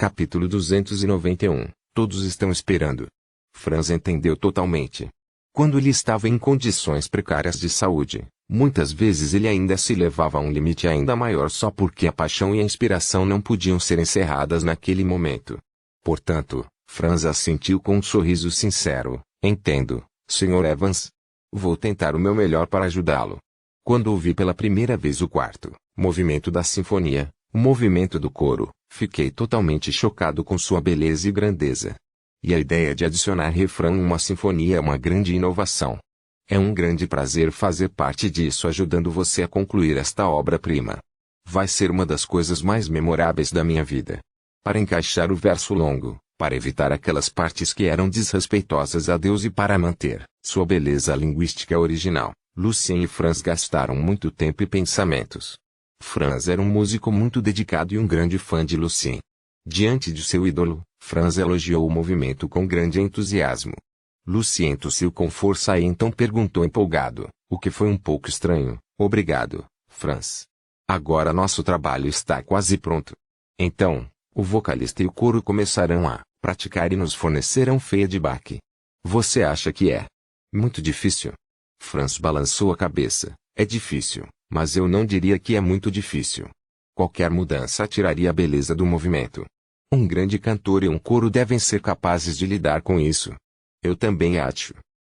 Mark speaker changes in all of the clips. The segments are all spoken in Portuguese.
Speaker 1: Capítulo 291. Todos estão esperando. Franz entendeu totalmente. Quando ele estava em condições precárias de saúde, muitas vezes ele ainda se levava a um limite ainda maior só porque a paixão e a inspiração não podiam ser encerradas naquele momento. Portanto, Franz assentiu com um sorriso sincero. Entendo, Sr. Evans. Vou tentar o meu melhor para ajudá-lo. Quando ouvi pela primeira vez o quarto movimento da sinfonia, o movimento do coro, fiquei totalmente chocado com sua beleza e grandeza. E a ideia de adicionar refrão a uma sinfonia é uma grande inovação. É um grande prazer fazer parte disso ajudando você a concluir esta obra-prima. Vai ser uma das coisas mais memoráveis da minha vida. Para encaixar o verso longo, para evitar aquelas partes que eram desrespeitosas a Deus e para manter sua beleza linguística original, Lucien e Franz gastaram muito tempo e pensamentos. Franz era um músico muito dedicado e um grande fã de Lucien. Diante de seu ídolo, Franz elogiou o movimento com grande entusiasmo. Lucien tossiu com força e então perguntou empolgado, o que foi um pouco estranho: obrigado, Franz. Agora nosso trabalho está quase pronto. Então, o vocalista e o coro começarão a praticar e nos fornecerão feedback. Você acha que é muito difícil? Franz balançou a cabeça. É difícil, mas eu não diria que é muito difícil. Qualquer mudança tiraria a beleza do movimento. Um grande cantor e um coro devem ser capazes de lidar com isso. Eu também acho.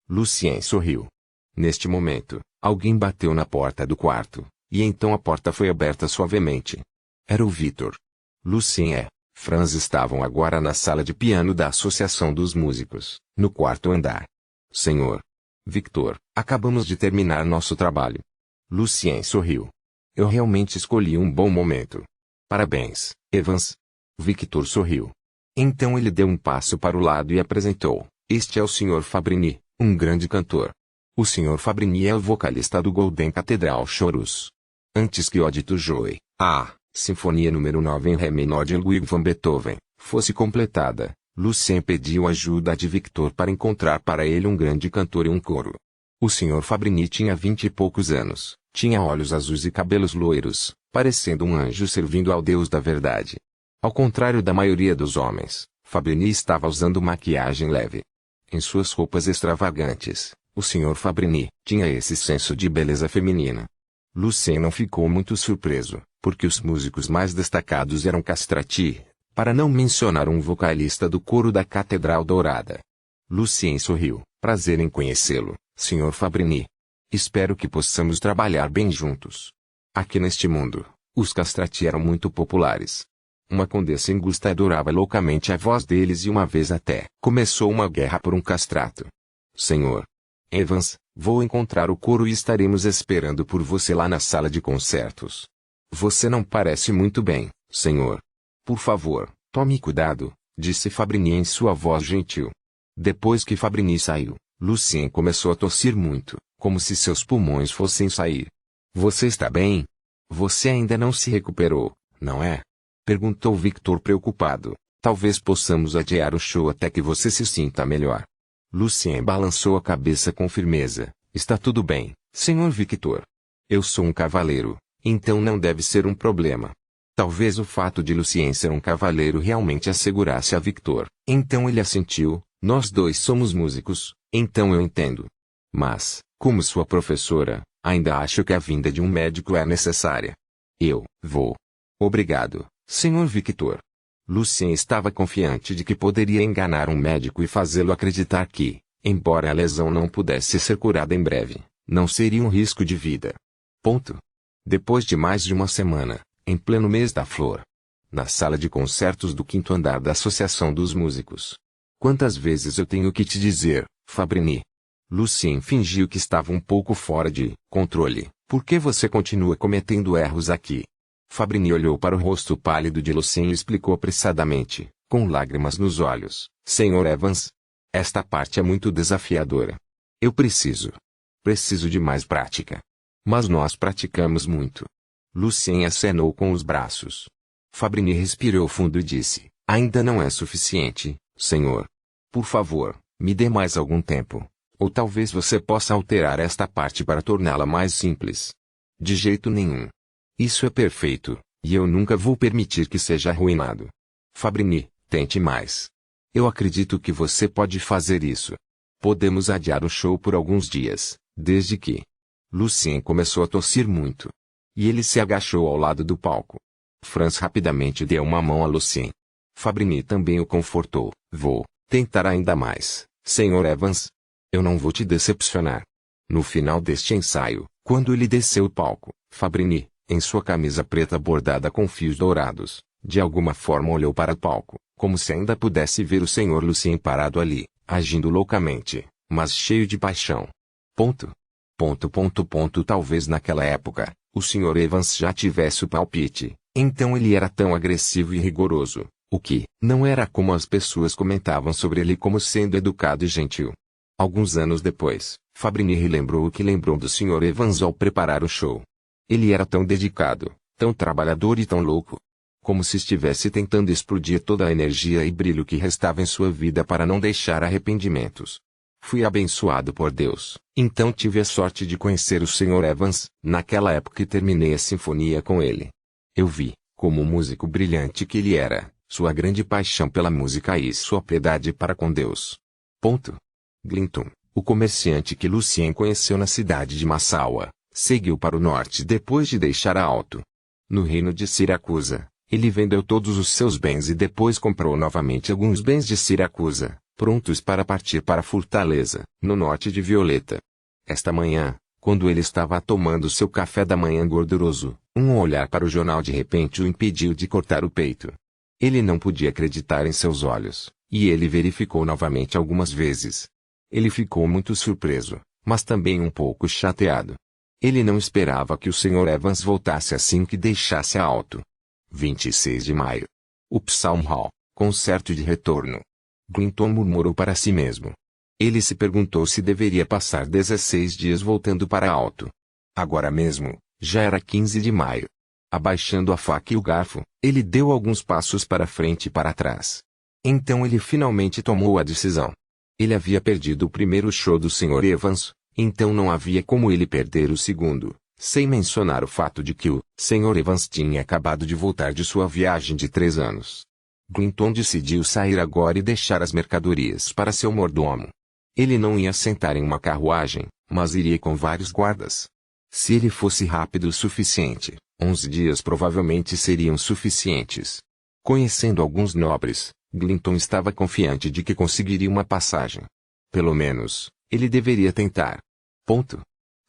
Speaker 1: Lucien sorriu. Neste momento, alguém bateu na porta do quarto, e então a porta foi aberta suavemente. Era o Victor. Lucien e Franz estavam agora na sala de piano da Associação dos Músicos, no quarto andar. Senhor Victor, acabamos de terminar nosso trabalho. Lucien sorriu. Eu realmente escolhi um bom momento. Parabéns, Evans. Victor sorriu. Então ele deu um passo para o lado e apresentou. Este é o Sr. Fabrini, um grande cantor. O Sr. Fabrini é o vocalista do Golden Cathedral Chorus. Antes que o Dito Joy, a Sinfonia número 9 em Ré menor de Ludwig van Beethoven, fosse completada, Lucien pediu ajuda de Victor para encontrar para ele um grande cantor e um coro. O Sr. Fabrini tinha 20 e poucos anos, tinha olhos azuis e cabelos loiros, parecendo um anjo servindo ao Deus da verdade. Ao contrário da maioria dos homens, Fabrini estava usando maquiagem leve. Em suas roupas extravagantes, o Sr. Fabrini tinha esse senso de beleza feminina. Lucien não ficou muito surpreso, porque os músicos mais destacados eram castrati, para não mencionar um vocalista do coro da Catedral Dourada. Lucien sorriu. Prazer em conhecê-lo, Sr. Fabrini. Espero que possamos trabalhar bem juntos. Aqui neste mundo, os castrati eram muito populares. Uma condessa Ingusta adorava loucamente a voz deles e uma vez até começou uma guerra por um castrato. Sr. Evans, vou encontrar o coro e estaremos esperando por você lá na sala de concertos. Você não parece muito bem, senhor. Por favor, tome cuidado, disse Fabrini em sua voz gentil. Depois que Fabrini saiu, Lucien começou a tossir muito, como se seus pulmões fossem sair. Você está bem? Você ainda não se recuperou, não é? Perguntou Victor preocupado. Talvez possamos adiar o show até que você se sinta melhor. Lucien balançou a cabeça com firmeza. Está tudo bem, Sr. Victor. Eu sou um cavaleiro, então não deve ser um problema. Talvez o fato de Lucien ser um cavaleiro realmente assegurasse a Victor. Então ele assentiu. Nós dois somos músicos, então eu entendo. Mas, como sua professora, ainda acho que a vinda de um médico é necessária. Eu vou. Obrigado, Sr. Victor. Lucien estava confiante de que poderia enganar um médico e fazê-lo acreditar que, embora a lesão não pudesse ser curada em breve, não seria um risco de vida. Ponto. Depois de mais de uma semana, em pleno mês da flor, na sala de concertos do 5º andar da Associação dos Músicos. Quantas vezes eu tenho que te dizer, Fabrini? Lucien fingiu que estava um pouco fora de controle. Por que você continua cometendo erros aqui? Fabrini olhou para o rosto pálido de Lucien e explicou apressadamente, com lágrimas nos olhos. Sr. Evans, esta parte é muito desafiadora. Eu preciso de mais prática. Mas nós praticamos muito. Lucien acenou com os braços. Fabrini respirou fundo e disse, ainda não é suficiente, senhor. Por favor, me dê mais algum tempo. Ou talvez você possa alterar esta parte para torná-la mais simples. De jeito nenhum. Isso é perfeito, e eu nunca vou permitir que seja arruinado. Fabrini, tente mais. Eu acredito que você pode fazer isso. Podemos adiar o show por alguns dias, desde que... Lucien começou a tossir muito. E ele se agachou ao lado do palco. Franz rapidamente deu uma mão a Lucien. Fabrini também o confortou. Vou tentar ainda mais, Sr. Evans. Eu não vou te decepcionar. No final deste ensaio, quando ele desceu o palco, Fabrini, em sua camisa preta bordada com fios dourados, de alguma forma olhou para o palco, como se ainda pudesse ver o Sr. Lucien parado ali, agindo loucamente, mas cheio de paixão. Talvez naquela época, o Sr. Evans já tivesse o palpite, então ele era tão agressivo e rigoroso, o que não era como as pessoas comentavam sobre ele como sendo educado e gentil. Alguns anos depois, Fabrini relembrou o que lembrou do Sr. Evans ao preparar o show. Ele era tão dedicado, tão trabalhador e tão louco. Como se estivesse tentando explodir toda a energia e brilho que restava em sua vida para não deixar arrependimentos. Fui abençoado por Deus, então tive a sorte de conhecer o Sr. Evans, naquela época e terminei a sinfonia com ele. Eu vi, como músico brilhante que ele era, sua grande paixão pela música e sua piedade para com Deus. Glinton, o comerciante que Lucien conheceu na cidade de Massaua, seguiu para o norte depois de deixar a Alto. No reino de Siracusa, ele vendeu todos os seus bens e depois comprou novamente alguns bens de Siracusa, prontos para partir para Fortaleza, no norte de Violeta. Esta manhã, quando ele estava tomando seu café da manhã gorduroso, um olhar para o jornal de repente o impediu de cortar o peito. Ele não podia acreditar em seus olhos, e ele verificou novamente algumas vezes. Ele ficou muito surpreso, mas também um pouco chateado. Ele não esperava que o Sr. Evans voltasse assim que deixasse a Alto. 26 de maio. Upsalm Hall, concerto de retorno. Glinton murmurou para si mesmo. Ele se perguntou se deveria passar 16 dias voltando para Alto. Agora mesmo, já era 15 de maio. Abaixando a faca e o garfo, ele deu alguns passos para frente e para trás. Então ele finalmente tomou a decisão. Ele havia perdido o primeiro show do Sr. Evans, então não havia como ele perder o segundo, sem mencionar o fato de que o Sr. Evans tinha acabado de voltar de sua viagem de 3 anos. Glinton decidiu sair agora e deixar as mercadorias para seu mordomo. Ele não ia sentar em uma carruagem, mas iria com vários guardas. Se ele fosse rápido o suficiente, 11 dias provavelmente seriam suficientes. Conhecendo alguns nobres, Glinton estava confiante de que conseguiria uma passagem. Pelo menos, ele deveria tentar.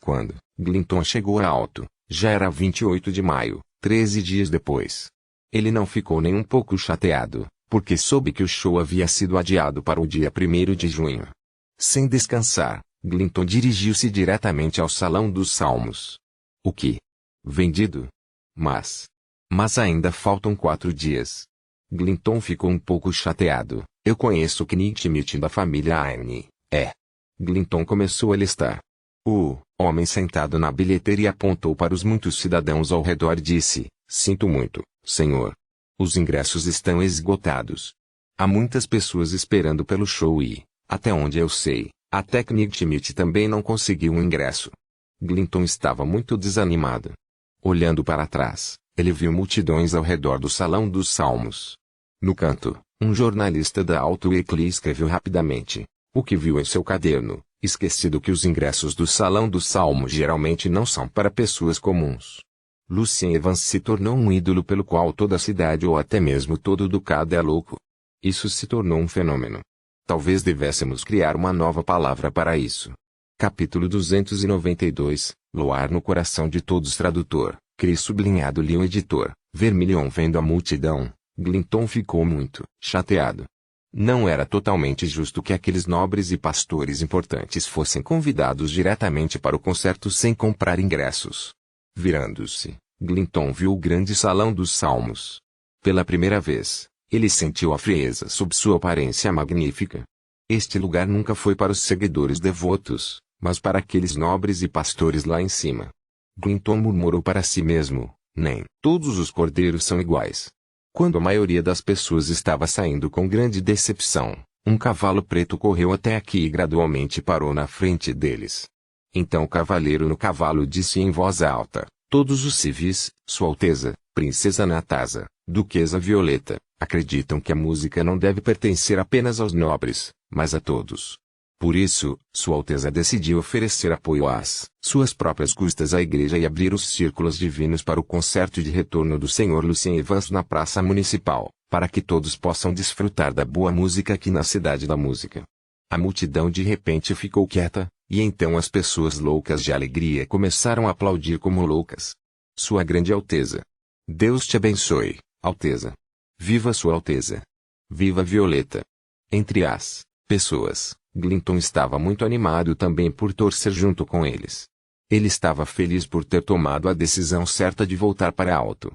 Speaker 1: Quando Glinton chegou a Alto, já era 28 de maio, 13 dias depois. Ele não ficou nem um pouco chateado, porque soube que o show havia sido adiado para o dia 1º de junho. Sem descansar, Glinton dirigiu-se diretamente ao Salão dos Salmos. O que? Vendido? Mas ainda faltam 4 dias. Glinton ficou um pouco chateado. Eu conheço Knight Schmidt da família Aine. Glinton começou a listar. O homem sentado na bilheteria apontou para os muitos cidadãos ao redor e disse: Sinto muito, senhor. Os ingressos estão esgotados. Há muitas pessoas esperando pelo show e, até onde eu sei, até Knight Schmidt também não conseguiu um ingresso. Glinton estava muito desanimado. Olhando para trás, ele viu multidões ao redor do Salão dos Salmos. No canto, um jornalista da Alto Weekly escreveu rapidamente o que viu em seu caderno, esquecido que os ingressos do Salão dos Salmos geralmente não são para pessoas comuns. Lucien Evans se tornou um ídolo pelo qual toda a cidade ou até mesmo todo o ducado é louco. Isso se tornou um fenômeno. Talvez devêssemos criar uma nova palavra para isso. Capítulo 292, Luar no coração de todos. Tradutor, Cris sublinhado Leon editor, Vermilion. Vendo a multidão, Glinton ficou muito chateado. Não era totalmente justo que aqueles nobres e pastores importantes fossem convidados diretamente para o concerto sem comprar ingressos. Virando-se, Glinton viu o grande Salão dos Salmos. Pela primeira vez, ele sentiu a frieza sob sua aparência magnífica. Este lugar nunca foi para os seguidores devotos, mas para aqueles nobres e pastores lá em cima. Glinton murmurou para si mesmo: nem todos os cordeiros são iguais. Quando a maioria das pessoas estava saindo com grande decepção, um cavalo preto correu até aqui e gradualmente parou na frente deles. Então o cavaleiro no cavalo disse em voz alta: Todos os civis, Sua Alteza, Princesa Natasa, Duquesa Violeta, Acreditam que a música não deve pertencer apenas aos nobres, mas a todos. Por isso, Sua Alteza decidiu oferecer apoio às suas próprias custas à igreja e abrir os círculos divinos para o concerto de retorno do Sr. Lucien Evans na Praça Municipal, para que todos possam desfrutar da boa música aqui na Cidade da Música. A multidão de repente ficou quieta, e então as pessoas loucas de alegria começaram a aplaudir como loucas. Sua Grande Alteza. Deus te abençoe, Alteza. Viva Sua Alteza. Viva Violeta. Entre as pessoas, Glinton estava muito animado também por torcer junto com eles. Ele estava feliz por ter tomado a decisão certa de voltar para Alto.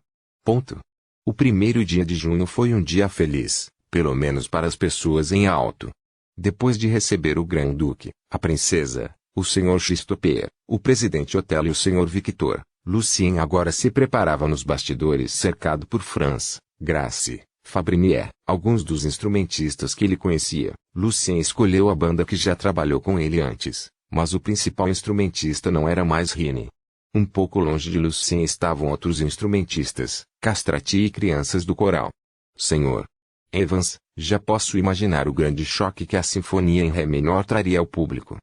Speaker 1: O primeiro dia de junho foi um dia feliz, pelo menos para as pessoas em Alto. Depois de receber o Grão-Duque, a princesa, o Sr. Christopher, o presidente Otelo e o Sr. Victor, Lucien agora se preparava nos bastidores cercado por Franz, Grace, Fabrinier, alguns dos instrumentistas que ele conhecia. Lucien escolheu a banda que já trabalhou com ele antes, mas o principal instrumentista não era mais Rini. Um pouco longe de Lucien estavam outros instrumentistas, Castrati e crianças do coral. Sr. Evans, já posso imaginar o grande choque que a sinfonia em Ré menor traria ao público.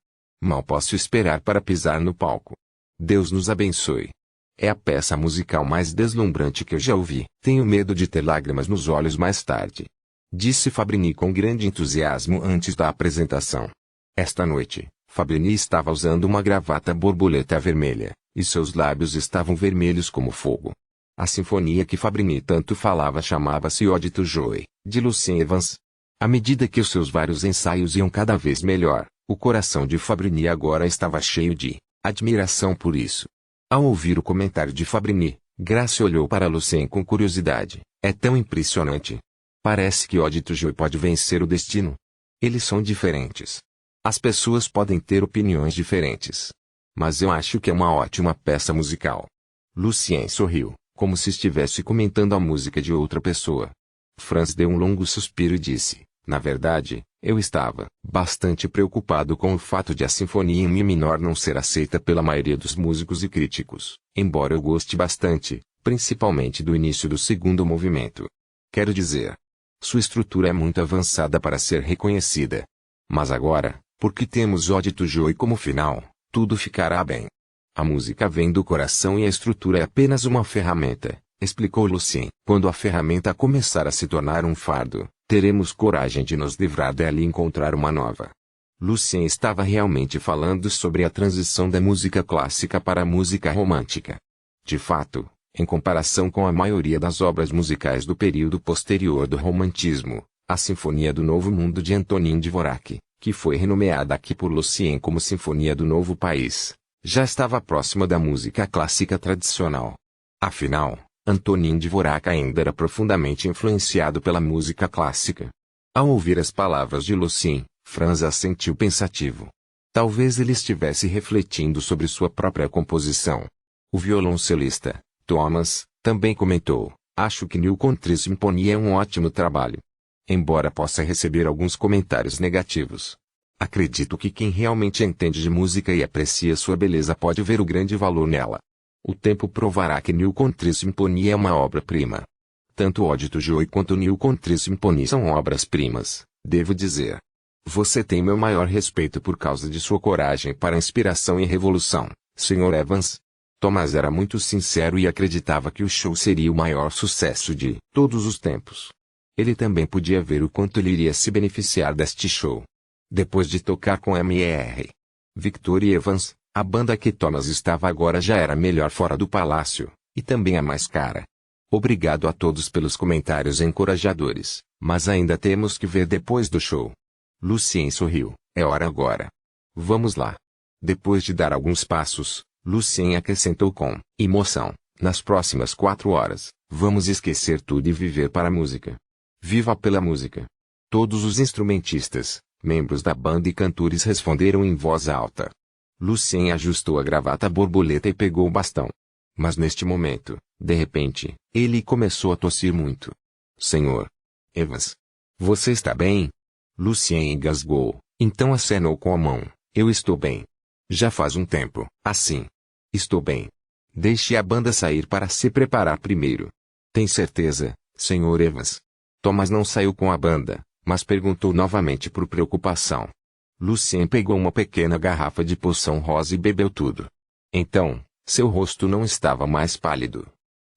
Speaker 1: Mal posso esperar para pisar no palco. Deus nos abençoe. É a peça musical mais deslumbrante que eu já ouvi. Tenho medo de ter lágrimas nos olhos mais tarde. Disse Fabrini com grande entusiasmo antes da apresentação. Esta noite, Fabrini estava usando uma gravata borboleta vermelha, e seus lábios estavam vermelhos como fogo. A sinfonia que Fabrini tanto falava chamava-se Ode to Joy, de Lucien Evans. À medida que os seus vários ensaios iam cada vez melhor, o coração de Fabrini agora estava cheio de admiração por isso. Ao ouvir o comentário de Fabrini, Grace olhou para Lucien com curiosidade. É tão impressionante. Parece que Ode to Joy pode vencer o destino. Eles são diferentes. As pessoas podem ter opiniões diferentes. Mas eu acho que é uma ótima peça musical. Lucien sorriu, como se estivesse comentando a música de outra pessoa. Franz deu um longo suspiro e disse, na verdade, eu estava bastante preocupado com o fato de a sinfonia em Mi menor não ser aceita pela maioria dos músicos e críticos, embora eu goste bastante, principalmente do início do segundo movimento. Quero dizer, sua estrutura é muito avançada para ser reconhecida. Mas agora, porque temos Ode to Joy como final, tudo ficará bem. A música vem do coração e a estrutura é apenas uma ferramenta, explicou Lucien. Quando a ferramenta começar a se tornar um fardo, teremos coragem de nos livrar dela e encontrar uma nova. Lucien estava realmente falando sobre a transição da música clássica para a música romântica. De fato, em comparação com a maioria das obras musicais do período posterior do romantismo, a Sinfonia do Novo Mundo de Antonin Dvorak, que foi renomeada aqui por Lucien como Sinfonia do Novo País, já estava próxima da música clássica tradicional. Afinal, Antonin Dvorak ainda era profundamente influenciado pela música clássica. Ao ouvir as palavras de Lucien, Franz assentiu pensativo. Talvez ele estivesse refletindo sobre sua própria composição. O violoncelista, Thomas, também comentou, acho que New Country Symphony é um ótimo trabalho. Embora possa receber alguns comentários negativos. Acredito que quem realmente entende de música e aprecia sua beleza pode ver o grande valor nela. O tempo provará que New Country Symphony é uma obra-prima. Tanto Ode to Joy quanto New Country Symphony são obras-primas, devo dizer. Você tem meu maior respeito por causa de sua coragem para a inspiração e revolução, Sr. Evans. Thomas era muito sincero e acreditava que o show seria o maior sucesso de todos os tempos. Ele também podia ver o quanto ele iria se beneficiar deste show. Depois de tocar com Mr. Victor e Evans, a banda que Thomas estava agora já era melhor fora do palácio, e também a mais cara. Obrigado a todos pelos comentários encorajadores, mas ainda temos que ver depois do show. Lucien sorriu, é hora agora. Vamos lá. Depois de dar alguns passos, Lucien acrescentou com emoção, nas próximas 4 horas, vamos esquecer tudo e viver para a música. Viva pela música. Todos os instrumentistas, membros da banda e cantores responderam em voz alta. Lucien ajustou a gravata borboleta e pegou o bastão. Mas neste momento, de repente, ele começou a tossir muito. Sr. Evans. Você está bem? Lucien engasgou, então acenou com a mão. Eu estou bem. Já faz um tempo, assim. Estou bem. Deixe a banda sair para se preparar primeiro. Tem certeza, Sr. Evans? Thomas não saiu com a banda, mas perguntou novamente por preocupação. Lucien pegou uma pequena garrafa de poção rosa e bebeu tudo. Então, seu rosto não estava mais pálido.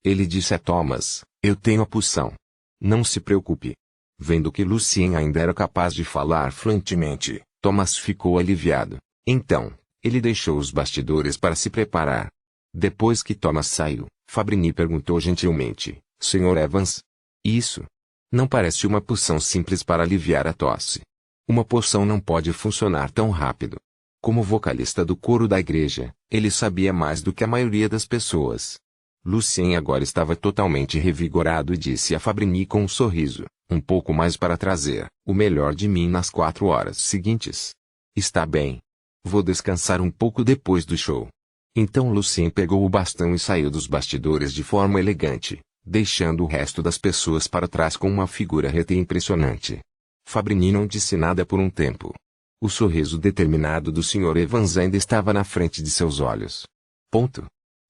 Speaker 1: Ele disse a Thomas, eu tenho a poção. Não se preocupe. Vendo que Lucien ainda era capaz de falar fluentemente, Thomas ficou aliviado. Então, ele deixou os bastidores para se preparar. Depois que Thomas saiu, Fabrini perguntou gentilmente, Sr. Evans? Isso? Não parece uma poção simples para aliviar a tosse. Uma poção não pode funcionar tão rápido. Como vocalista do coro da igreja, ele sabia mais do que a maioria das pessoas. Lucien agora estava totalmente revigorado e disse a Fabrini com um sorriso, um pouco mais para trazer o melhor de mim nas 4 horas seguintes. Está bem. Vou descansar um pouco depois do show. Então Lucien pegou o bastão e saiu dos bastidores de forma elegante, deixando o resto das pessoas para trás com uma figura reta e impressionante. Fabrini não disse nada por um tempo. O sorriso determinado do Sr. Evans ainda estava na frente de seus olhos.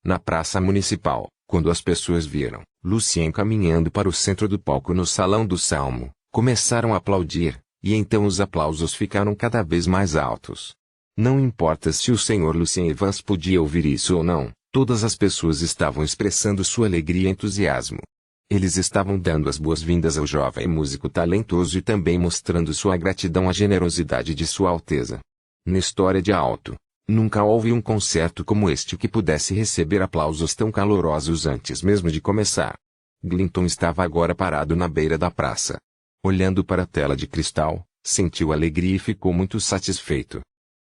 Speaker 1: Na praça municipal, quando as pessoas viram Lucien caminhando para o centro do palco no Salão do Salmo, começaram a aplaudir, e então os aplausos ficaram cada vez mais altos. Não importa se o Sr. Lucien Evans podia ouvir isso ou não, todas as pessoas estavam expressando sua alegria e entusiasmo. Eles estavam dando as boas-vindas ao jovem músico talentoso e também mostrando sua gratidão à generosidade de Sua Alteza. Na história de Alto, nunca houve um concerto como este que pudesse receber aplausos tão calorosos antes mesmo de começar. Glinton estava agora parado na beira da praça. Olhando para a tela de cristal, sentiu alegria e ficou muito satisfeito.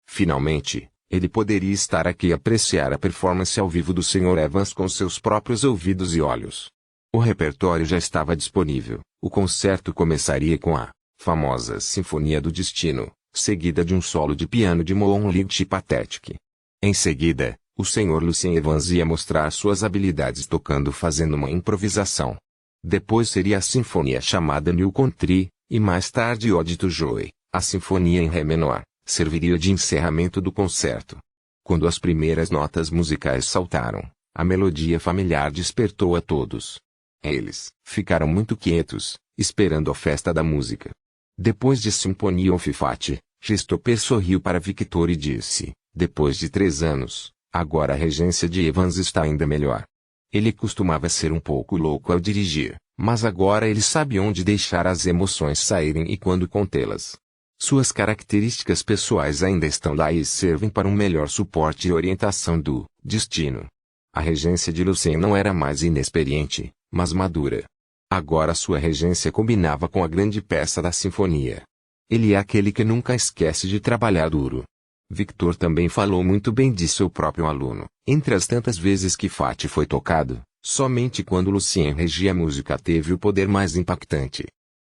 Speaker 1: Finalmente, ele poderia estar aqui e apreciar a performance ao vivo do Sr. Evans com seus próprios ouvidos e olhos. O repertório já estava disponível. O concerto começaria com a famosa Sinfonia do Destino, seguida de um solo de piano de Moonlight Pathetic. Em seguida, o Sr. Lucien Evans ia mostrar suas habilidades tocando fazendo uma improvisação. Depois seria a sinfonia chamada New Country, e mais tarde Ode to Joy, a sinfonia em Ré menor, serviria de encerramento do concerto. Quando as primeiras notas musicais saltaram, a melodia familiar despertou a todos. Eles ficaram muito quietos, esperando a festa da música. Depois de Symphony of Fate, Christopher sorriu para Victor e disse, depois de 3 anos, agora a regência de Evans está ainda melhor. Ele costumava ser um pouco louco ao dirigir, mas agora ele sabe onde deixar as emoções saírem e quando contê-las. Suas características pessoais ainda estão lá e servem para um melhor suporte e orientação do destino. A regência de Lucien não era mais inexperiente, mas madura. Agora sua regência combinava com a grande peça da sinfonia. Ele é aquele que nunca esquece de trabalhar duro. Victor também falou muito bem de seu próprio aluno. Entre as tantas vezes que Fate foi tocado, somente quando Lucien regia a música teve o poder mais impactante.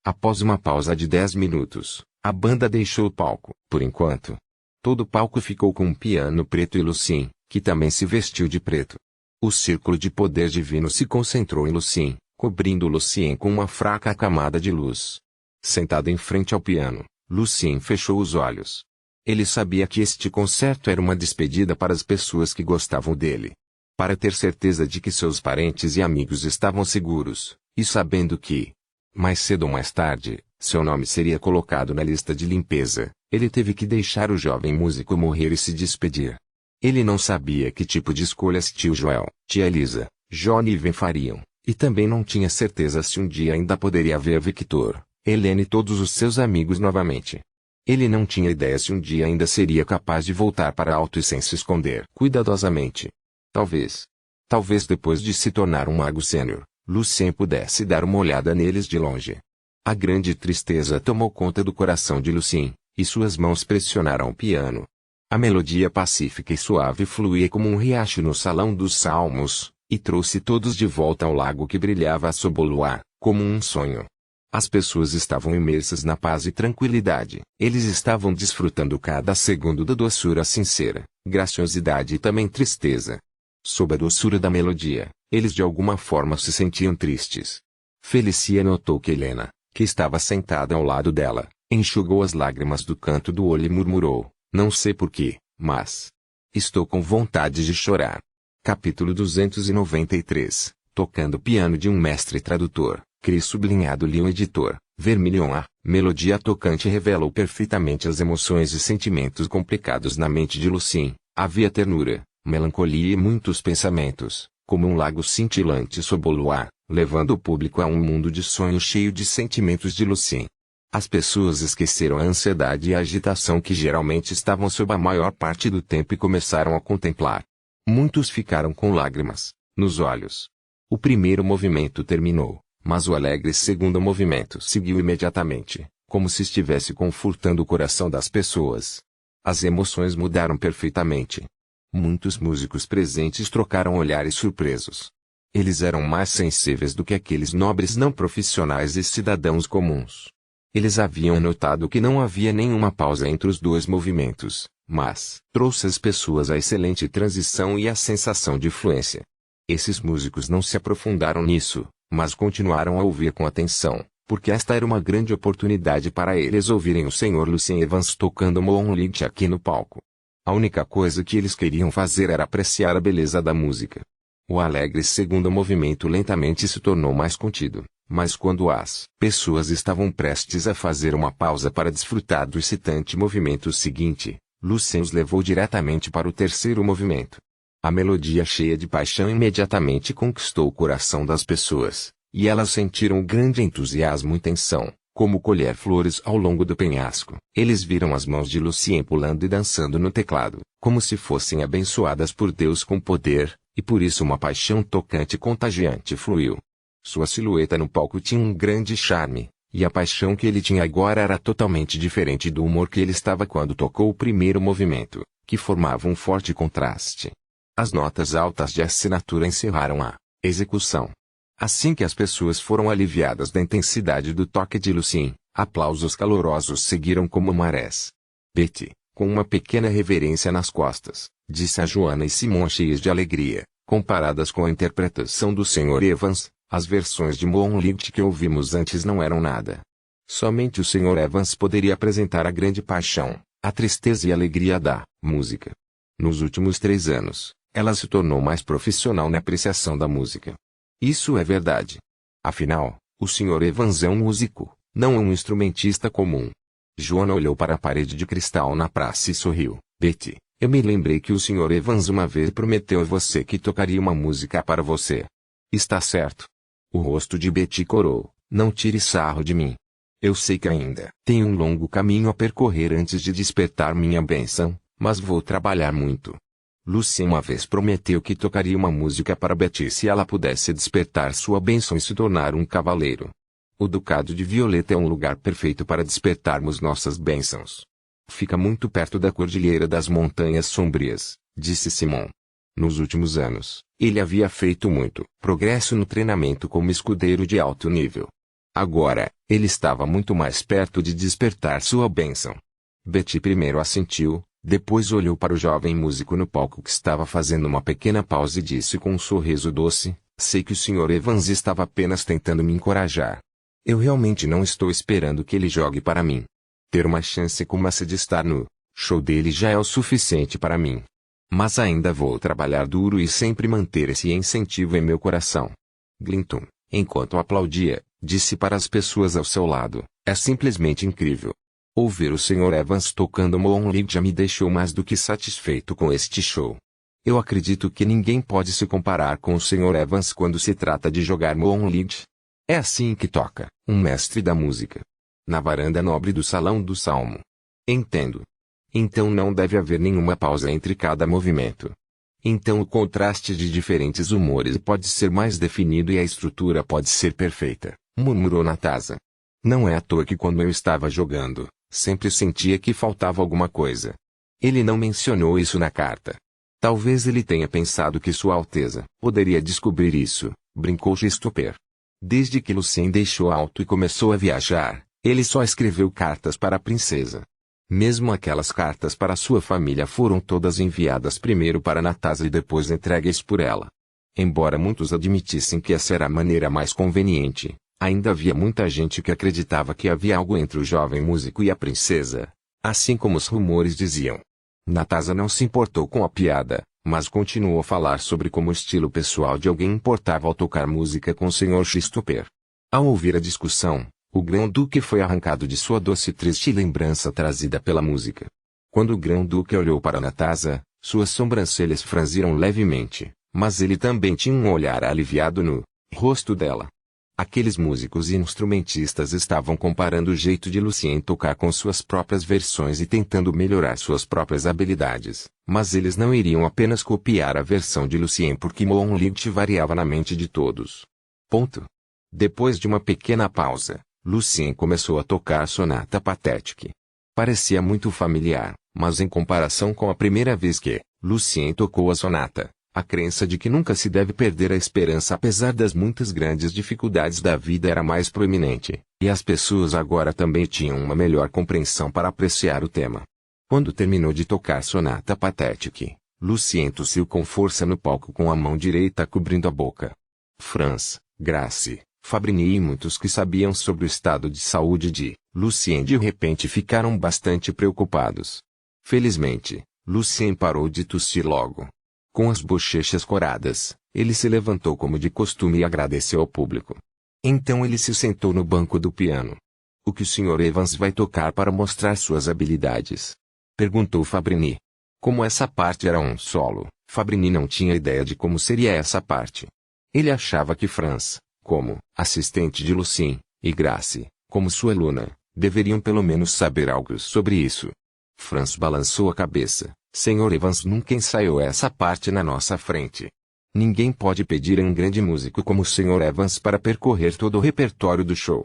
Speaker 1: Após uma pausa de 10 minutos, a banda deixou o palco, por enquanto. Todo o palco ficou com um piano preto e Lucien, que também se vestiu de preto. O círculo de poder divino se concentrou em Lucien, cobrindo Lucien com uma fraca camada de luz. Sentado em frente ao piano, Lucien fechou os olhos. Ele sabia que este concerto era uma despedida para as pessoas que gostavam dele. Para ter certeza de que seus parentes e amigos estavam seguros, e sabendo que, mais cedo ou mais tarde, seu nome seria colocado na lista de limpeza, ele teve que deixar o jovem músico morrer e se despedir. Ele não sabia que tipo de escolhas tio Joel, tia Elisa, Johnny e Ivan fariam, e também não tinha certeza se um dia ainda poderia ver Victor, Helene e todos os seus amigos novamente. Ele não tinha ideia se um dia ainda seria capaz de voltar para Alto e sem se esconder cuidadosamente. Talvez depois de se tornar um mago sênior, Lucien pudesse dar uma olhada neles de longe. A grande tristeza tomou conta do coração de Lucien, e suas mãos pressionaram o piano. A melodia pacífica e suave fluía como um riacho no Salão dos Salmos, e trouxe todos de volta ao lago que brilhava sob o luar, como um sonho. As pessoas estavam imersas na paz e tranquilidade. Eles estavam desfrutando cada segundo da doçura sincera, graciosidade e também tristeza. Sob a doçura da melodia, eles de alguma forma se sentiam tristes. Felicia notou que Helena, que estava sentada ao lado dela, enxugou as lágrimas do canto do olho e murmurou, não sei porquê, mas estou com vontade de chorar. Capítulo 293, tocando piano de um mestre tradutor. Cris sublinhado-lhe o editor. Vermilion. A melodia tocante revelou perfeitamente as emoções e sentimentos complicados na mente de Lucien. Havia ternura, melancolia e muitos pensamentos, como um lago cintilante sob o luar, levando o público a um mundo de sonhos cheio de sentimentos de Lucien. As pessoas esqueceram a ansiedade e a agitação que geralmente estavam sob a maior parte do tempo e começaram a contemplar. Muitos ficaram com lágrimas nos olhos. O primeiro movimento terminou, mas o alegre segundo movimento seguiu imediatamente, como se estivesse confortando o coração das pessoas. As emoções mudaram perfeitamente. Muitos músicos presentes trocaram olhares surpresos. Eles eram mais sensíveis do que aqueles nobres não profissionais e cidadãos comuns. Eles haviam notado que não havia nenhuma pausa entre os dois movimentos, mas trouxe às pessoas a excelente transição e a sensação de fluência. Esses músicos não se aprofundaram nisso, mas continuaram a ouvir com atenção, porque esta era uma grande oportunidade para eles ouvirem o Sr. Lucien Evans tocando Moonlight aqui no palco. A única coisa que eles queriam fazer era apreciar a beleza da música. O alegre segundo movimento lentamente se tornou mais contido, mas quando as pessoas estavam prestes a fazer uma pausa para desfrutar do excitante movimento seguinte, Lucien os levou diretamente para o terceiro movimento. A melodia cheia de paixão imediatamente conquistou o coração das pessoas, e elas sentiram grande entusiasmo e tensão, como colher flores ao longo do penhasco. Eles viram as mãos de Lucien pulando e dançando no teclado, como se fossem abençoadas por Deus com poder, e por isso uma paixão tocante e contagiante fluiu. Sua silhueta no palco tinha um grande charme, e a paixão que ele tinha agora era totalmente diferente do humor que ele estava quando tocou o primeiro movimento, que formava um forte contraste. As notas altas de assinatura encerraram a execução. Assim que as pessoas foram aliviadas da intensidade do toque de Lucien, aplausos calorosos seguiram como marés. Betty, com uma pequena reverência nas costas, disse a Joana e Simon cheias de alegria, comparadas com a interpretação do Sr. Evans, as versões de Moonlight que ouvimos antes não eram nada. Somente o Sr. Evans poderia apresentar a grande paixão, a tristeza e a alegria da música. Nos últimos 3 anos, ela se tornou mais profissional na apreciação da música. Isso é verdade. Afinal, o Sr. Evans é um músico, não um instrumentista comum. Joana olhou para a parede de cristal na praça e sorriu. Betty, eu me lembrei que o Sr. Evans uma vez prometeu a você que tocaria uma música para você. Está certo. O rosto de Betty corou. Não tire sarro de mim. Eu sei que ainda tenho um longo caminho a percorrer antes de despertar minha bênção, mas vou trabalhar muito. Lucien uma vez prometeu que tocaria uma música para Betty se ela pudesse despertar sua bênção e se tornar um cavaleiro. O Ducado de Violeta é um lugar perfeito para despertarmos nossas bênçãos. Fica muito perto da Cordilheira das Montanhas Sombrias, disse Simon. Nos últimos anos, ele havia feito muito progresso no treinamento como escudeiro de alto nível. Agora, ele estava muito mais perto de despertar sua bênção. Betty primeiro assentiu, depois olhou para o jovem músico no palco que estava fazendo uma pequena pausa e disse com um sorriso doce, sei que o Sr. Evans estava apenas tentando me encorajar. Eu realmente não estou esperando que ele jogue para mim. Ter uma chance como essa de estar no show dele já é o suficiente para mim. Mas ainda vou trabalhar duro e sempre manter esse incentivo em meu coração. Glinton, enquanto aplaudia, disse para as pessoas ao seu lado, é simplesmente incrível. Ouvir o Sr. Evans tocando Moonlight já me deixou mais do que satisfeito com este show. Eu acredito que ninguém pode se comparar com o Sr. Evans quando se trata de jogar Moonlight. É assim que toca, um mestre da música. Na varanda nobre do Salão do Salmo. Entendo. Então não deve haver nenhuma pausa entre cada movimento. Então o contraste de diferentes humores pode ser mais definido e a estrutura pode ser perfeita, murmurou Natasha. Não é à toa que quando eu estava jogando, sempre sentia que faltava alguma coisa. Ele não mencionou isso na carta. Talvez ele tenha pensado que Sua Alteza poderia descobrir isso, brincou Christopher. Desde que Lucien deixou Alto e começou a viajar, ele só escreveu cartas para a princesa. Mesmo aquelas cartas para sua família foram todas enviadas primeiro para Natasha e depois entregues por ela. Embora muitos admitissem que essa era a maneira mais conveniente, ainda havia muita gente que acreditava que havia algo entre o jovem músico e a princesa, assim como os rumores diziam. Natasha não se importou com a piada, mas continuou a falar sobre como o estilo pessoal de alguém importava ao tocar música com o Sr. Christopher. Ao ouvir a discussão, o Grão-Duque foi arrancado de sua doce e triste lembrança trazida pela música. Quando o Grão-Duque olhou para Natasa, suas sobrancelhas franziram levemente, mas ele também tinha um olhar aliviado no rosto dela. Aqueles músicos e instrumentistas estavam comparando o jeito de Lucien tocar com suas próprias versões e tentando melhorar suas próprias habilidades, mas eles não iriam apenas copiar a versão de Lucien porque Moonlight variava na mente de todos. Ponto. Depois de uma pequena pausa, Lucien começou a tocar a sonata Pathétique. Parecia muito familiar, mas em comparação com a primeira vez que Lucien tocou a sonata, a crença de que nunca se deve perder a esperança apesar das muitas grandes dificuldades da vida era mais proeminente, e as pessoas agora também tinham uma melhor compreensão para apreciar o tema. Quando terminou de tocar Sonata Pathétique, Lucien tossiu com força no palco com a mão direita cobrindo a boca. Franz, Grace, Fabrini e muitos que sabiam sobre o estado de saúde de Lucien de repente ficaram bastante preocupados. Felizmente, Lucien parou de tossir logo. Com as bochechas coradas, ele se levantou como de costume e agradeceu ao público. Então ele se sentou no banco do piano. O que o Sr. Evans vai tocar para mostrar suas habilidades? Perguntou Fabrini. Como essa parte era um solo, Fabrini não tinha ideia de como seria essa parte. Ele achava que Franz, como assistente de Lucien, e Grace, como sua aluna, deveriam pelo menos saber algo sobre isso. Franz balançou a cabeça. Sr. Evans nunca ensaiou essa parte na nossa frente. Ninguém pode pedir a um grande músico como o Sr. Evans para percorrer todo o repertório do show.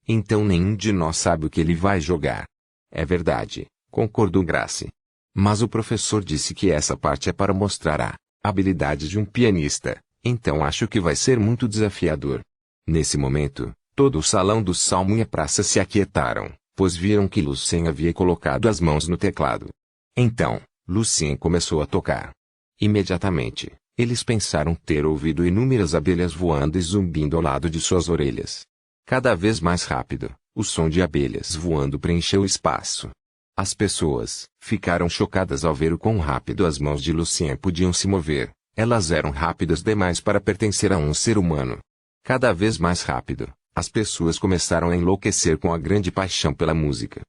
Speaker 1: Então nenhum de nós sabe o que ele vai jogar. É verdade, concordou Grace. Mas o professor disse que essa parte é para mostrar a habilidade de um pianista, então acho que vai ser muito desafiador. Nesse momento, todo o salão do Salmo e a praça se aquietaram, pois viram que Lucien havia colocado as mãos no teclado. Então, Lucien começou a tocar. Imediatamente, eles pensaram ter ouvido inúmeras abelhas voando e zumbindo ao lado de suas orelhas. Cada vez mais rápido, o som de abelhas voando preencheu o espaço. As pessoas ficaram chocadas ao ver o quão rápido as mãos de Lucien podiam se mover. Elas eram rápidas demais para pertencer a um ser humano. Cada vez mais rápido, as pessoas começaram a enlouquecer com a grande paixão pela música.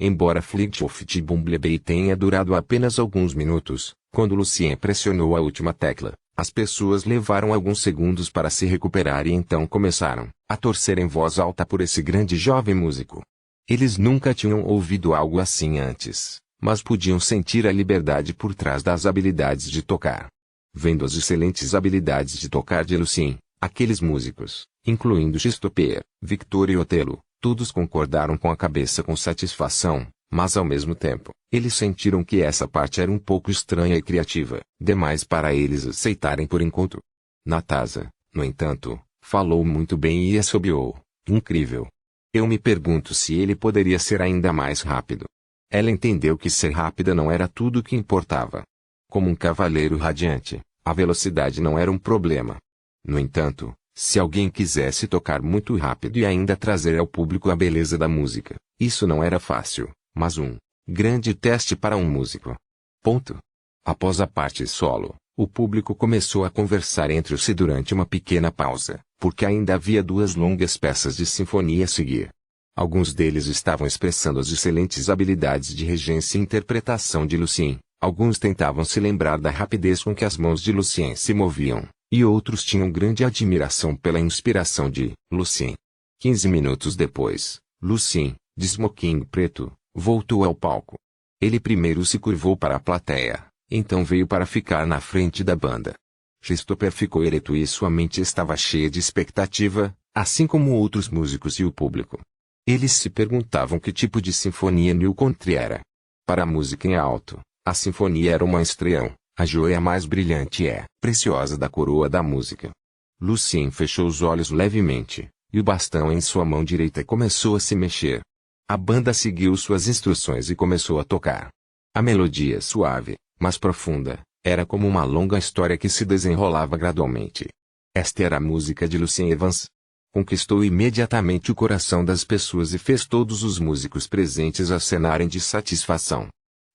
Speaker 1: Embora Flight of the Bumblebee tenha durado apenas alguns minutos, quando Lucien pressionou a última tecla, as pessoas levaram alguns segundos para se recuperar e então começaram a torcer em voz alta por esse grande jovem músico. Eles nunca tinham ouvido algo assim antes, mas podiam sentir a liberdade por trás das habilidades de tocar. Vendo as excelentes habilidades de tocar de Lucien, aqueles músicos, incluindo Christopher, Victor e Otelo, todos concordaram com a cabeça com satisfação, mas ao mesmo tempo, eles sentiram que essa parte era um pouco estranha e criativa, demais para eles aceitarem por enquanto. Natasa, no entanto, falou muito bem e assobiou. Incrível. Eu me pergunto se ele poderia ser ainda mais rápido. Ela entendeu que ser rápida não era tudo o que importava. Como um cavaleiro radiante, a velocidade não era um problema. No entanto, se alguém quisesse tocar muito rápido e ainda trazer ao público a beleza da música, isso não era fácil, mas um grande teste para um músico. Ponto. Após a parte solo, o público começou a conversar entre si durante uma pequena pausa, porque ainda havia duas longas peças de sinfonia a seguir. Alguns deles estavam expressando as excelentes habilidades de regência e interpretação de Lucien, alguns tentavam se lembrar da rapidez com que as mãos de Lucien se moviam. E outros tinham grande admiração pela inspiração de Lucien. 15 minutos depois, Lucien, de smoking preto, voltou ao palco. Ele primeiro se curvou para a plateia, então veio para ficar na frente da banda. Christopher ficou ereto e sua mente estava cheia de expectativa, assim como outros músicos e o público. Eles se perguntavam que tipo de sinfonia New Country era. Para a música em alto, a sinfonia era uma estreão. A joia mais brilhante e preciosa da coroa da música. Lucien fechou os olhos levemente, e o bastão em sua mão direita começou a se mexer. A banda seguiu suas instruções e começou a tocar. A melodia suave, mas profunda, era como uma longa história que se desenrolava gradualmente. Esta era a música de Lucien Evans. Conquistou imediatamente o coração das pessoas e fez todos os músicos presentes acenarem de satisfação.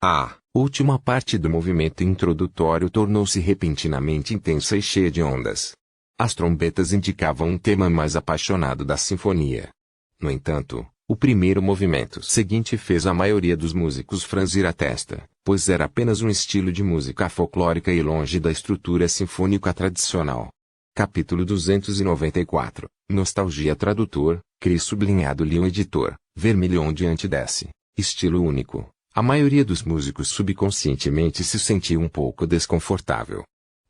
Speaker 1: A última parte do movimento introdutório tornou-se repentinamente intensa e cheia de ondas. As trombetas indicavam um tema mais apaixonado da sinfonia. No entanto, o primeiro movimento seguinte fez a maioria dos músicos franzir a testa, pois era apenas um estilo de música folclórica e longe da estrutura sinfônica tradicional. Capítulo 294. Nostalgia. Tradutor, Cris. Leon. Editor, Vermilion. Diante desse estilo único, a maioria dos músicos subconscientemente se sentia um pouco desconfortável.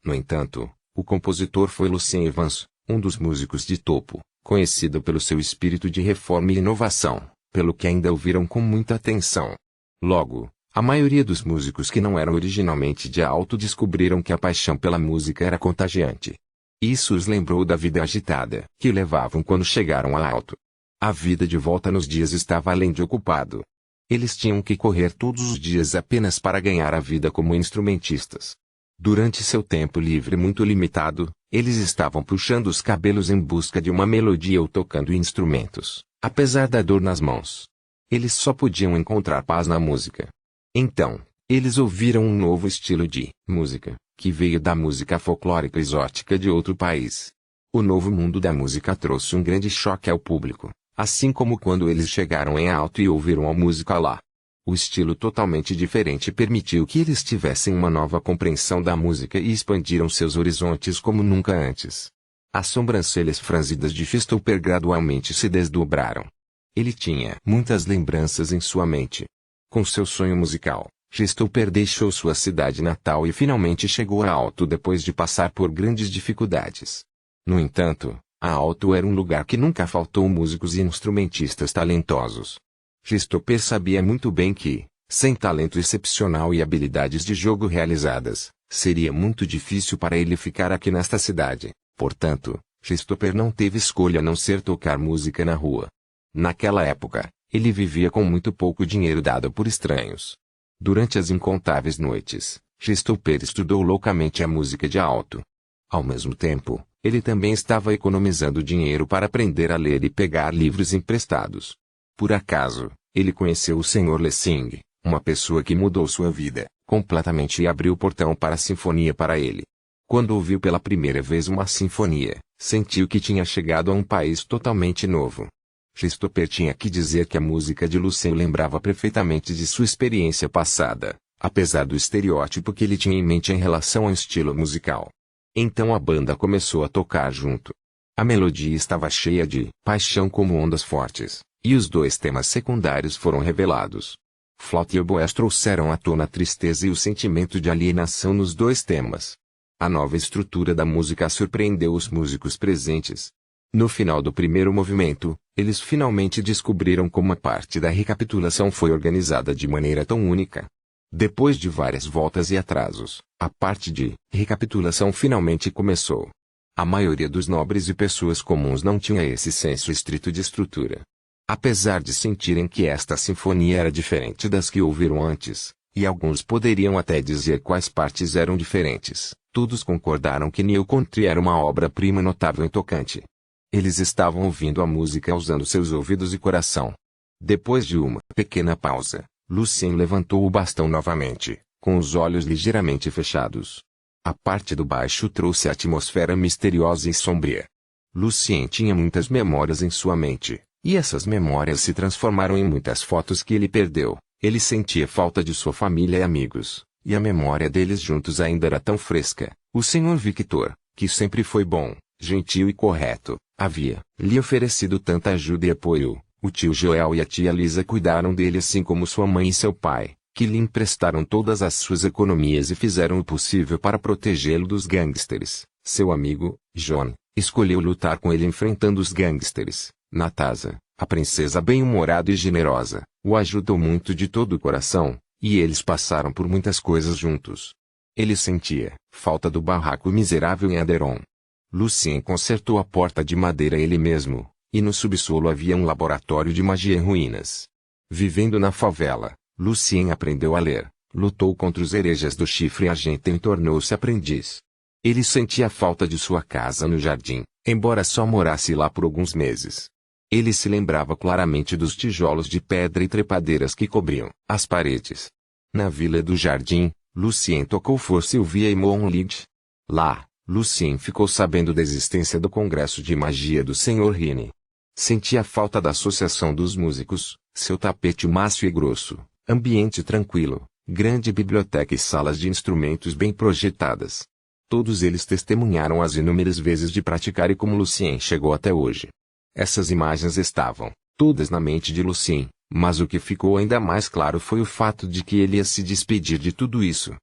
Speaker 1: No entanto, o compositor foi Lucien Evans, um dos músicos de topo, conhecido pelo seu espírito de reforma e inovação, pelo que ainda ouviram com muita atenção. Logo, a maioria dos músicos que não eram originalmente de alto descobriram que a paixão pela música era contagiante. Isso os lembrou da vida agitada que levavam quando chegaram a alto. A vida de volta nos dias estava além de ocupado. Eles tinham que correr todos os dias apenas para ganhar a vida como instrumentistas. Durante seu tempo livre muito limitado, eles estavam puxando os cabelos em busca de uma melodia ou tocando instrumentos, apesar da dor nas mãos. Eles só podiam encontrar paz na música. Então, eles ouviram um novo estilo de música, que veio da música folclórica exótica de outro país. O novo mundo da música trouxe um grande choque ao público, assim como quando eles chegaram em alto e ouviram a música lá. O estilo totalmente diferente permitiu que eles tivessem uma nova compreensão da música e expandiram seus horizontes como nunca antes. As sobrancelhas franzidas de Christopher gradualmente se desdobraram. Ele tinha muitas lembranças em sua mente. Com seu sonho musical, Christopher deixou sua cidade natal e finalmente chegou a Alto depois de passar por grandes dificuldades. No entanto, a Alto era um lugar que nunca faltou músicos e instrumentistas talentosos. Christopher sabia muito bem que, sem talento excepcional e habilidades de jogo realizadas, seria muito difícil para ele ficar aqui nesta cidade. Portanto, Christopher não teve escolha a não ser tocar música na rua. Naquela época, ele vivia com muito pouco dinheiro dado por estranhos. Durante as incontáveis noites, Christopher estudou loucamente a música de alto. Ao mesmo tempo, ele também estava economizando dinheiro para aprender a ler e pegar livros emprestados. Por acaso, ele conheceu o Sr. Lessing, uma pessoa que mudou sua vida completamente e abriu o portão para a sinfonia para ele. Quando ouviu pela primeira vez uma sinfonia, sentiu que tinha chegado a um país totalmente novo. Christopher tinha que dizer que a música de Lucien lembrava perfeitamente de sua experiência passada, apesar do estereótipo que ele tinha em mente em relação ao estilo musical. Então a banda começou a tocar junto. A melodia estava cheia de paixão como ondas fortes. E os dois temas secundários foram revelados. Flauta e oboés trouxeram à tona a tristeza e o sentimento de alienação nos dois temas. A nova estrutura da música surpreendeu os músicos presentes. No final do primeiro movimento, eles finalmente descobriram como a parte da recapitulação foi organizada de maneira tão única. Depois de várias voltas e atrasos, a parte de recapitulação finalmente começou. A maioria dos nobres e pessoas comuns não tinha esse senso estrito de estrutura. Apesar de sentirem que esta sinfonia era diferente das que ouviram antes, e alguns poderiam até dizer quais partes eram diferentes, todos concordaram que New Country era uma obra-prima notável e tocante. Eles estavam ouvindo a música usando seus ouvidos e coração. Depois de uma pequena pausa, Lucien levantou o bastão novamente, com os olhos ligeiramente fechados. A parte do baixo trouxe a atmosfera misteriosa e sombria. Lucien tinha muitas memórias em sua mente. E essas memórias se transformaram em muitas fotos que ele perdeu. Ele sentia falta de sua família e amigos, e a memória deles juntos ainda era tão fresca. O Sr. Victor, que sempre foi bom, gentil e correto, havia lhe oferecido tanta ajuda e apoio. O tio Joel e a tia Lisa cuidaram dele assim como sua mãe e seu pai, que lhe emprestaram todas as suas economias e fizeram o possível para protegê-lo dos gangsters. Seu amigo, John, escolheu lutar com ele enfrentando os gangsters. Natasha, a princesa bem-humorada e generosa, o ajudou muito de todo o coração, e eles passaram por muitas coisas juntos. Ele sentia falta do barraco miserável em Aderon. Lucien consertou a porta de madeira ele mesmo, e no subsolo havia um laboratório de magia em ruínas. Vivendo na favela, Lucien aprendeu a ler, lutou contra os hereges do chifre argentino e tornou-se aprendiz. Ele sentia falta de sua casa no jardim, embora só morasse lá por alguns meses. Ele se lembrava claramente dos tijolos de pedra e trepadeiras que cobriam as paredes. Na Vila do Jardim, Lucien tocou For Sylvia e Moonlight. Lá, Lucien ficou sabendo da existência do Congresso de Magia do Sr. Rini. Sentia a falta da associação dos músicos, seu tapete macio e grosso, ambiente tranquilo, grande biblioteca e salas de instrumentos bem projetadas. Todos eles testemunharam as inúmeras vezes de praticar e como Lucien chegou até hoje. Essas imagens estavam, todas na mente de Lucien, mas o que ficou ainda mais claro foi o fato de que ele ia se despedir de tudo isso.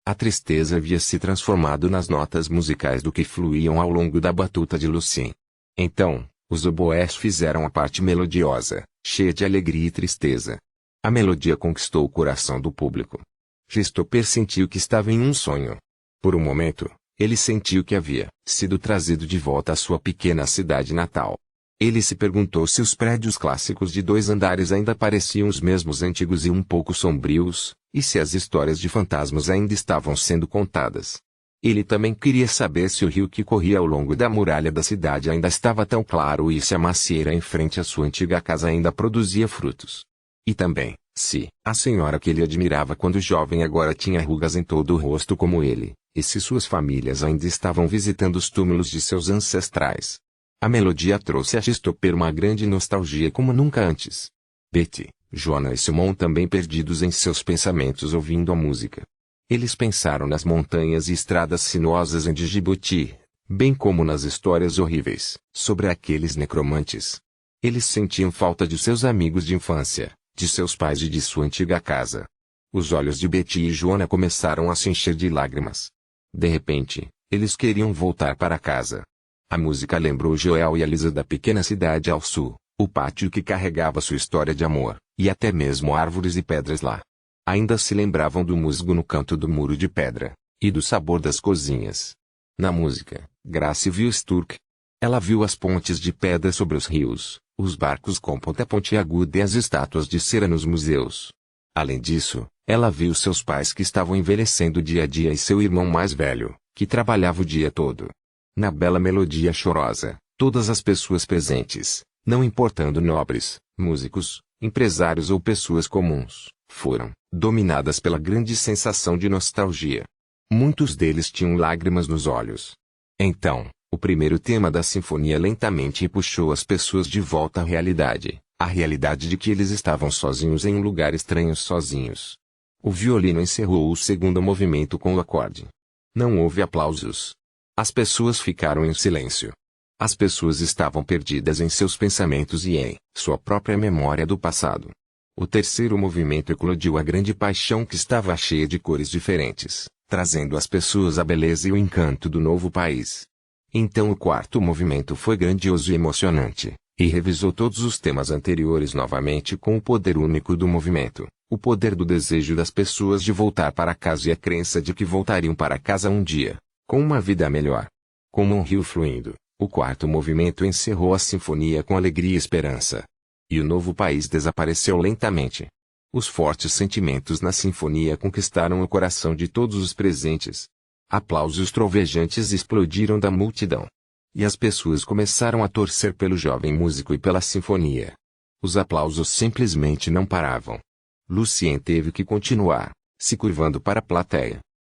Speaker 1: A tristeza havia se transformado nas notas musicais do que fluíam ao longo da batuta de Lucien. Então, os oboés fizeram a parte melodiosa, cheia de alegria e tristeza. A melodia conquistou o coração do público. Christopher sentiu que estava em um sonho. Por um momento, ele sentiu que havia sido trazido de volta à sua pequena cidade natal. Ele se perguntou se os prédios clássicos de 2 andares ainda pareciam os mesmos antigos e um pouco sombrios, e se as histórias de fantasmas ainda estavam sendo contadas. Ele também queria saber se o rio que corria ao longo da muralha da cidade ainda estava tão claro e se a macieira em frente à sua antiga casa ainda produzia frutos. E também, se a senhora que ele admirava quando jovem agora tinha rugas em todo o rosto como ele, e se suas famílias ainda estavam visitando os túmulos de seus ancestrais. A melodia trouxe a Christopher uma grande nostalgia como nunca antes. Betty, Joanna e Simon também perdidos em seus pensamentos ouvindo a música. Eles pensaram nas montanhas e estradas sinuosas em Djibouti, bem como nas histórias horríveis sobre aqueles necromantes. Eles sentiam falta de seus amigos de infância, de seus pais e de sua antiga casa. Os olhos de Betty e Joanna começaram a se encher de lágrimas. De repente, eles queriam voltar para casa. A música lembrou Joel e a Lisa da pequena cidade ao sul, o pátio que carregava sua história de amor, e até mesmo árvores e pedras lá. Ainda se lembravam do musgo no canto do muro de pedra, e do sabor das cozinhas. Na música, Grace viu Sturk. Ela viu as pontes de pedra sobre os rios, os barcos com ponta pontiaguda e as estátuas de cera nos museus. Além disso, ela viu seus pais que estavam envelhecendo dia a dia e seu irmão mais velho, que trabalhava o dia todo. Na bela melodia chorosa, todas as pessoas presentes, não importando nobres, músicos, empresários ou pessoas comuns, foram dominadas pela grande sensação de nostalgia. Muitos deles tinham lágrimas nos olhos. Então, o primeiro tema da sinfonia lentamente puxou as pessoas de volta à realidade, a realidade de que eles estavam sozinhos em um lugar estranho sozinhos. O violino encerrou o segundo movimento com o acorde. Não houve aplausos. As pessoas ficaram em silêncio. As pessoas estavam perdidas em seus pensamentos e em sua própria memória do passado. O terceiro movimento eclodiu a grande paixão que estava cheia de cores diferentes, trazendo às pessoas a beleza e o encanto do novo país. Então o quarto movimento foi grandioso e emocionante, e revisou todos os temas anteriores novamente com o poder único do movimento, o poder do desejo das pessoas de voltar para casa e a crença de que voltariam para casa um dia, com uma vida melhor. Como um rio fluindo, o quarto movimento encerrou a sinfonia com alegria e esperança. E o novo país desapareceu lentamente. Os fortes sentimentos na sinfonia conquistaram o coração de todos os presentes. Aplausos trovejantes explodiram da multidão. E as pessoas começaram a torcer pelo jovem músico e pela sinfonia. Os aplausos simplesmente não paravam. Lucien teve que continuar, se curvando para a plateia.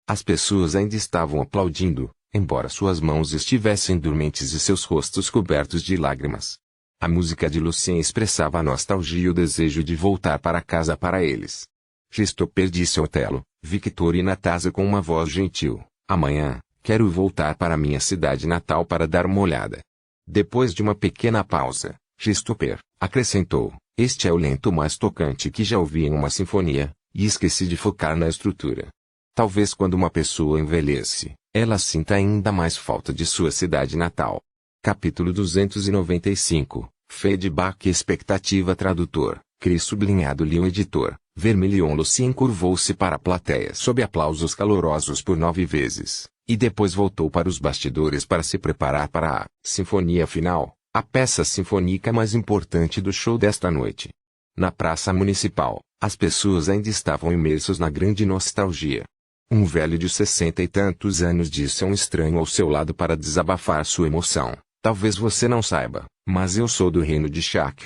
Speaker 1: As pessoas ainda estavam aplaudindo, embora suas mãos estivessem dormentes e seus rostos cobertos de lágrimas. A música de Lucien expressava a nostalgia e o desejo de voltar para casa para eles. Christopher disse a Otelo, Victor e Natasha com uma voz gentil, amanhã, quero voltar para minha cidade natal para dar uma olhada. Depois de uma pequena pausa, Christopher acrescentou, este é o lento mais tocante que já ouvi em uma sinfonia, e esqueci de focar na estrutura. Talvez quando uma pessoa envelhece, ela sinta ainda mais falta de sua cidade natal. Capítulo 295, Feedback e expectativa. Tradutor, Cris sublinhado Leon editor, Vermilion. Lucien curvou-se para a plateia sob aplausos calorosos por 9 vezes, e depois voltou para os bastidores para se preparar para a sinfonia final, a peça sinfônica mais importante do show desta noite. Na praça municipal, as pessoas ainda estavam imersos na grande nostalgia. Um velho de 60 e tantos anos disse a um estranho ao seu lado para desabafar sua emoção. Talvez você não saiba, mas eu sou do reino de Shak.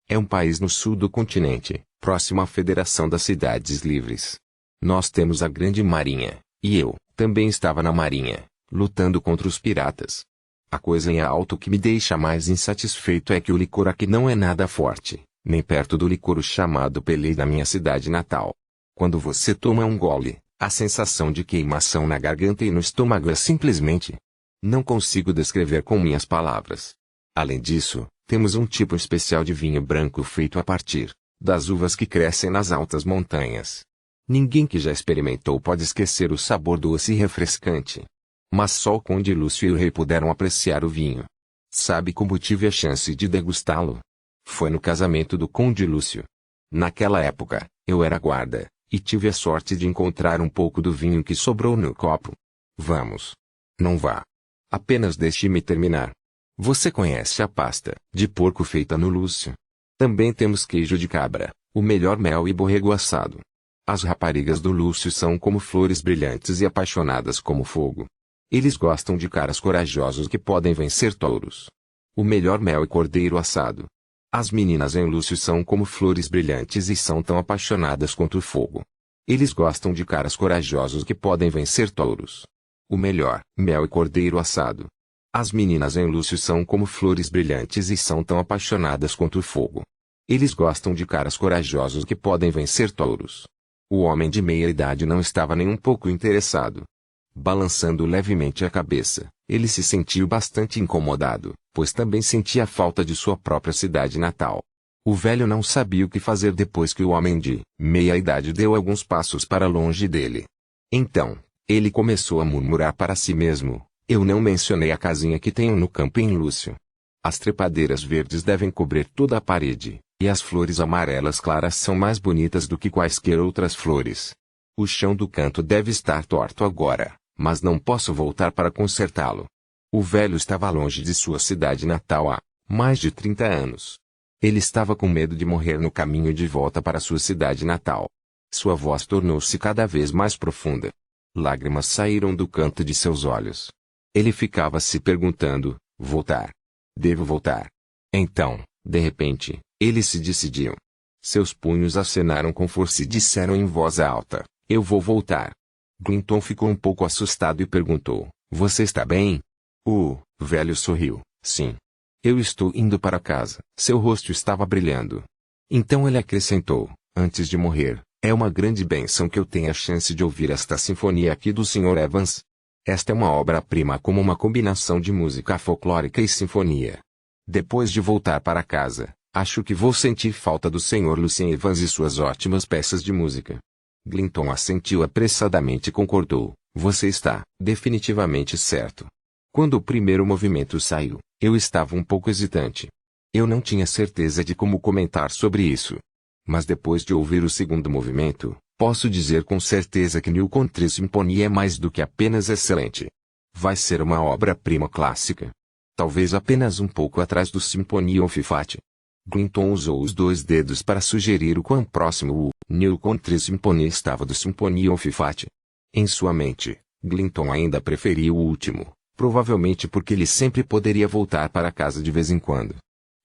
Speaker 1: É um país no sul do continente, próximo à Federação das Cidades Livres. Nós temos a Grande Marinha, e eu também estava na Marinha, lutando contra os piratas. A coisa em alto que me deixa mais insatisfeito é que o licor aqui não é nada forte, nem perto do licor chamado Pelé da minha cidade natal. Quando você toma um gole, a sensação de queimação na garganta e no estômago é simplesmente... Não consigo descrever com minhas palavras. Além disso, temos um tipo especial de vinho branco feito a partir das uvas que crescem nas altas montanhas. Ninguém que já experimentou pode esquecer o sabor doce e refrescante. Mas só o Conde Lúcio e o rei puderam apreciar o vinho. Sabe como tive a chance de degustá-lo? Foi no casamento do Conde Lúcio. Naquela época, eu era guarda, e tive a sorte de encontrar um pouco do vinho que sobrou no copo. Vamos. Não vá. Apenas deixe-me terminar. Você conhece a pasta de porco feita no Lúcio? Também temos queijo de cabra, o melhor mel e borrego assado. As raparigas do Lúcio são como flores brilhantes e apaixonadas como fogo. Eles gostam de caras corajosos que podem vencer touros. O melhor mel e cordeiro assado. As meninas em Lúcio são como flores brilhantes e são tão apaixonadas quanto o fogo. Eles gostam de caras corajosos que podem vencer touros. O melhor mel e cordeiro assado. As meninas em Lúcio são como flores brilhantes e são tão apaixonadas quanto o fogo. Eles gostam de caras corajosos que podem vencer touros. O homem de meia idade não estava nem um pouco interessado. Balançando levemente a cabeça, ele se sentiu bastante incomodado, pois também sentia a falta de sua própria cidade natal. O velho não sabia o que fazer depois que o homem de meia idade deu alguns passos para longe dele. Então, ele começou a murmurar para si mesmo: eu não mencionei a casinha que tenho no campo em Lúcio. As trepadeiras verdes devem cobrir toda a parede, e as flores amarelas claras são mais bonitas do que quaisquer outras flores. O chão do canto deve estar torto agora, mas não posso voltar para consertá-lo. O velho estava longe de sua cidade natal há mais de 30 anos. Ele estava com medo de morrer no caminho de volta para sua cidade natal. Sua voz tornou-se cada vez mais profunda. Lágrimas saíram do canto de seus olhos. Ele ficava se perguntando: voltar? Devo voltar? Então, de repente, ele se decidiu. Seus punhos acenaram com força e disseram em voz alta: eu vou voltar. Glinton ficou um pouco assustado e perguntou: você está bem? O velho sorriu: sim. Eu estou indo para casa. Seu rosto estava brilhando. Então ele acrescentou, antes de morrer: é uma grande bênção que eu tenha a chance de ouvir esta sinfonia aqui do Sr. Evans. Esta é uma obra-prima como uma combinação de música folclórica e sinfonia. Depois de voltar para casa, acho que vou sentir falta do Sr. Lucien Evans e suas ótimas peças de música. Glinton assentiu apressadamente e concordou: você está definitivamente certo. Quando o primeiro movimento saiu, eu estava um pouco hesitante. Eu não tinha certeza de como comentar sobre isso. Mas depois de ouvir o segundo movimento, posso dizer com certeza que New Country Symphony é mais do que apenas excelente. Vai ser uma obra-prima clássica. Talvez apenas um pouco atrás do Symphony of Fate. Glinton usou os dois dedos para sugerir o quão próximo o New Country Symphony estava do Symphony of Fate. Em sua mente, Glinton ainda preferia o último, provavelmente porque ele sempre poderia voltar para casa de vez em quando.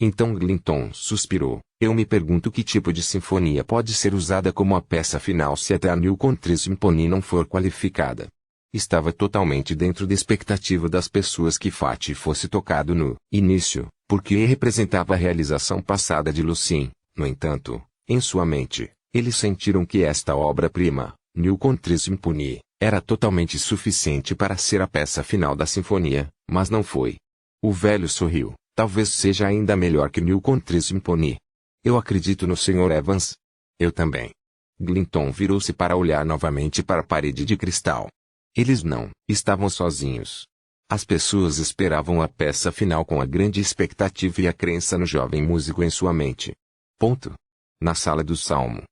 Speaker 1: Então Glinton suspirou: eu me pergunto que tipo de sinfonia pode ser usada como a peça final se até a New Country Symphony não for qualificada. Estava totalmente dentro da expectativa das pessoas que Fate fosse tocado no início, porque representava a realização passada de Lucien. No entanto, em sua mente, eles sentiram que esta obra-prima, New Country Symphony, era totalmente suficiente para ser a peça final da sinfonia, mas não foi. O velho sorriu: talvez seja ainda melhor que New Country Symphony. Eu acredito no Sr. Evans. Eu também. Glinton virou-se para olhar novamente para a parede de cristal. Eles não estavam sozinhos. As pessoas esperavam a peça final com a grande expectativa e a crença no jovem músico em sua mente. Ponto. Na sala do salmo,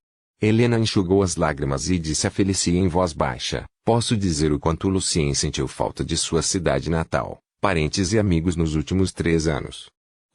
Speaker 1: Helena enxugou as lágrimas e disse a Felicia em voz baixa: posso dizer o quanto Lucien sentiu falta de sua cidade natal, parentes e amigos nos últimos 3 anos.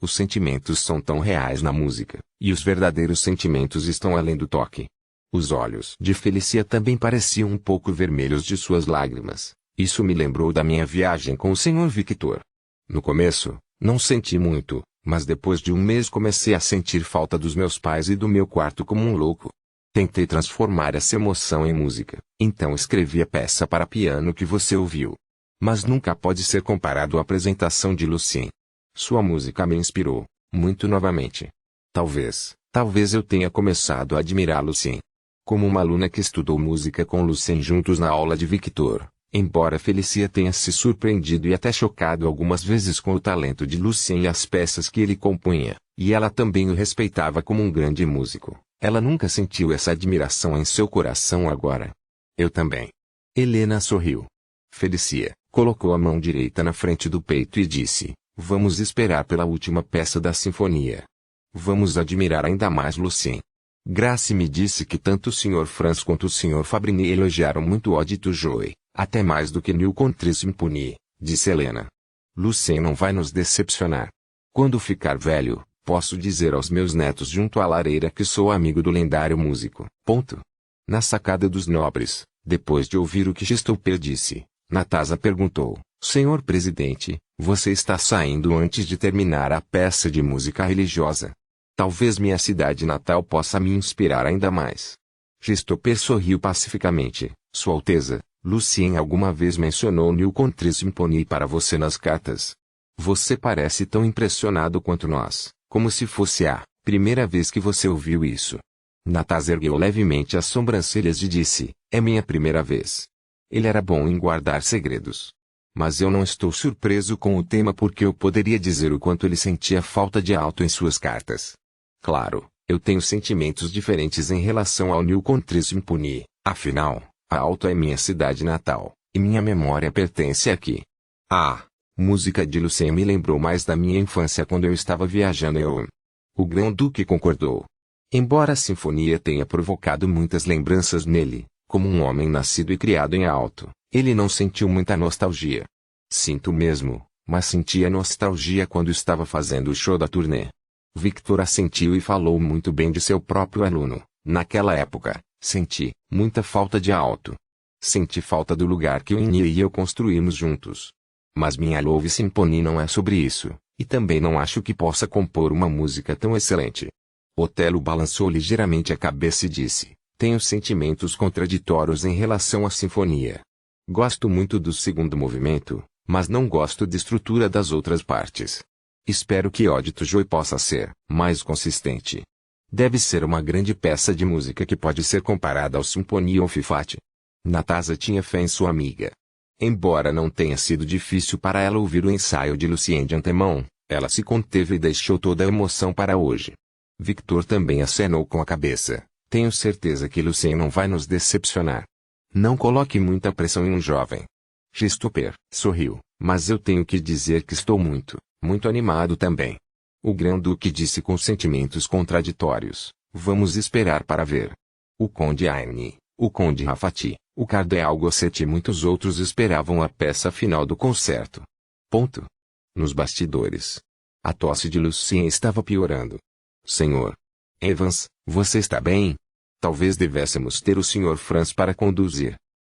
Speaker 1: Os sentimentos são tão reais na música, e os verdadeiros sentimentos estão além do toque. Os olhos de Felicia também pareciam um pouco vermelhos de suas lágrimas. Isso me lembrou da minha viagem com o Sr. Victor. No começo, não senti muito, mas depois de um mês comecei a sentir falta dos meus pais e do meu quarto como um louco. Tentei transformar essa emoção em música, então escrevi a peça para piano que você ouviu. mas nunca pode ser comparado à apresentação de Lucien. Sua música me inspirou, muito novamente. Talvez eu tenha começado a admirar Lucien. Como uma aluna que estudou música com Lucien juntos na aula de Victor, embora Felicia tenha se surpreendido e até chocado algumas vezes com o talento de Lucien e as peças que ele compunha, e ela também o respeitava como um grande músico, ela nunca sentiu essa admiração em seu coração agora. Eu também. Helena sorriu. Felicia colocou a mão direita na frente do peito e disse: vamos esperar pela última peça da sinfonia. Vamos admirar ainda mais Lucien. Grace me disse que tanto o Sr. Franz quanto o Sr. Fabrini elogiaram muito Ode tu Joie, até mais do que New Country Symphony, disse Helena. Lucien não vai nos decepcionar. Quando ficar velho, posso dizer aos meus netos junto à lareira que sou amigo do lendário músico. Ponto. Na sacada dos nobres, depois de ouvir o que Christopher disse, Natasa perguntou: Senhor presidente, você está saindo antes de terminar a peça de música religiosa? Talvez minha cidade natal possa me inspirar ainda mais. Christopher sorriu pacificamente. Sua Alteza, Lucien alguma vez mencionou New Country Symphony para você nas cartas. Você parece tão impressionado quanto nós, como se fosse a primeira vez que você ouviu isso. Natasa ergueu levemente as sobrancelhas e disse: é minha primeira vez. Ele era bom em guardar segredos. Mas eu não estou surpreso com o tema porque eu poderia dizer o quanto ele sentia falta de alto em suas cartas. Claro, eu tenho sentimentos diferentes em relação ao New Country Symphony, afinal, a Alto é minha cidade natal, e minha memória pertence aqui. A música de Lucien me lembrou mais da minha infância quando eu estava viajando em O Grão-Duque concordou. Embora a sinfonia tenha provocado muitas lembranças nele, como um homem nascido e criado em Alto, ele não sentiu muita nostalgia. Sinto mesmo, mas sentia nostalgia quando estava fazendo o show da turnê. Victor assentiu e falou muito bem de seu próprio aluno. Naquela época, senti muita falta de Alto. Senti falta do lugar que o Innie e eu construímos juntos. Mas minha Love Symphony não é sobre isso, e também não acho que possa compor uma música tão excelente. Otelo balançou ligeiramente a cabeça e disse: tenho sentimentos contraditórios em relação à sinfonia. Gosto muito do segundo movimento, mas não gosto da estrutura das outras partes. Espero que Ode tu Joie possa ser mais consistente. Deve ser uma grande peça de música que pode ser comparada ao Symphony of Fate. Natasa tinha fé em sua amiga. Embora não tenha sido difícil para ela ouvir o ensaio de Lucien de antemão, ela se conteve e deixou toda a emoção para hoje. Victor também acenou com a cabeça. Tenho certeza que Lucien não vai nos decepcionar. Não coloque muita pressão em um jovem. Christopher sorriu, mas eu tenho que dizer que estou muito animado também. O Grão-Duque disse com sentimentos contraditórios: vamos esperar para ver. O Conde Aine, o Conde Rafati, o Cardeal Gossetti e muitos outros esperavam a peça final do concerto. Ponto. Nos bastidores, a tosse de Lucien estava piorando. Senhor Evans, você está bem? Talvez devêssemos ter o Sr. Franz para conduzir.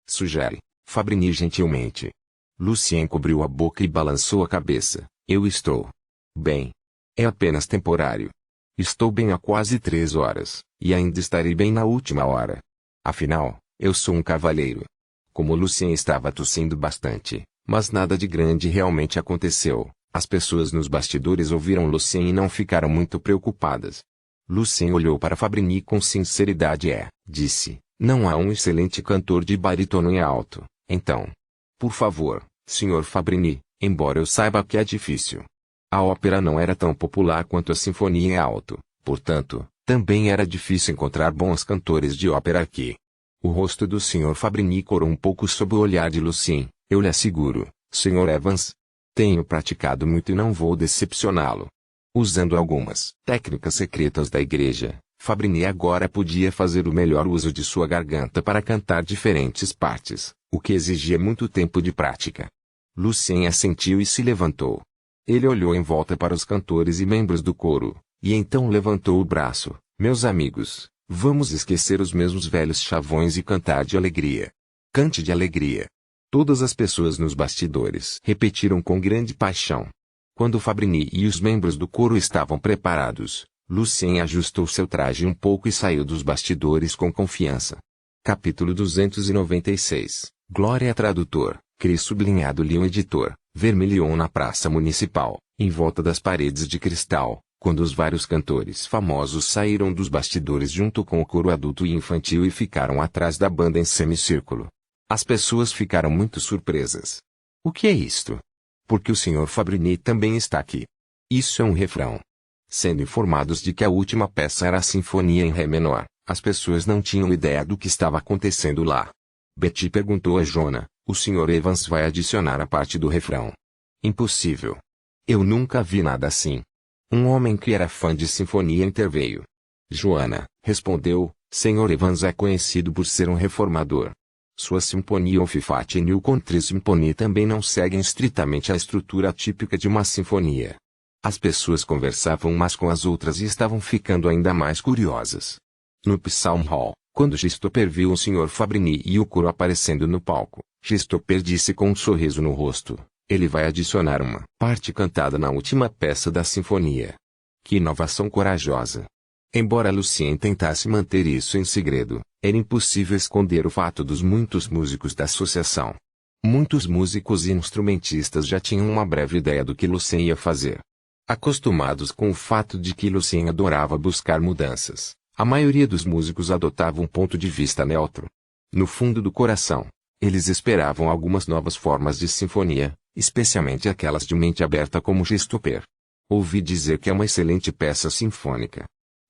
Speaker 1: Sugere Fabrini gentilmente. Lucien cobriu a boca e balançou a cabeça. Eu estou bem. É apenas temporário. Estou bem há quase 3 horas, e ainda estarei bem na última hora. Afinal, eu sou um cavalheiro. Como Lucien estava tossindo bastante, mas nada de grande realmente aconteceu, as pessoas nos bastidores ouviram Lucien e não ficaram muito preocupadas. Lucien olhou para Fabrini com sinceridade e disse: não há um excelente cantor de barítono em alto, então. Por favor, Sr. Fabrini, embora eu saiba que é difícil. A ópera não era tão popular quanto a sinfonia em alto, portanto, também era difícil encontrar bons cantores de ópera aqui. O rosto do Sr. Fabrini corou um pouco sob o olhar de Lucien. Eu lhe asseguro, Sr. Evans. Tenho praticado muito e não vou decepcioná-lo. Usando algumas técnicas secretas da igreja, Fabrini agora podia fazer o melhor uso de sua garganta para cantar diferentes partes, o que exigia muito tempo de prática. Lucien assentiu e se levantou. Ele olhou em volta para os cantores e membros do coro, e então levantou o braço. Meus amigos, vamos esquecer os mesmos velhos chavões e cantar de alegria. Cante de alegria. Todas as pessoas nos bastidores repetiram com grande paixão. Quando Fabrini e os membros do coro estavam preparados, Lucien ajustou seu traje um pouco e saiu dos bastidores com confiança. Capítulo 296. Glória Tradutor. Cris sublinhado-lhe o editor, vermelhou na praça municipal, em volta das paredes de cristal, quando os vários cantores famosos saíram dos bastidores junto com o coro adulto e infantil e ficaram atrás da banda em semicírculo. As pessoas ficaram muito surpresas. O que é isto? Porque o Sr. Fabrini também está aqui. Isso é um refrão. Sendo informados de que a última peça era a Sinfonia em Ré menor, as pessoas não tinham ideia do que estava acontecendo lá. Betty perguntou a Jonah, o Sr. Evans vai adicionar a parte do refrão. Impossível. Eu nunca vi nada assim. Um homem que era fã de sinfonia interveio. Joanna, respondeu, Sr. Evans é conhecido por ser um reformador. Sua Sinfonia of Fat New Country Symphony também não seguem estritamente a estrutura típica de uma sinfonia. As pessoas conversavam umas com as outras e estavam ficando ainda mais curiosas. No Psalm Hall, quando Christopher viu o Sr. Fabrini e o coro aparecendo no palco, Christopher disse com um sorriso no rosto, ele vai adicionar uma parte cantada na última peça da sinfonia. Que inovação corajosa! Embora Lucien tentasse manter isso em segredo, era impossível esconder o fato dos muitos músicos da associação. Muitos músicos e instrumentistas já tinham uma breve ideia do que Lucien ia fazer. Acostumados com o fato de que Lucien adorava buscar mudanças, a maioria dos músicos adotava um ponto de vista neutro. No fundo do coração, eles esperavam algumas novas formas de sinfonia, especialmente aquelas de mente aberta como Christopher. Ouvi dizer que é uma excelente peça sinfônica.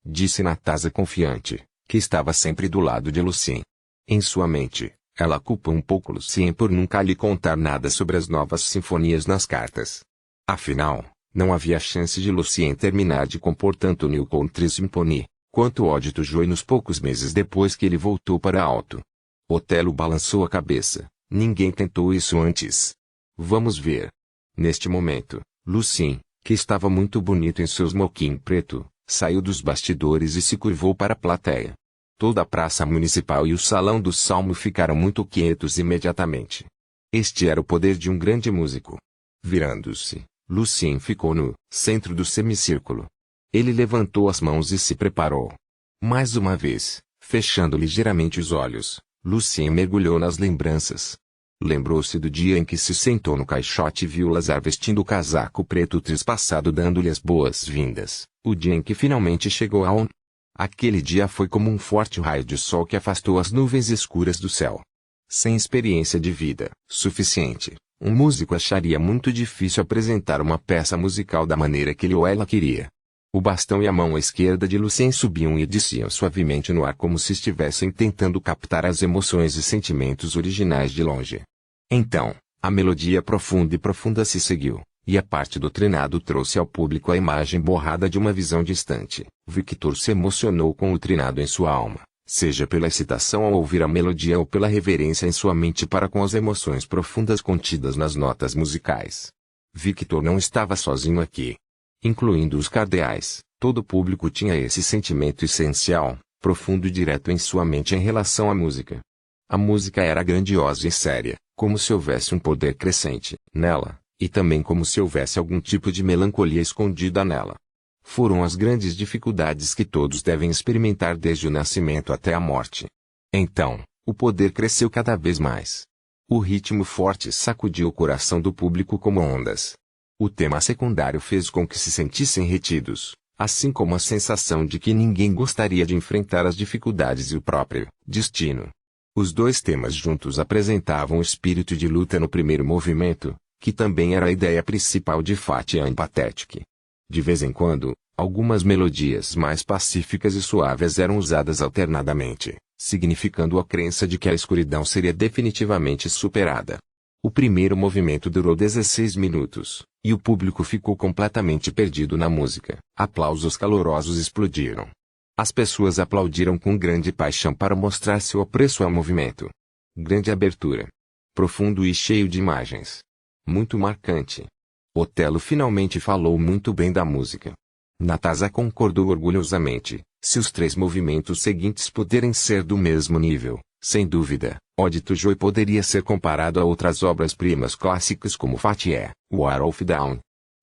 Speaker 1: Disse Natasha confiante, que estava sempre do lado de Lucien. Em sua mente, ela culpa um pouco Lucien por nunca lhe contar nada sobre as novas sinfonias nas cartas. Afinal, não havia chance de Lucien terminar de compor tanto New Country Symphony, quanto Ode Joy nos poucos meses depois que ele voltou para Alto. Otelo balançou a cabeça, ninguém tentou isso antes. Vamos ver. Neste momento, Lucien, que estava muito bonito em seu smoking preto, saiu dos bastidores e se curvou para a plateia. Toda a praça municipal e o salão do Salmo ficaram muito quietos imediatamente. Este era o poder de um grande músico. Virando-se, Lucien ficou no centro do semicírculo. Ele levantou as mãos e se preparou. Mais uma vez, fechando ligeiramente os olhos, Lucien mergulhou nas lembranças. Lembrou-se do dia em que se sentou no caixote e viu Lazar vestindo o casaco preto trespassado dando-lhe as boas-vindas. O dia em que finalmente chegou a On. Aquele dia foi como um forte raio de sol que afastou as nuvens escuras do céu. Sem experiência de vida suficiente, um músico acharia muito difícil apresentar uma peça musical da maneira que ele ou ela queria. O bastão e a mão esquerda de Lucien subiam e desciam suavemente no ar como se estivessem tentando captar as emoções e sentimentos originais de longe. Então, a melodia profunda se seguiu, e a parte do trinado trouxe ao público a imagem borrada de uma visão distante. Victor se emocionou com o trinado em sua alma, seja pela excitação ao ouvir a melodia ou pela reverência em sua mente para com as emoções profundas contidas nas notas musicais. Victor não estava sozinho aqui. Incluindo os cardeais, todo o público tinha esse sentimento essencial, profundo e direto em sua mente em relação à música. A música era grandiosa e séria, como se houvesse um poder crescente nela, e também como se houvesse algum tipo de melancolia escondida nela. Foram as grandes dificuldades que todos devem experimentar desde o nascimento até a morte. Então, o poder cresceu cada vez mais. O ritmo forte sacudiu o coração do público como ondas. O tema secundário fez com que se sentissem retidos, assim como a sensação de que ninguém gostaria de enfrentar as dificuldades e o próprio destino. Os dois temas juntos apresentavam o espírito de luta no primeiro movimento, que também era a ideia principal de Fat and Pathetic. De vez em quando, algumas melodias mais pacíficas e suaves eram usadas alternadamente, significando a crença de que a escuridão seria definitivamente superada. O primeiro movimento durou 16 minutos, e o público ficou completamente perdido na música. Aplausos calorosos explodiram. As pessoas aplaudiram com grande paixão para mostrar seu apreço ao movimento. Grande abertura. Profundo e cheio de imagens. Muito marcante. Otelo finalmente falou muito bem da música. Natasha concordou orgulhosamente. Se os três movimentos seguintes puderem ser do mesmo nível, sem dúvida, Ode Joy poderia ser comparado a outras obras-primas clássicas como Fatie, War of Dawn.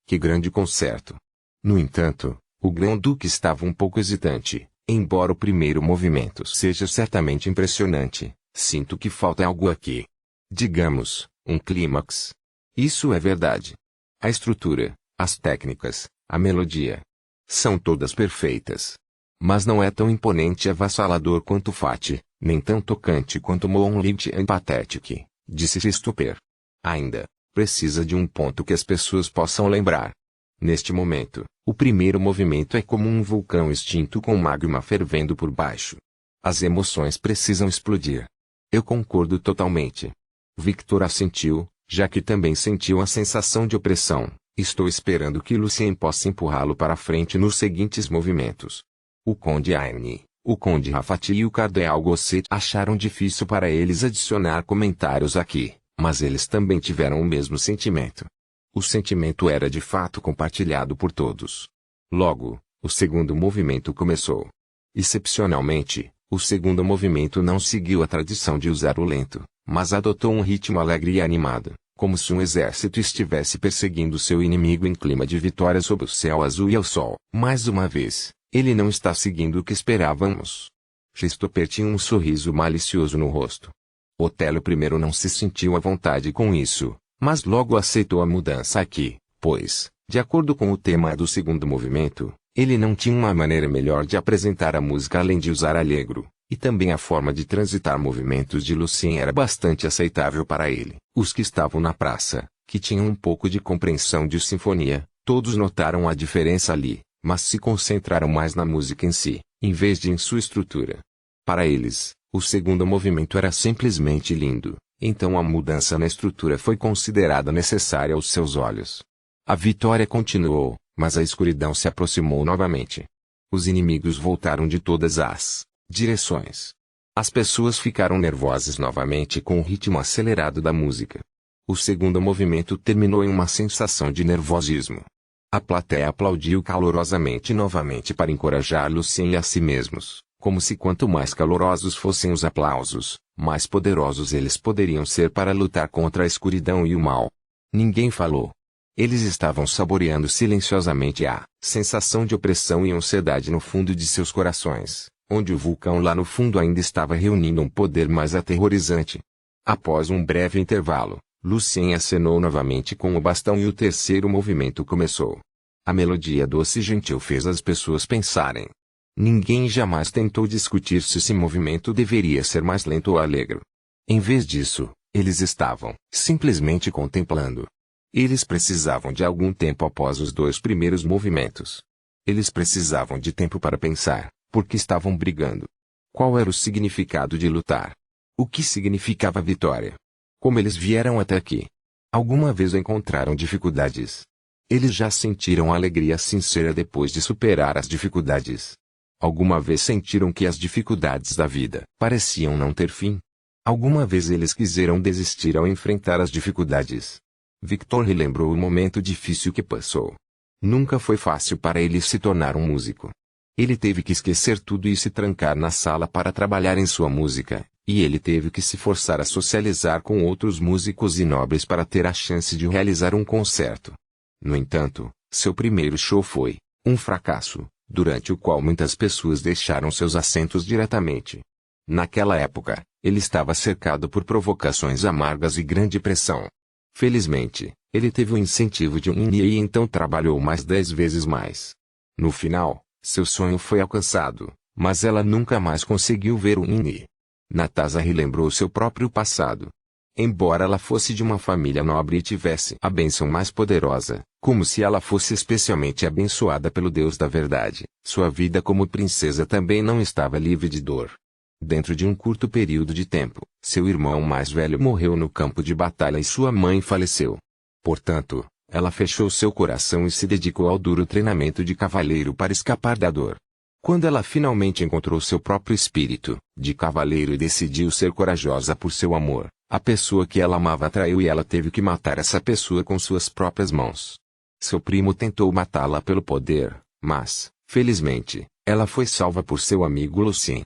Speaker 1: Que grande concerto! No entanto, o Grand-Duque estava um pouco hesitante. Embora o primeiro movimento seja certamente impressionante, sinto que falta algo aqui. Digamos, Um clímax. Isso é verdade. A estrutura, as técnicas, a melodia. São todas perfeitas. Mas não é tão imponente e avassalador quanto Fati, nem tão tocante quanto Moonlight and Pathetic, disse Christopher. Ainda, precisa de um ponto que as pessoas possam lembrar. Neste momento, o primeiro movimento é como um vulcão extinto com magma fervendo por baixo. As emoções precisam explodir. Eu concordo totalmente. Victor assentiu, já que também sentiu a sensação de opressão. Estou esperando que Lucien possa empurrá-lo para frente nos seguintes movimentos. O Conde Aine, o Conde Rafati e o Cardeal Gosset acharam difícil para eles adicionar comentários aqui, mas eles também tiveram o mesmo sentimento. O sentimento era de fato compartilhado por todos. Logo, o segundo movimento começou. Excepcionalmente, o segundo movimento não seguiu a tradição de usar o lento, mas adotou um ritmo alegre e animado, como se um exército estivesse perseguindo seu inimigo em clima de vitória sob o céu azul e ao sol. Mais uma vez, ele não está seguindo o que esperávamos. Christopher tinha um sorriso malicioso no rosto. Otelo primeiro não se sentiu à vontade com isso, mas logo aceitou a mudança aqui, pois, de acordo com o tema do segundo movimento, ele não tinha uma maneira melhor de apresentar a música além de usar allegro, e também a forma de transitar movimentos de Lucien era bastante aceitável para ele. Os que estavam na praça, que tinham um pouco de compreensão de sinfonia, todos notaram a diferença ali, mas se concentraram mais na música em si, em vez de em sua estrutura. Para eles, o segundo movimento era simplesmente lindo, então a mudança na estrutura foi considerada necessária aos seus olhos. A vitória continuou, mas a escuridão se aproximou novamente. Os inimigos voltaram de todas as direções. As pessoas ficaram nervosas novamente com o ritmo acelerado da música. O segundo movimento terminou em uma sensação de nervosismo. A plateia aplaudiu calorosamente novamente para encorajar Lucien e a si mesmos, como se quanto mais calorosos fossem os aplausos, mais poderosos eles poderiam ser para lutar contra a escuridão e o mal. Ninguém falou. Eles estavam saboreando silenciosamente a sensação de opressão e ansiedade no fundo de seus corações, onde o vulcão lá no fundo ainda estava reunindo um poder mais aterrorizante. Após um breve intervalo, Lucien acenou novamente com o bastão e o terceiro movimento começou. A melodia doce e gentil fez as pessoas pensarem. Ninguém jamais tentou discutir se esse movimento deveria ser mais lento ou alegre. Em vez disso, eles estavam simplesmente contemplando. Eles precisavam de algum tempo após os dois primeiros movimentos. Eles precisavam de tempo para pensar, porque estavam brigando. Qual era o significado de lutar? O que significava a vitória? Como eles vieram até aqui? Alguma vez encontraram dificuldades? Eles já sentiram alegria sincera depois de superar as dificuldades? Alguma vez sentiram que as dificuldades da vida pareciam não ter fim? Alguma vez eles quiseram desistir ao enfrentar as dificuldades? Victor relembrou o momento difícil que passou. Nunca foi fácil para ele se tornar um músico. Ele teve que esquecer tudo e se trancar na sala para trabalhar em sua música, e ele teve que se forçar a socializar com outros músicos e nobres para ter a chance de realizar um concerto. No entanto, seu primeiro show foi um fracasso, durante o qual muitas pessoas deixaram seus assentos diretamente. Naquela época, ele estava cercado por provocações amargas e grande pressão. Felizmente, ele teve o incentivo de um INI e então trabalhou mais 10 vezes mais. No final, seu sonho foi alcançado, mas ela nunca mais conseguiu ver o INI. Natasha relembrou seu próprio passado. Embora ela fosse de uma família nobre e tivesse a bênção mais poderosa, como se ela fosse especialmente abençoada pelo Deus da verdade, sua vida como princesa também não estava livre de dor. Dentro de um curto período de tempo, seu irmão mais velho morreu no campo de batalha e sua mãe faleceu. Portanto, ela fechou seu coração e se dedicou ao duro treinamento de cavaleiro para escapar da dor. Quando ela finalmente encontrou seu próprio espírito de cavaleiro e decidiu ser corajosa por seu amor, a pessoa que ela amava a traiu e ela teve que matar essa pessoa com suas próprias mãos. Seu primo tentou matá-la pelo poder, mas, felizmente, ela foi salva por seu amigo Lucien.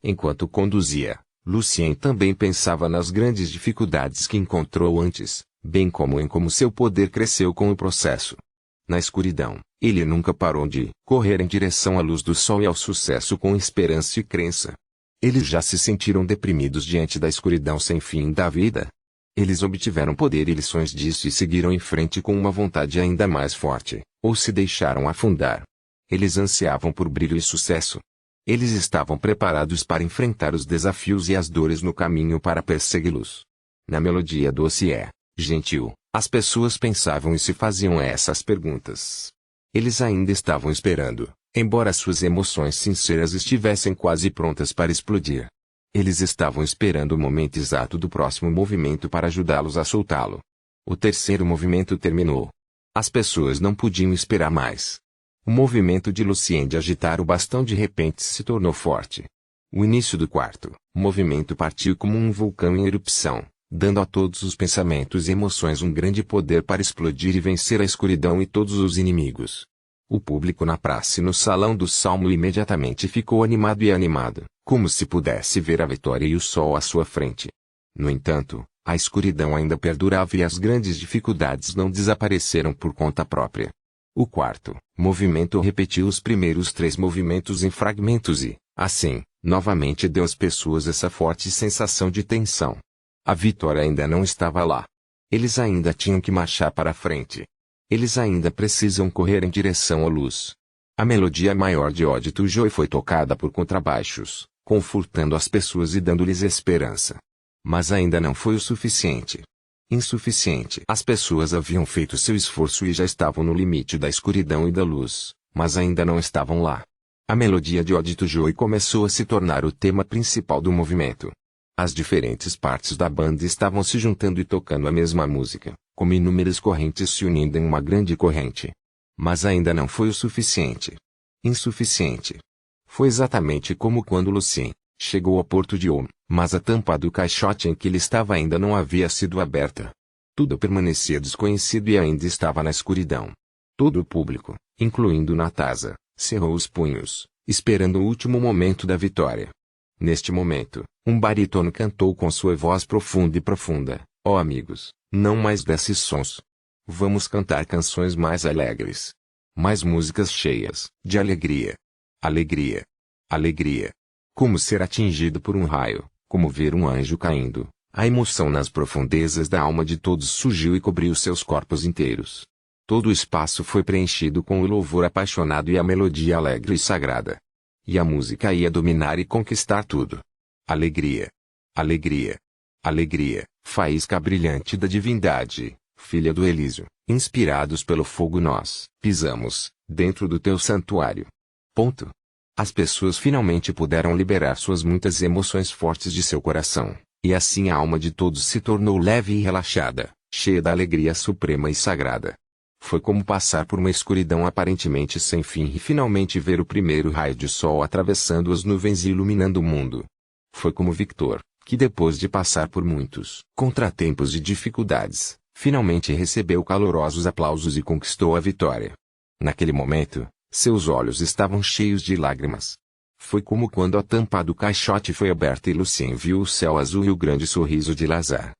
Speaker 1: Enquanto conduzia, Lucien também pensava nas grandes dificuldades que encontrou antes, bem como em como seu poder cresceu com o processo. Na escuridão, ele nunca parou de correr em direção à luz do sol e ao sucesso com esperança e crença. Eles já se sentiram deprimidos diante da escuridão sem fim da vida? Eles obtiveram poder e lições disso e seguiram em frente com uma vontade ainda mais forte, ou se deixaram afundar. Eles ansiavam por brilho e sucesso. Eles estavam preparados para enfrentar os desafios e as dores no caminho para persegui-los. Na melodia doce e gentil, as pessoas pensavam e se faziam essas perguntas. Eles ainda estavam esperando, embora suas emoções sinceras estivessem quase prontas para explodir. Eles estavam esperando o momento exato do próximo movimento para ajudá-los a soltá-lo. O terceiro movimento terminou. As pessoas não podiam esperar mais. O movimento de Lucien de agitar o bastão de repente se tornou forte. O início do quarto movimento partiu como um vulcão em erupção, dando a todos os pensamentos e emoções um grande poder para explodir e vencer a escuridão e todos os inimigos. O público na praça e no salão do Salmo imediatamente ficou animado e animado, como se pudesse ver a vitória e o sol à sua frente. No entanto, a escuridão ainda perdurava e as grandes dificuldades não desapareceram por conta própria. O quarto movimento repetiu os primeiros três movimentos em fragmentos e, assim, novamente deu às pessoas essa forte sensação de tensão. A vitória ainda não estava lá. Eles ainda tinham que marchar para frente. Eles ainda precisam correr em direção à luz. A melodia maior de Ode to Joy foi tocada por contrabaixos, confortando as pessoas e dando-lhes esperança. Mas ainda não foi o suficiente. Insuficiente. As pessoas haviam feito seu esforço e já estavam no limite da escuridão e da luz, mas ainda não estavam lá. A melodia de Ode to Joy começou a se tornar o tema principal do movimento. As diferentes partes da banda estavam se juntando e tocando a mesma música, como inúmeras correntes se unindo em uma grande corrente. Mas ainda não foi o suficiente. Insuficiente. Foi exatamente como quando Lucien chegou ao porto de Homme, mas a tampa do caixote em que ele estava ainda não havia sido aberta. Tudo permanecia desconhecido e ainda estava na escuridão. Todo o público, incluindo Natasa, cerrou os punhos, esperando o último momento da vitória. Neste momento, um barítono cantou com sua voz profunda, ó amigos, não mais desses sons. Vamos cantar canções mais alegres. Mais músicas cheias de alegria. Alegria. Alegria. Como ser atingido por um raio, como ver um anjo caindo. A emoção nas profundezas da alma de todos surgiu e cobriu seus corpos inteiros. Todo o espaço foi preenchido com o louvor apaixonado e a melodia alegre e sagrada. E a música ia dominar e conquistar tudo. Alegria. Alegria. Alegria, faísca brilhante da divindade, filha do Elísio, inspirados pelo fogo nós pisamos dentro do teu santuário. Ponto. As pessoas finalmente puderam liberar suas muitas emoções fortes de seu coração, e assim a alma de todos se tornou leve e relaxada, cheia da alegria suprema e sagrada. Foi como passar por uma escuridão aparentemente sem fim e finalmente ver o primeiro raio de sol atravessando as nuvens e iluminando o mundo. Foi como Victor, que depois de passar por muitos contratempos e dificuldades, finalmente recebeu calorosos aplausos e conquistou a vitória. Naquele momento, seus olhos estavam cheios de lágrimas. Foi como quando a tampa do caixote foi aberta e Lucien viu o céu azul e o grande sorriso de Lazare.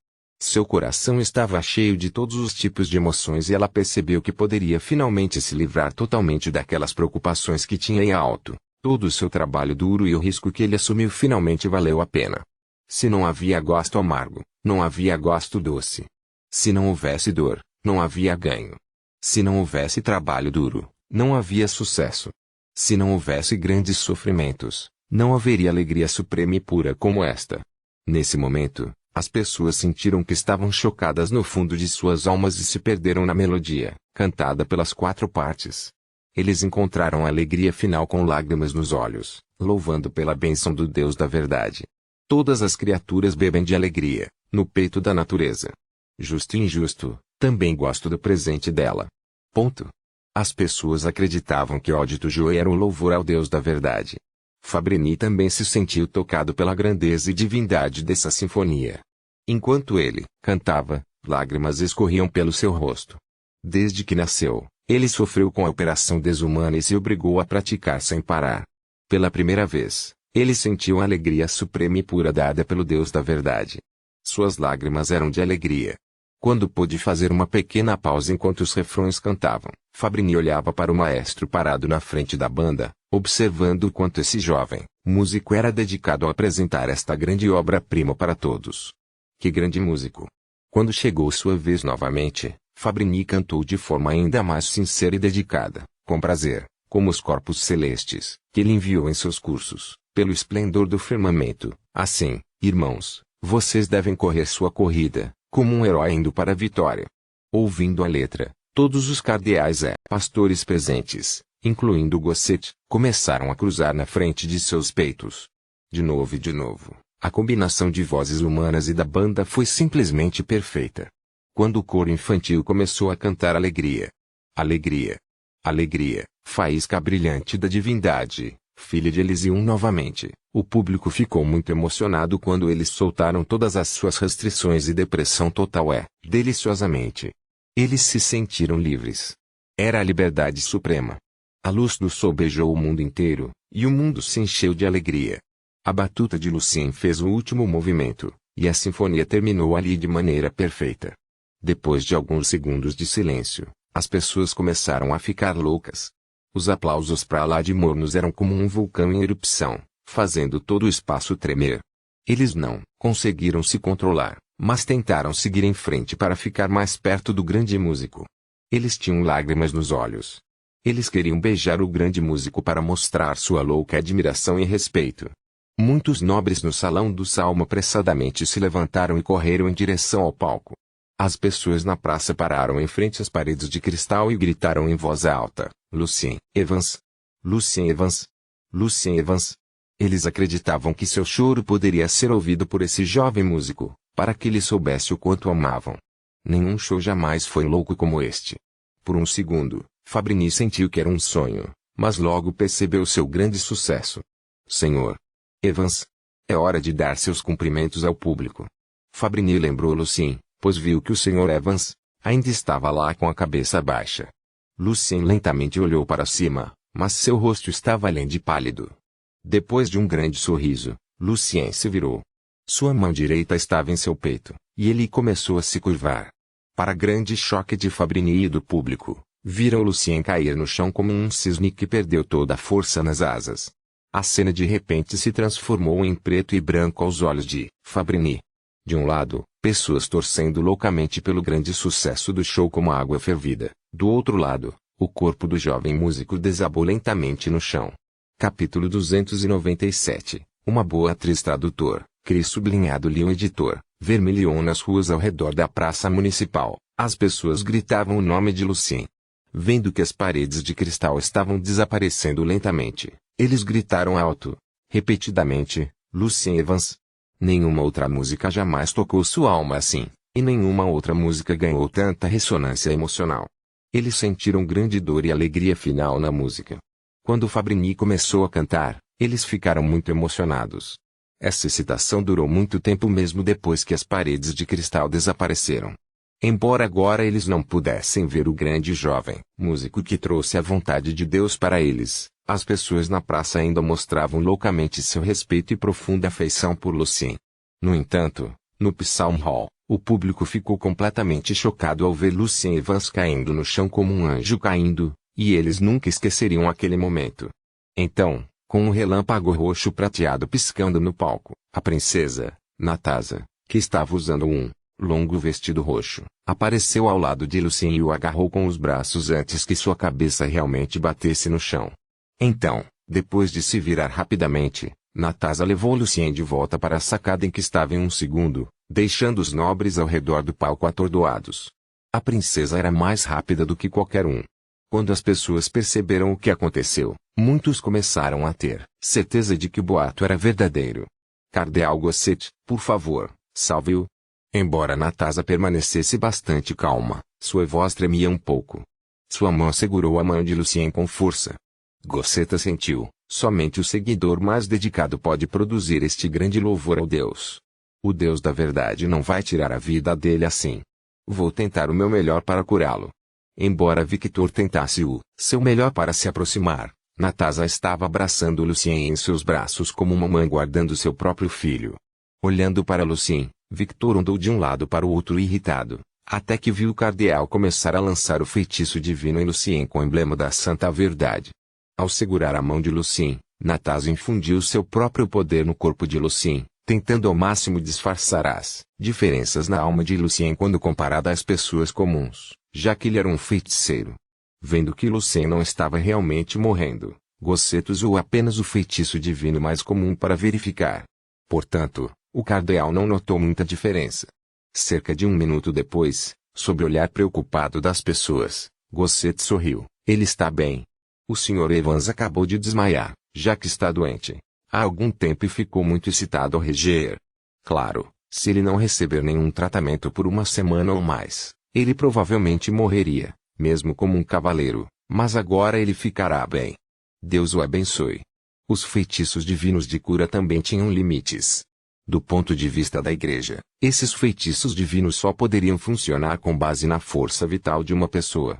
Speaker 1: Seu coração estava cheio de todos os tipos de emoções e ela percebeu que poderia finalmente se livrar totalmente daquelas preocupações que tinha em alto. Todo o seu trabalho duro e o risco que ele assumiu finalmente valeu a pena. Se não havia gosto amargo, não havia gosto doce. Se não houvesse dor, não havia ganho. Se não houvesse trabalho duro, não havia sucesso. Se não houvesse grandes sofrimentos, não haveria alegria suprema e pura como esta. Nesse momento, as pessoas sentiram que estavam chocadas no fundo de suas almas e se perderam na melodia, cantada pelas quatro partes. Eles encontraram a alegria final com lágrimas nos olhos, louvando pela bênção do Deus da verdade. Todas as criaturas bebem de alegria, no peito da natureza. Justo e injusto, também gosto do presente dela. Ponto. As pessoas acreditavam que Ode to Joy era um louvor ao Deus da verdade. Fabrini também se sentiu tocado pela grandeza e divindade dessa sinfonia. Enquanto ele cantava, lágrimas escorriam pelo seu rosto. Desde que nasceu, ele sofreu com a operação desumana e se obrigou a praticar sem parar. Pela primeira vez, ele sentiu a alegria suprema e pura dada pelo Deus da verdade. Suas lágrimas eram de alegria. Quando pôde fazer uma pequena pausa enquanto os refrões cantavam, Fabrini olhava para o maestro parado na frente da banda, observando o quanto esse jovem músico era dedicado a apresentar esta grande obra-prima para todos. Que grande músico! Quando chegou sua vez novamente, Fabrini cantou de forma ainda mais sincera e dedicada, com prazer, como os corpos celestes, que ele enviou em seus cursos, pelo esplendor do firmamento. Assim, irmãos, vocês devem correr sua corrida, como um herói indo para a vitória. Ouvindo a letra, todos os cardeais e pastores presentes, incluindo Gosset, começaram a cruzar na frente de seus peitos. De novo e de novo, a combinação de vozes humanas e da banda foi simplesmente perfeita. Quando o coro infantil começou a cantar alegria, alegria, alegria, faísca brilhante da divindade, filha de Elisium novamente, o público ficou muito emocionado quando eles soltaram todas as suas restrições e depressão total deliciosamente. Eles se sentiram livres. Era a liberdade suprema. A luz do sol beijou o mundo inteiro, e o mundo se encheu de alegria. A batuta de Lucien fez o último movimento, e a sinfonia terminou ali de maneira perfeita. Depois de alguns segundos de silêncio, as pessoas começaram a ficar loucas. Os aplausos para lá de mornos eram como um vulcão em erupção, fazendo todo o espaço tremer. Eles não conseguiram se controlar, mas tentaram seguir em frente para ficar mais perto do grande músico. Eles tinham lágrimas nos olhos. Eles queriam beijar o grande músico para mostrar sua louca admiração e respeito. Muitos nobres no salão do salmo apressadamente se levantaram e correram em direção ao palco. As pessoas na praça pararam em frente às paredes de cristal e gritaram em voz alta: Lucien Evans! Lucien Evans! Lucien Evans! Eles acreditavam que seu choro poderia ser ouvido por esse jovem músico, para que ele soubesse o quanto o amavam. Nenhum show jamais foi louco como este. Por um segundo, Fabrini sentiu que era um sonho, mas logo percebeu seu grande sucesso. Senhor Evans, é hora de dar seus cumprimentos ao público. Fabrini lembrou Lucien, pois viu que o Sr. Evans ainda estava lá com a cabeça baixa. Lucien lentamente olhou para cima, mas seu rosto estava além de pálido. Depois de um grande sorriso, Lucien se virou. Sua mão direita estava em seu peito, e ele começou a se curvar. Para grande choque de Fabrini e do público, viram Lucien cair no chão como um cisne que perdeu toda a força nas asas. A cena de repente se transformou em preto e branco aos olhos de Fabrini. De um lado, pessoas torcendo loucamente pelo grande sucesso do show como água fervida. Do outro lado, o corpo do jovem músico desabou lentamente no chão. Capítulo 297. Uma boa atriz tradutor, Cris sublinhado Leon editor, vermelhou nas ruas ao redor da praça municipal. As pessoas gritavam o nome de Lucien. Vendo que as paredes de cristal estavam desaparecendo lentamente, eles gritaram alto, repetidamente, Lucien Evans. Nenhuma outra música jamais tocou sua alma assim, e nenhuma outra música ganhou tanta ressonância emocional. Eles sentiram grande dor e alegria final na música. Quando Fabrini começou a cantar, eles ficaram muito emocionados. Essa excitação durou muito tempo mesmo depois que as paredes de cristal desapareceram. Embora agora eles não pudessem ver o grande jovem músico que trouxe a vontade de Deus para eles, as pessoas na praça ainda mostravam loucamente seu respeito e profunda afeição por Lucien. No entanto, no Psalm Hall, o público ficou completamente chocado ao ver Lucien Evans caindo no chão como um anjo caindo, e eles nunca esqueceriam aquele momento. Então, com um relâmpago roxo prateado piscando no palco, a princesa, Natasa, que estava usando um longo vestido roxo, apareceu ao lado de Lucien e o agarrou com os braços antes que sua cabeça realmente batesse no chão. Então, depois de se virar rapidamente, Natasa levou Lucien de volta para a sacada em que estava em um segundo, deixando os nobres ao redor do palco atordoados. A princesa era mais rápida do que qualquer um. Quando as pessoas perceberam o que aconteceu, muitos começaram a ter certeza de que o boato era verdadeiro. Cardeal Gosset, por favor, salve-o. Embora Natasa permanecesse bastante calma, sua voz tremia um pouco. Sua mão segurou a mão de Lucien com força. Gosset sentiu, somente o seguidor mais dedicado pode produzir este grande louvor ao Deus. O Deus da verdade não vai tirar a vida dele assim. Vou tentar o meu melhor para curá-lo. Embora Victor tentasse o seu melhor para se aproximar, Natasa estava abraçando Lucien em seus braços como uma mãe guardando seu próprio filho. Olhando para Lucien, Victor andou de um lado para o outro irritado, até que viu o cardeal começar a lançar o feitiço divino em Lucien com o emblema da Santa Verdade. Ao segurar a mão de Lucien, Natasa infundiu seu próprio poder no corpo de Lucien, tentando ao máximo disfarçar as diferenças na alma de Lucien quando comparada às pessoas comuns, já que ele era um feiticeiro. Vendo que Lucien não estava realmente morrendo, Gosset usou apenas o feitiço divino mais comum para verificar. Portanto, o cardeal não notou muita diferença. Cerca de 1 minuto depois, sob o olhar preocupado das pessoas, Gosset sorriu. Ele está bem. O Sr. Evans acabou de desmaiar, já que está doente há algum tempo e ficou muito excitado ao reger. Claro, se ele não receber nenhum tratamento por 1 semana ou mais, ele provavelmente morreria, mesmo como um cavaleiro, mas agora ele ficará bem. Deus o abençoe. Os feitiços divinos de cura também tinham limites. Do ponto de vista da igreja, esses feitiços divinos só poderiam funcionar com base na força vital de uma pessoa.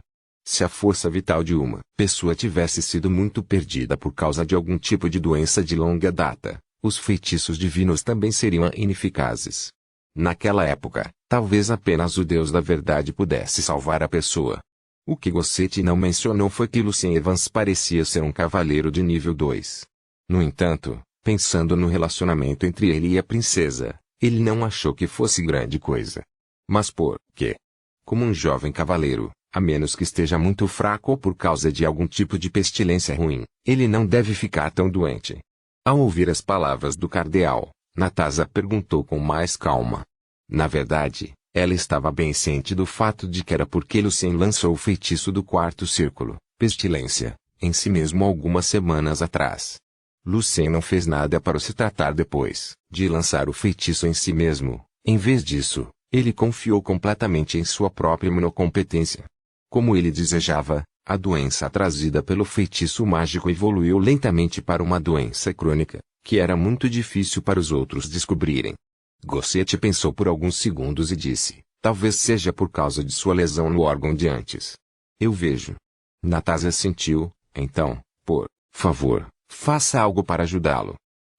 Speaker 1: Se a força vital de uma pessoa tivesse sido muito perdida por causa de algum tipo de doença de longa data, os feitiços divinos também seriam ineficazes. Naquela época, talvez apenas o Deus da verdade pudesse salvar a pessoa. O que Gosset não mencionou foi que Lucien Evans parecia ser um cavaleiro de nível 2. No entanto, pensando no relacionamento entre ele e a princesa, ele não achou que fosse grande coisa. Mas por quê? Como um jovem cavaleiro, a menos que esteja muito fraco ou por causa de algum tipo de pestilência ruim, ele não deve ficar tão doente. Ao ouvir as palavras do cardeal, Natasa perguntou com mais calma. Na verdade, ela estava bem ciente do fato de que era porque Lucien lançou o feitiço do quarto círculo, pestilência, em si mesmo algumas semanas atrás. Lucien não fez nada para se tratar depois de lançar o feitiço em si mesmo. Em vez disso, ele confiou completamente em sua própria imunocompetência. Como ele desejava, a doença trazida pelo feitiço mágico evoluiu lentamente para uma doença crônica, que era muito difícil para os outros descobrirem. Gosset pensou por alguns segundos e disse, talvez seja por causa de sua lesão no órgão de antes. Eu vejo. Natasa sentiu, então, por favor, faça algo para ajudá-lo.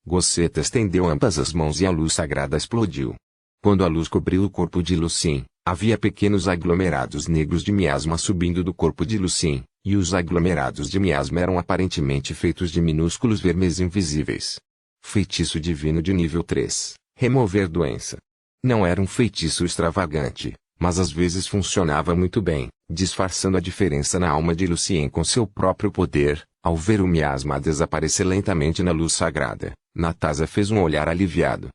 Speaker 1: Gosset estendeu ambas as mãos e a luz sagrada explodiu. Quando a luz cobriu o corpo de Lucien, havia pequenos aglomerados negros de miasma subindo do corpo de Lucien, e os aglomerados de miasma eram aparentemente feitos de minúsculos vermes invisíveis. Feitiço divino de nível 3. Remover doença. Não era um feitiço extravagante, mas às vezes funcionava muito bem, disfarçando a diferença na alma de Lucien com seu próprio poder. Ao ver o miasma desaparecer lentamente na luz sagrada, Natasa fez um olhar aliviado.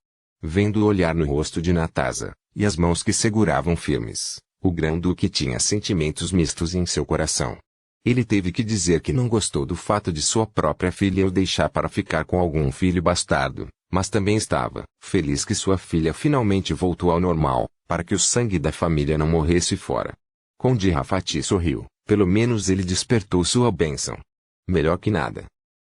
Speaker 1: Vendo o olhar no rosto de Natasa, e as mãos que seguravam firmes, o Grão-Duque tinha sentimentos mistos em seu coração. Ele teve que dizer que não gostou do fato de sua própria filha o deixar para ficar com algum filho bastardo, mas também estava feliz que sua filha finalmente voltou ao normal, para que o sangue da família não morresse fora. Conde Rafati sorriu, pelo menos ele despertou sua bênção. Melhor que nada.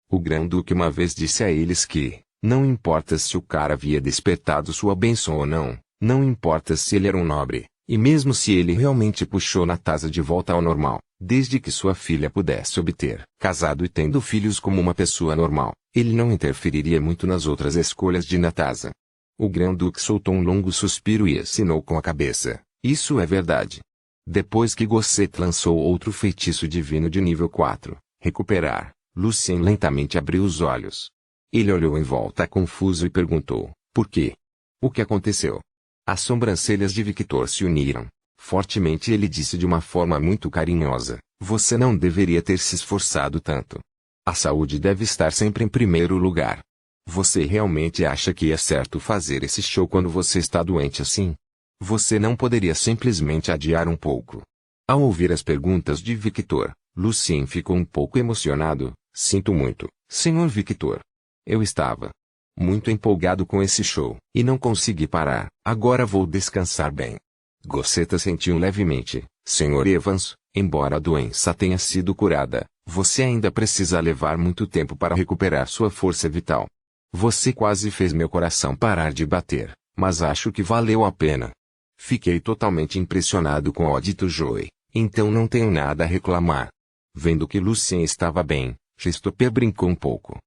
Speaker 1: O Grão-Duque uma vez disse a eles que, não importa se o cara havia despertado sua bênção ou não, não importa se ele era um nobre, e mesmo se ele realmente puxou Natasa de volta ao normal, desde que sua filha pudesse obter, casado e tendo filhos como uma pessoa normal, ele não interferiria muito nas outras escolhas de Natasa. O Grão-Duque soltou um longo suspiro e assinou com a cabeça. Isso é verdade. Depois que Gosset lançou outro feitiço divino de nível 4, recuperar, Lucien lentamente abriu os olhos. Ele olhou em volta confuso e perguntou, por quê? O que aconteceu? As sobrancelhas de Victor se uniram. Fortemente ele disse de uma forma muito carinhosa, você não deveria ter se esforçado tanto. A saúde deve estar sempre em primeiro lugar. Você realmente acha que é certo fazer esse show quando você está doente assim? Você não poderia simplesmente adiar um pouco. Ao ouvir as perguntas de Victor, Lucien ficou um pouco emocionado. Sinto muito, Sr. Victor. Eu estava muito empolgado com esse show, e não consegui parar. Agora vou descansar bem. Gosset sentiu levemente. Sr. Evans, embora a doença tenha sido curada, você ainda precisa levar muito tempo para recuperar sua força vital. Você quase fez meu coração parar de bater, mas acho que valeu a pena. Fiquei totalmente impressionado com o dito Joey, então não tenho nada a reclamar. Vendo que Lucien estava bem, Christopher brincou um pouco.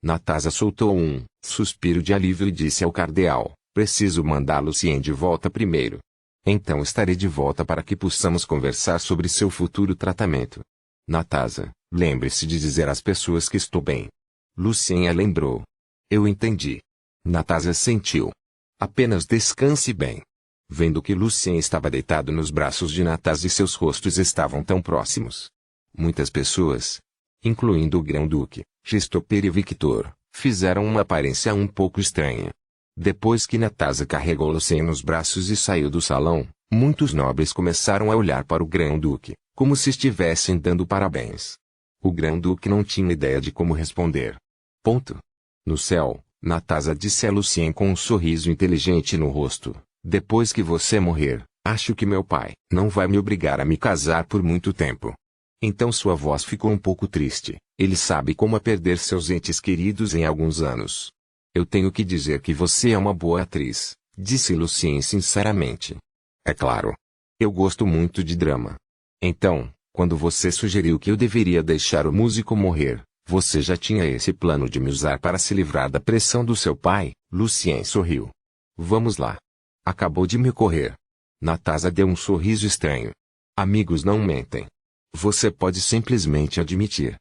Speaker 1: Natasa soltou um suspiro de alívio e disse ao cardeal, preciso mandar Lucien de volta primeiro. Então estarei de volta para que possamos conversar sobre seu futuro tratamento. Natasa, lembre-se de dizer às pessoas que estou bem. Lucien a lembrou. Eu entendi. Natásia sentiu. Apenas descanse bem. Vendo que Lucien estava deitado nos braços de Natásia e seus rostos estavam tão próximos. Muitas pessoas, incluindo o Grão-Duque, Christopher e Victor, fizeram uma aparência um pouco estranha. Depois que Natásia carregou Lucien nos braços e saiu do salão, muitos nobres começaram a olhar para o Grão-Duque, como se estivessem dando parabéns. O Grão-Duque não tinha ideia de como responder. Ponto. No céu, Natásia disse a Lucien com um sorriso inteligente no rosto. Depois que você morrer, acho que meu pai não vai me obrigar a me casar por muito tempo. Então sua voz ficou um pouco triste. Ele sabe como é perder seus entes queridos em alguns anos. Eu tenho que dizer que você é uma boa atriz, disse Lucien sinceramente. É claro. Eu gosto muito de drama. Então, quando você sugeriu que eu deveria deixar o músico morrer, você já tinha esse plano de me usar para se livrar da pressão do seu pai? Lucien sorriu. Vamos lá. Acabou de me ocorrer. Natásia deu um sorriso estranho. Amigos não mentem. Você pode simplesmente admitir.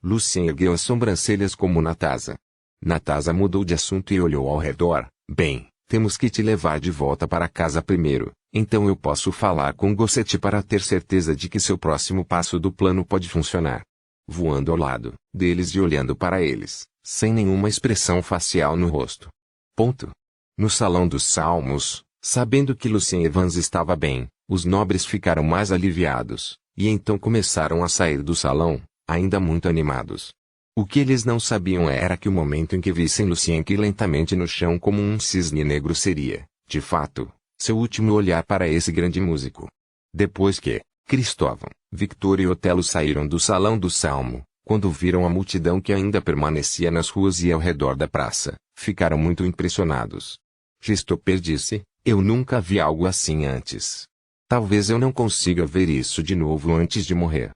Speaker 1: Lucien ergueu as sobrancelhas como Natásia. Natásia mudou de assunto e olhou ao redor. Bem, temos que te levar de volta para casa primeiro, então eu posso falar com Gosset para ter certeza de que seu próximo passo do plano pode funcionar. Voando ao lado deles e olhando para eles, sem nenhuma expressão facial no rosto. Ponto. No Salão dos Salmos, sabendo que Lucien Evans estava bem, os nobres ficaram mais aliviados, e então começaram a sair do salão, ainda muito animados. O que eles não sabiam era que o momento em que vissem Lucien cair lentamente no chão como um cisne negro seria, de fato, seu último olhar para esse grande músico. Depois que Cristóvão, Victor e Otelo saíram do Salão do Salmo, quando viram a multidão que ainda permanecia nas ruas e ao redor da praça, ficaram muito impressionados. Christopher disse, eu nunca vi algo assim antes. Talvez eu não consiga ver isso de novo antes de morrer.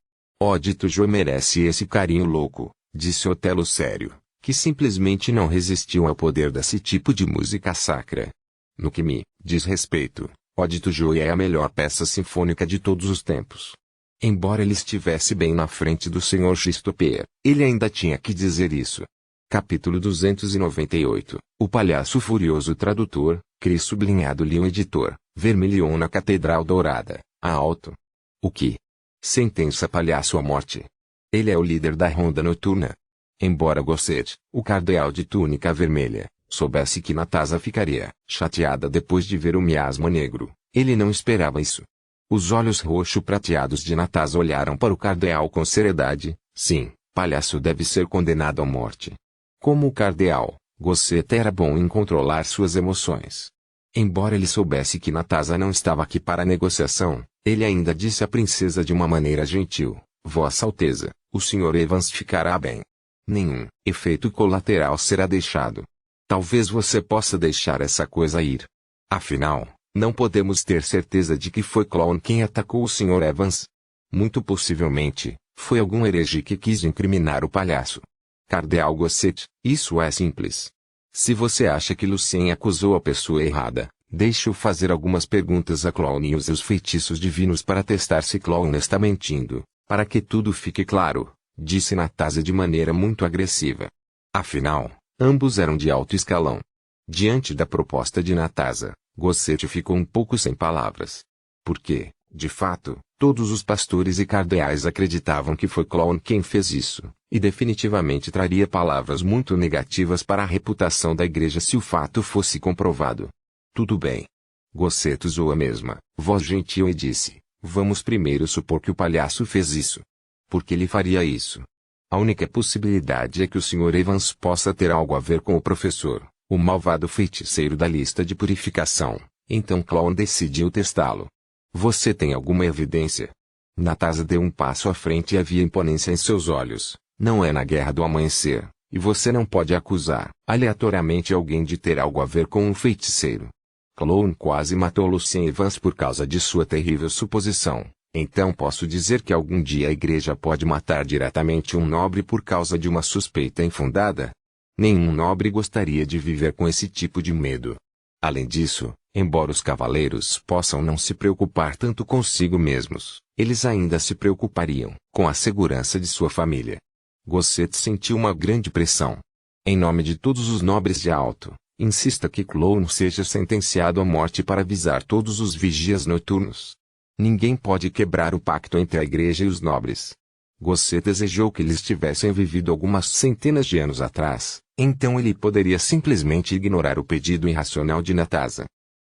Speaker 1: Dito Joe merece esse carinho louco, disse Otelo sério, que simplesmente não resistiu ao poder desse tipo de música sacra. No que me diz respeito, Dito Joe é a melhor peça sinfônica de todos os tempos. Embora ele estivesse bem na frente do Sr. Christopher, ele ainda tinha que dizer isso. Capítulo 298. O Palhaço Furioso. Tradutor, Cris sublinhado Leon editor, Vermilion na Catedral Dourada, a alto. O que? Sentença palhaço à morte. Ele é o líder da ronda noturna. Embora Gosset, o cardeal de túnica vermelha, soubesse que Natásia ficaria chateada depois de ver o miasma negro, ele não esperava isso. Os olhos roxo-prateados de Natásia olharam para o cardeal com seriedade. Sim, palhaço deve ser condenado à morte. Como o cardeal, Gosset era bom em controlar suas emoções. Embora ele soubesse que Natásia não estava aqui para a negociação, ele ainda disse à princesa de uma maneira gentil, Vossa Alteza, o Sr. Evans ficará bem. Nenhum efeito colateral será deixado. Talvez você possa deixar essa coisa ir. Afinal, não podemos ter certeza de que foi Clown quem atacou o Sr. Evans. Muito possivelmente, foi algum herege que quis incriminar o palhaço. Cardeal Gosset, isso é simples. Se você acha que Lucien acusou a pessoa errada, deixe-o fazer algumas perguntas a Clown e use os feitiços divinos para testar se Clown está mentindo, para que tudo fique claro, disse Natásia de maneira muito agressiva. Afinal, ambos eram de alto escalão. Diante da proposta de Natásia, Gosset ficou um pouco sem palavras. Porque, de fato, todos os pastores e cardeais acreditavam que foi Clown quem fez isso, e definitivamente traria palavras muito negativas para a reputação da igreja se o fato fosse comprovado. Tudo bem. Gosset usou a mesma voz gentil e disse, vamos primeiro supor que o palhaço fez isso. Por que ele faria isso? A única possibilidade é que o Sr. Evans possa ter algo a ver com o professor, o malvado feiticeiro da lista de purificação. Então Clown decidiu testá-lo. Você tem alguma evidência? Natásia deu um passo à frente e havia imponência em seus olhos. Não é na Guerra do Amanhecer, e você não pode acusar, aleatoriamente, alguém de ter algo a ver com um feiticeiro. Clown quase matou Lucien Evans por causa de sua terrível suposição. Então posso dizer que algum dia a igreja pode matar diretamente um nobre por causa de uma suspeita infundada? Nenhum nobre gostaria de viver com esse tipo de medo. Além disso, embora os cavaleiros possam não se preocupar tanto consigo mesmos, eles ainda se preocupariam com a segurança de sua família. Gosset sentiu uma grande pressão. Em nome de todos os nobres de alto Insista que Clown seja sentenciado à morte para avisar todos os vigias noturnos. Ninguém pode quebrar o pacto entre a igreja e os nobres. Gosset desejou que eles tivessem vivido algumas centenas de anos atrás, então ele poderia simplesmente ignorar o pedido irracional de Natasa.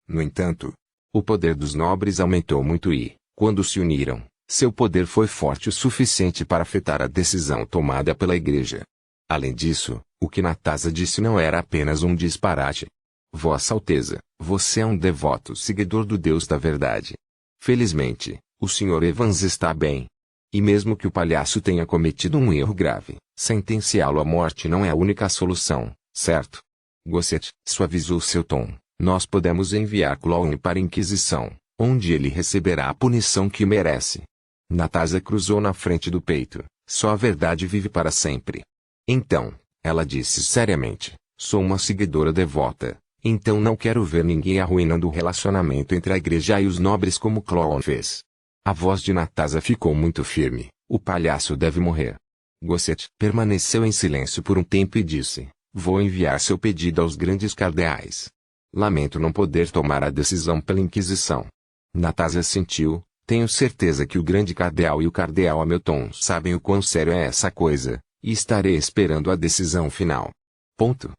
Speaker 1: No entanto, o poder dos nobres aumentou muito e, quando se uniram, seu poder foi forte o suficiente para afetar a decisão tomada pela igreja. Além disso, o que Natasa disse não era apenas um disparate. Vossa Alteza, você é um devoto seguidor do Deus da Verdade. Felizmente, o Sr. Evans está bem. E mesmo que o palhaço tenha cometido um erro grave, sentenciá-lo à morte não é a única solução, certo? Gosset suavizou seu tom. Nós podemos enviar Clown para a Inquisição, onde ele receberá a punição que merece. Natasa cruzou na frente do peito. Só a verdade vive para sempre. Então, ela disse seriamente, sou uma seguidora devota, então não quero ver ninguém arruinando o relacionamento entre a igreja e os nobres como Clown fez. A voz de Natasa ficou muito firme. O palhaço deve morrer. Gosset permaneceu em silêncio por um tempo e disse, vou enviar seu pedido aos grandes cardeais. Lamento não poder tomar a decisão pela Inquisição. Natasa sentiu, tenho certeza que o grande cardeal e o cardeal Hamilton sabem o quão sério é essa coisa, e estarei esperando a decisão final. Ponto.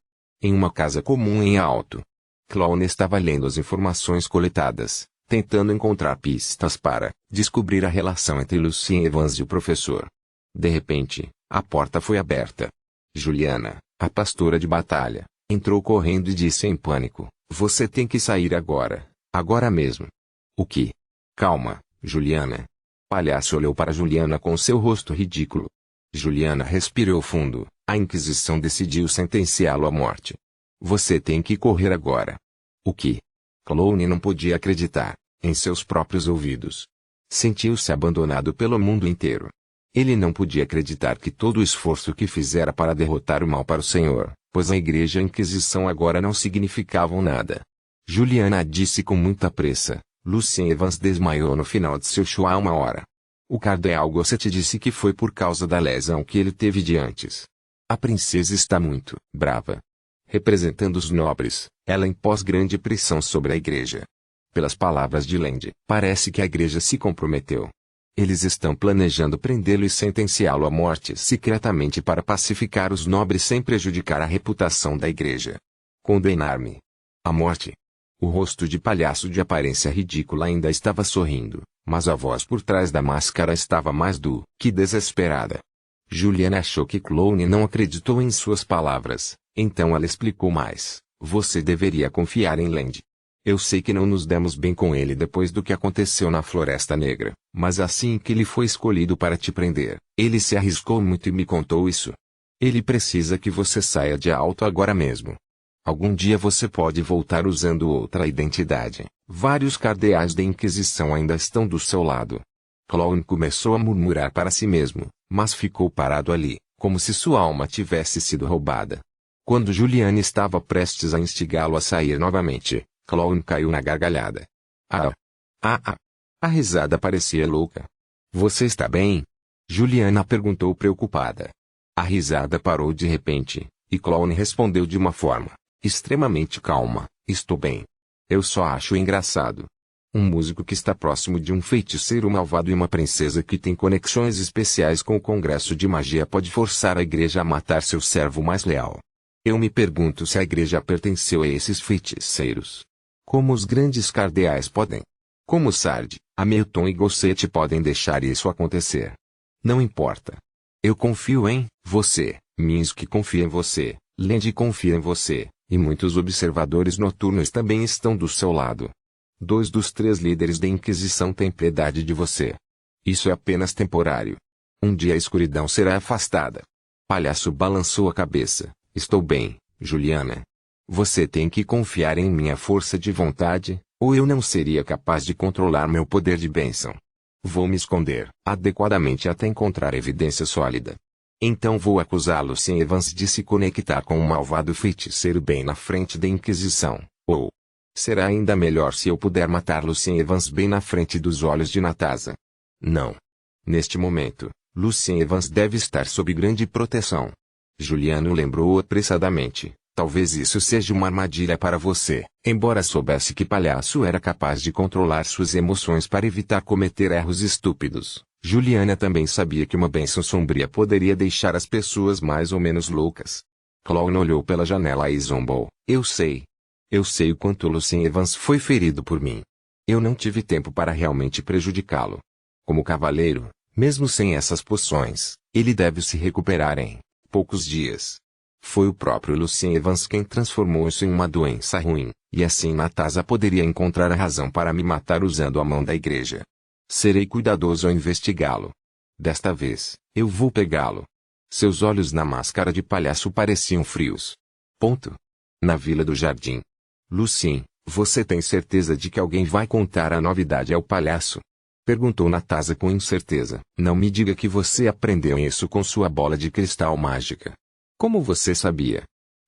Speaker 1: Em uma casa comum em Alto. Clown estava lendo as informações coletadas, tentando encontrar pistas para descobrir a relação entre Lucien Evans e o professor. De repente, a porta foi aberta. Juliana, a pastora de batalha, entrou correndo e disse em pânico, você tem que sair agora, agora mesmo. O que? Calma, Juliana. Palhaço olhou para Juliana com seu rosto ridículo. Juliana respirou fundo, a Inquisição decidiu sentenciá-lo à morte. Você tem que correr agora. O que? Clown não podia acreditar em seus próprios ouvidos. Sentiu-se abandonado pelo mundo inteiro. Ele não podia acreditar que todo o esforço que fizera para derrotar o mal para o Senhor, pois a igreja e a Inquisição agora não significavam nada. Juliana disse com muita pressa. Lucien Evans desmaiou no final de seu show há uma hora. O cardeal Gosset disse que foi por causa da lesão que ele teve de antes. A princesa está muito brava. Representando os nobres, ela impôs grande pressão sobre a igreja. Pelas palavras de Land, parece que a igreja se comprometeu. Eles estão planejando prendê-lo e sentenciá-lo à morte secretamente para pacificar os nobres sem prejudicar a reputação da igreja. Condenar-me à morte. O rosto de palhaço de aparência ridícula ainda estava sorrindo, mas a voz por trás da máscara estava mais do que desesperada. Juliana achou que Clown não acreditou em suas palavras, então ela explicou mais. Você deveria confiar em Land. Eu sei que não nos demos bem com ele depois do que aconteceu na Floresta Negra, mas assim que ele foi escolhido para te prender, ele se arriscou muito e me contou isso. Ele precisa que você saia de Alto agora mesmo. Algum dia você pode voltar usando outra identidade. Vários cardeais da Inquisição ainda estão do seu lado. Clown começou a murmurar para si mesmo, mas ficou parado ali, como se sua alma tivesse sido roubada. Quando Juliana estava prestes a instigá-lo a sair novamente, Clown caiu na gargalhada. A risada parecia louca. Você está bem? Juliana perguntou preocupada. A risada parou de repente, e Clown respondeu de uma forma extremamente calma, estou bem. Eu só acho engraçado. Um músico que está próximo de um feiticeiro malvado e uma princesa que tem conexões especiais com o Congresso de Magia pode forçar a igreja a matar seu servo mais leal. Eu me pergunto se a igreja pertenceu a esses feiticeiros. Como os grandes cardeais podem? Como Sard, Hamilton e Gosset podem deixar isso acontecer? Não importa. Eu confio em você, Minsky confia em você, Land confia em você, e muitos observadores noturnos também estão do seu lado. 2 dos 3 líderes da Inquisição têm piedade de você. Isso é apenas temporário. Um dia a escuridão será afastada. Palhaço balançou a cabeça. Estou bem, Juliana. Você tem que confiar em minha força de vontade, ou eu não seria capaz de controlar meu poder de bênção. Vou me esconder adequadamente até encontrar evidência sólida. Então vou acusar Lucien Evans de se conectar com um malvado feiticeiro bem na frente da Inquisição, ou será ainda melhor se eu puder matar Lucien Evans bem na frente dos olhos de Natasa. Não. Neste momento, Lucien Evans deve estar sob grande proteção. Juliano lembrou apressadamente. Talvez isso seja uma armadilha para você. Embora soubesse que Palhaço era capaz de controlar suas emoções para evitar cometer erros estúpidos, Juliana também sabia que uma bênção sombria poderia deixar as pessoas mais ou menos loucas. Clown olhou pela janela e zombou. Eu sei. Eu sei o quanto Lucien Evans foi ferido por mim. Eu não tive tempo para realmente prejudicá-lo. Como cavaleiro, mesmo sem essas poções, ele deve se recuperar em poucos dias. Foi o próprio Lucien Evans quem transformou isso em uma doença ruim, e assim Natasha poderia encontrar a razão para me matar usando a mão da igreja. Serei cuidadoso ao investigá-lo. Desta vez, eu vou pegá-lo. Seus olhos na máscara de palhaço pareciam frios. Ponto. Na Vila do Jardim. Lucien, você tem certeza de que alguém vai contar a novidade ao palhaço? Perguntou Natasha com incerteza. Não me diga que você aprendeu isso com sua bola de cristal mágica. Como você sabia?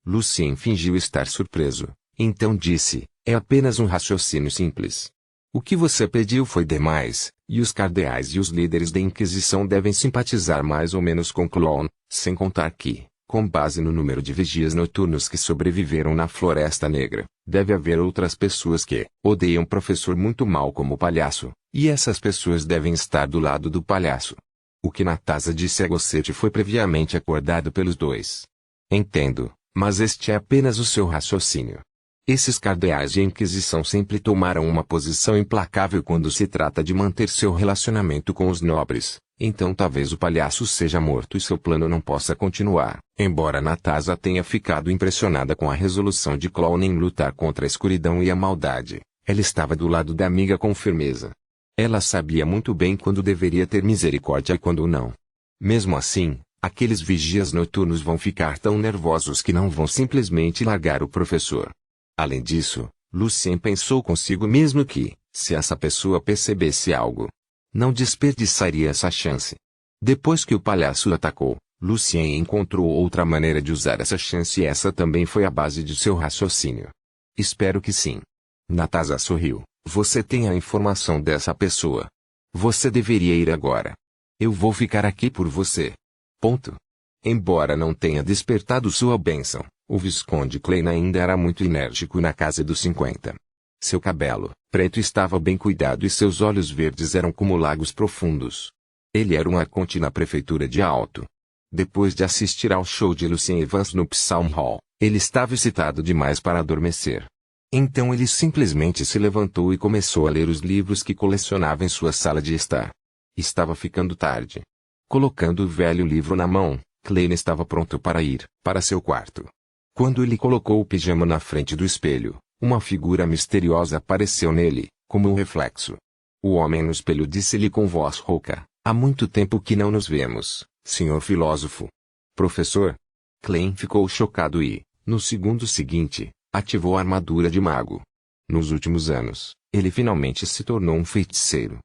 Speaker 1: Lucien fingiu estar surpreso. Então disse, é apenas um raciocínio simples. O que você pediu foi demais, e os cardeais e os líderes da Inquisição devem simpatizar mais ou menos com Clown, sem contar que, com base no número de vigias noturnos que sobreviveram na Floresta Negra, deve haver outras pessoas que odeiam o professor muito mal como o palhaço, e essas pessoas devem estar do lado do palhaço. O que Natasha disse a Gosset foi previamente acordado pelos dois. Entendo, mas este é apenas o seu raciocínio. Esses cardeais e a Inquisição sempre tomaram uma posição implacável quando se trata de manter seu relacionamento com os nobres, então talvez o palhaço seja morto e seu plano não possa continuar. Embora Natasha tenha ficado impressionada com a resolução de Clown em lutar contra a escuridão e a maldade, ela estava do lado da amiga com firmeza. Ela sabia muito bem quando deveria ter misericórdia e quando não. Mesmo assim, aqueles vigias noturnos vão ficar tão nervosos que não vão simplesmente largar o professor. Além disso, Lucien pensou consigo mesmo que, se essa pessoa percebesse algo, não desperdiçaria essa chance. Depois que o palhaço atacou, Lucien encontrou outra maneira de usar essa chance e essa também foi a base de seu raciocínio. Espero que sim. Natasha sorriu. Você tem a informação dessa pessoa. Você deveria ir agora. Eu vou ficar aqui por você. Ponto. Embora não tenha despertado sua bênção, o Visconde Klein ainda era muito enérgico na casa dos 50. Seu cabelo, preto estava bem cuidado e seus olhos verdes eram como lagos profundos. Ele era um arconte na prefeitura de Alto. Depois de assistir ao show de Lucien Evans no Psalm Hall, ele estava excitado demais para adormecer. Então ele simplesmente se levantou e começou a ler os livros que colecionava em sua sala de estar. Estava ficando tarde. Colocando o velho livro na mão, Klein estava pronto para ir para seu quarto. Quando ele colocou o pijama na frente do espelho, uma figura misteriosa apareceu nele, como um reflexo. O homem no espelho disse-lhe com voz rouca, há muito tempo que não nos vemos, senhor filósofo. Professor? Klein ficou chocado e, no segundo seguinte, ativou a armadura de mago. Nos últimos anos, ele finalmente se tornou um feiticeiro.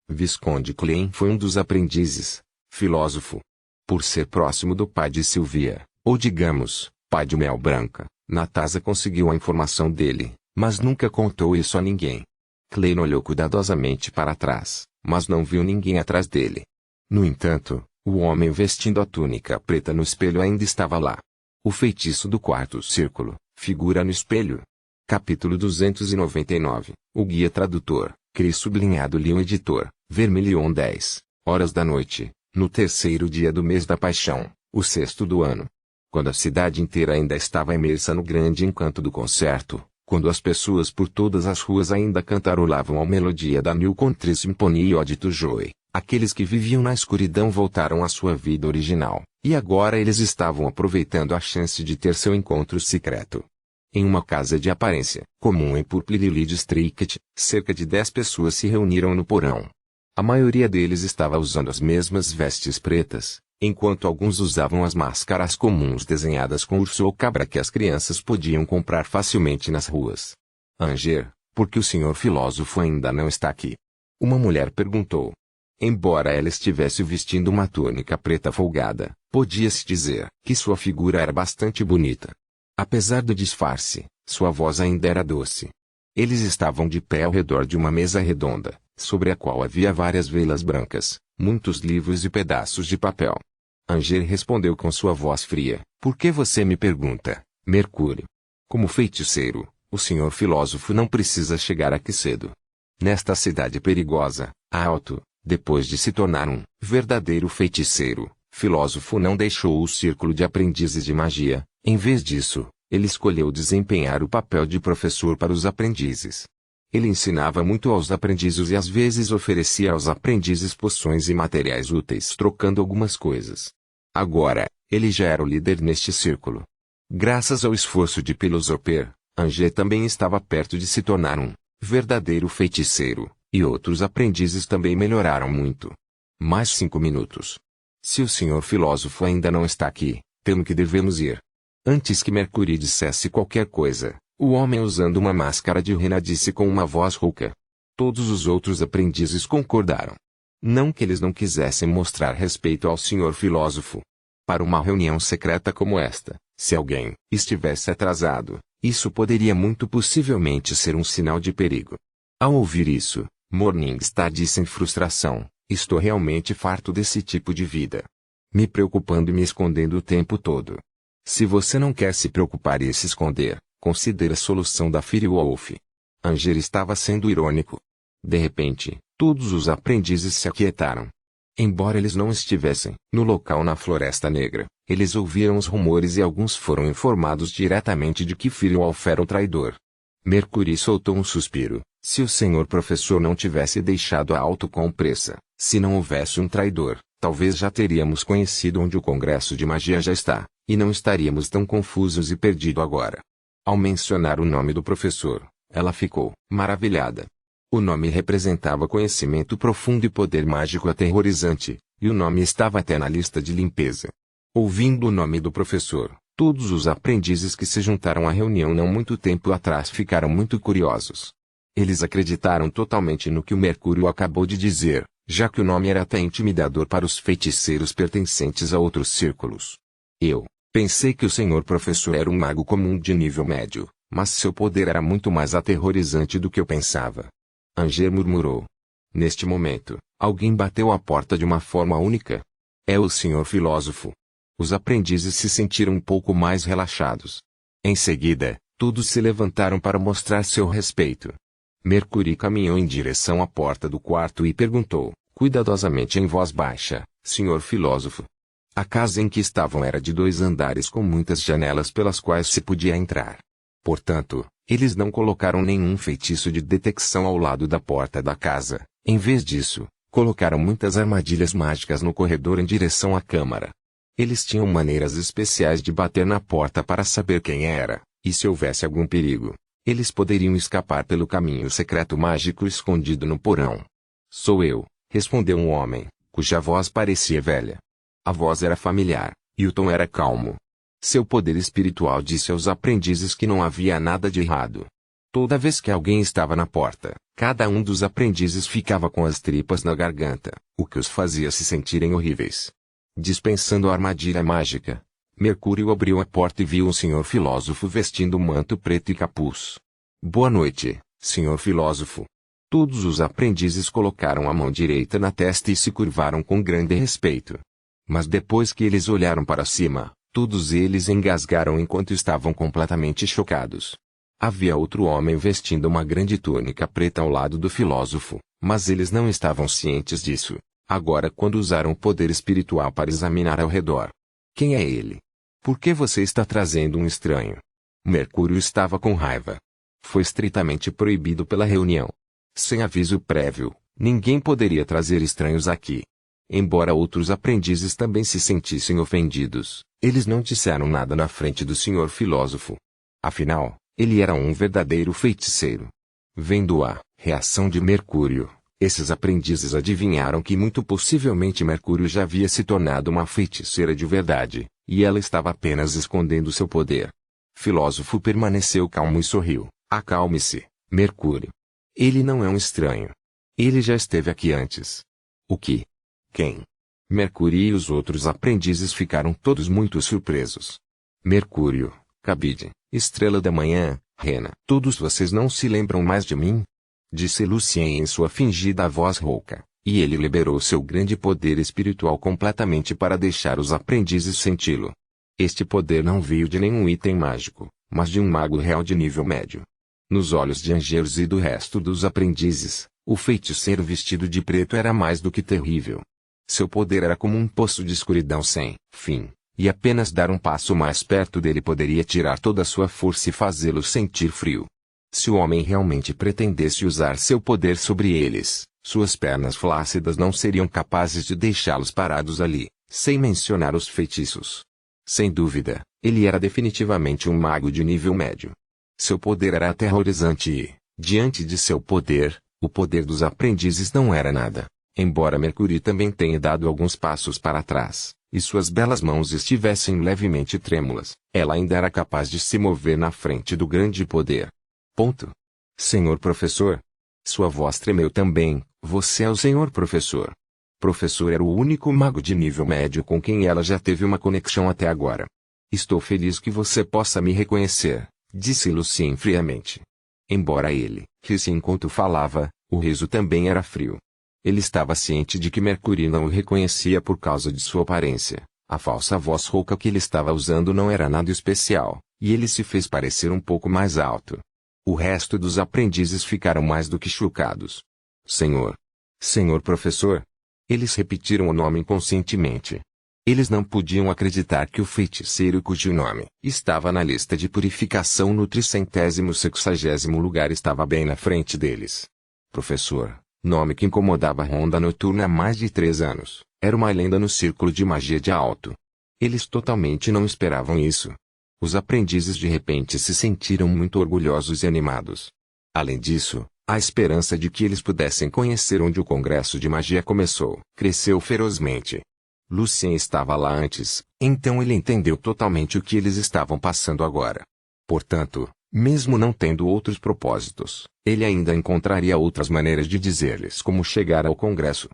Speaker 1: Visconde Klein foi um dos aprendizes, filósofo. Por ser próximo do pai de Sylvia, ou digamos, pai de Mel Branca, Natasha conseguiu a informação dele, mas nunca contou isso a ninguém. Klein olhou cuidadosamente para trás, mas não viu ninguém atrás dele. No entanto, o homem vestindo a túnica preta no espelho ainda estava lá. O feitiço do quarto círculo, figura no espelho. Capítulo 299, o guia tradutor, Cris sublinhado Leon editor, Vermilion 10, horas da noite, no terceiro dia do mês da paixão, o sexto do ano. Quando a cidade inteira ainda estava imersa no grande encanto do concerto, quando as pessoas por todas as ruas ainda cantarolavam a melodia da New Country Symphony e Ode to Joy, aqueles que viviam na escuridão voltaram à sua vida original, e agora eles estavam aproveitando a chance de ter seu encontro secreto. Em uma casa de aparência comum em Purple Lily District, cerca de 10 pessoas se reuniram no porão. A maioria deles estava usando as mesmas vestes pretas, enquanto alguns usavam as máscaras comuns desenhadas com urso ou cabra que as crianças podiam comprar facilmente nas ruas. Anger, por que o senhor filósofo ainda não está aqui? Uma mulher perguntou. Embora ela estivesse vestindo uma túnica preta folgada, podia-se dizer que sua figura era bastante bonita. Apesar do disfarce, sua voz ainda era doce. Eles estavam de pé ao redor de uma mesa redonda, sobre a qual havia várias velas brancas, muitos livros e pedaços de papel. Anger respondeu com sua voz fria, por que você me pergunta, Mercúrio. Como feiticeiro, o senhor filósofo não precisa chegar aqui cedo. Nesta cidade perigosa, Alto, depois de se tornar um verdadeiro feiticeiro, filósofo não deixou o círculo de aprendizes de magia. Em vez disso, ele escolheu desempenhar o papel de professor para os aprendizes. Ele ensinava muito aos aprendizes e às vezes oferecia aos aprendizes poções e materiais úteis trocando algumas coisas. Agora, ele já era o líder neste círculo. Graças ao esforço de Pilosoper, Angé também estava perto de se tornar um verdadeiro feiticeiro, e outros aprendizes também melhoraram muito. Mais 5 minutos. Se o senhor filósofo ainda não está aqui, temo que devemos ir. Antes que Mercúrio dissesse qualquer coisa, o homem usando uma máscara de rena disse com uma voz rouca. Todos os outros aprendizes concordaram. Não que eles não quisessem mostrar respeito ao senhor filósofo. Para uma reunião secreta como esta, se alguém estivesse atrasado, isso poderia muito possivelmente ser um sinal de perigo. Ao ouvir isso, Morningstar disse em frustração, estou realmente farto desse tipo de vida. Me preocupando e me escondendo o tempo todo. Se você não quer se preocupar e se esconder, considere a solução da Firewolf. Anger estava sendo irônico. De repente, todos os aprendizes se aquietaram. Embora eles não estivessem no local na Floresta Negra, eles ouviram os rumores e alguns foram informados diretamente de que Firewolf era o traidor. Mercury soltou um suspiro. Se o senhor professor não tivesse deixado a Alto com pressa, se não houvesse um traidor, talvez já teríamos conhecido onde o Congresso de Magia já está, e não estaríamos tão confusos e perdidos agora. Ao mencionar o nome do professor, ela ficou maravilhada. O nome representava conhecimento profundo e poder mágico aterrorizante, e o nome estava até na lista de limpeza. Ouvindo o nome do professor, todos os aprendizes que se juntaram à reunião não muito tempo atrás ficaram muito curiosos. Eles acreditaram totalmente no que o Mercúrio acabou de dizer, já que o nome era até intimidador para os feiticeiros pertencentes a outros círculos. Eu pensei que o senhor professor era um mago comum de nível médio, mas seu poder era muito mais aterrorizante do que eu pensava. Anger murmurou. Neste momento, alguém bateu à porta de uma forma única. É o senhor filósofo. Os aprendizes se sentiram um pouco mais relaxados. Em seguida, todos se levantaram para mostrar seu respeito. Mercury caminhou em direção à porta do quarto e perguntou, cuidadosamente em voz baixa, senhor filósofo. A casa em que estavam era de 2 andares com muitas janelas pelas quais se podia entrar. Portanto, eles não colocaram nenhum feitiço de detecção ao lado da porta da casa. Em vez disso, colocaram muitas armadilhas mágicas no corredor em direção à câmara. Eles tinham maneiras especiais de bater na porta para saber quem era, e se houvesse algum perigo, eles poderiam escapar pelo caminho secreto mágico escondido no porão. Sou eu, respondeu um homem, cuja voz parecia velha. A voz era familiar, e o tom era calmo. Seu poder espiritual disse aos aprendizes que não havia nada de errado. Toda vez que alguém estava na porta, cada um dos aprendizes ficava com as tripas na garganta, o que os fazia se sentirem horríveis. Dispensando a armadilha mágica, Mercúrio abriu a porta e viu um senhor filósofo vestindo um manto preto e capuz. Boa noite, senhor filósofo. Todos os aprendizes colocaram a mão direita na testa e se curvaram com grande respeito. Mas depois que eles olharam para cima, todos eles engasgaram enquanto estavam completamente chocados. Havia outro homem vestindo uma grande túnica preta ao lado do filósofo, mas eles não estavam cientes disso, agora quando usaram o poder espiritual para examinar ao redor. Quem é ele? Por que você está trazendo um estranho? Mercúrio estava com raiva. Foi estritamente proibido pela reunião. Sem aviso prévio, ninguém poderia trazer estranhos aqui. Embora outros aprendizes também se sentissem ofendidos, eles não disseram nada na frente do senhor filósofo. Afinal, ele era um verdadeiro feiticeiro. Vendo a reação de Mercúrio, esses aprendizes adivinharam que muito possivelmente Mercúrio já havia se tornado uma feiticeira de verdade, e ela estava apenas escondendo seu poder. Filósofo permaneceu calmo e sorriu. Acalme-se, Mercúrio. Ele não é um estranho. Ele já esteve aqui antes. O que? Quem? Mercúrio e os outros aprendizes ficaram todos muito surpresos. Mercúrio, Cabide, Estrela da Manhã, Rena. Todos vocês não se lembram mais de mim? Disse Lucien em sua fingida voz rouca, e ele liberou seu grande poder espiritual completamente para deixar os aprendizes senti-lo. Este poder não veio de nenhum item mágico, mas de um mago real de nível médio. Nos olhos de Angers e do resto dos aprendizes, o feiticeiro vestido de preto era mais do que terrível. Seu poder era como um poço de escuridão sem fim, e apenas dar um passo mais perto dele poderia tirar toda a sua força e fazê-lo sentir frio. Se o homem realmente pretendesse usar seu poder sobre eles, suas pernas flácidas não seriam capazes de deixá-los parados ali, sem mencionar os feitiços. Sem dúvida, ele era definitivamente um mago de nível médio. Seu poder era aterrorizante e, diante de seu poder, o poder dos aprendizes não era nada. Embora Mercury também tenha dado alguns passos para trás, e suas belas mãos estivessem levemente trêmulas, ela ainda era capaz de se mover na frente do grande poder. Ponto. Senhor professor. Sua voz tremeu também. Você é o senhor professor. Professor era o único mago de nível médio com quem ela já teve uma conexão até agora. Estou feliz que você possa me reconhecer, disse Lucien friamente. Embora ele risse enquanto falava, o riso também era frio. Ele estava ciente de que Mercury não o reconhecia por causa de sua aparência. A falsa voz rouca que ele estava usando não era nada especial, e ele se fez parecer um pouco mais alto. O resto dos aprendizes ficaram mais do que chocados. Senhor. Senhor professor. Eles repetiram o nome inconscientemente. Eles não podiam acreditar que o feiticeiro cujo nome estava na lista de purificação no 360º lugar estava bem na frente deles. Professor, nome que incomodava a Ronda Noturna há mais de 3 anos, era uma lenda no círculo de magia de Alto. Eles totalmente não esperavam isso. Os aprendizes de repente se sentiram muito orgulhosos e animados. Além disso, a esperança de que eles pudessem conhecer onde o Congresso de Magia começou cresceu ferozmente. Lucien estava lá antes, então ele entendeu totalmente o que eles estavam passando agora. Portanto, mesmo não tendo outros propósitos, ele ainda encontraria outras maneiras de dizer-lhes como chegar ao Congresso.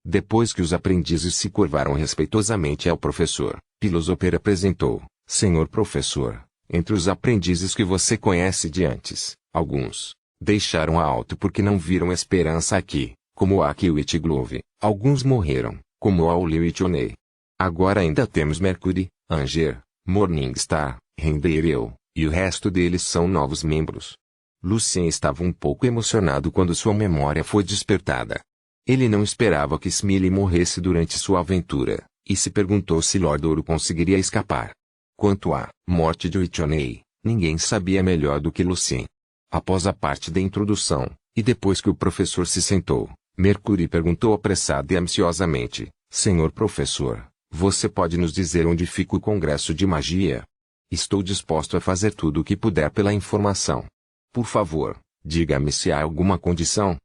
Speaker 1: Depois que os aprendizes se curvaram respeitosamente ao professor, Pilosoper apresentou: Senhor professor, entre os aprendizes que você conhece de antes, alguns deixaram Alto porque não viram esperança aqui, como Aki Whitglove. Alguns morreram, como Aulio e Tionei. Agora ainda temos Mercury, Anger, Morningstar, Render e eu, e o resto deles são novos membros. Lucien estava um pouco emocionado quando sua memória foi despertada. Ele não esperava que Smiley morresse durante sua aventura, e se perguntou se Lord Ouro conseguiria escapar. Quanto à morte de Tionei, ninguém sabia melhor do que Lucien. Após a parte da introdução, e depois que o professor se sentou, Mercury perguntou apressada e ansiosamente: Senhor professor, você pode nos dizer onde fica o Congresso de Magia? Estou disposto a fazer tudo o que puder pela informação. Por favor, diga-me se há alguma condição.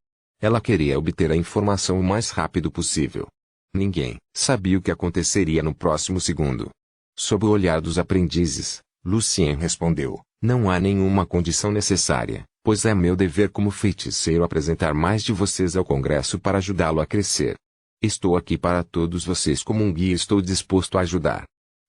Speaker 1: Ela queria obter a informação o mais rápido possível. Ninguém sabia o que aconteceria no próximo segundo. Sob o olhar dos aprendizes, Lucien respondeu: não há nenhuma condição necessária, pois é meu dever como feiticeiro apresentar mais de vocês ao Congresso para ajudá-lo a crescer. Estou aqui para todos vocês como um guia e estou disposto a ajudar.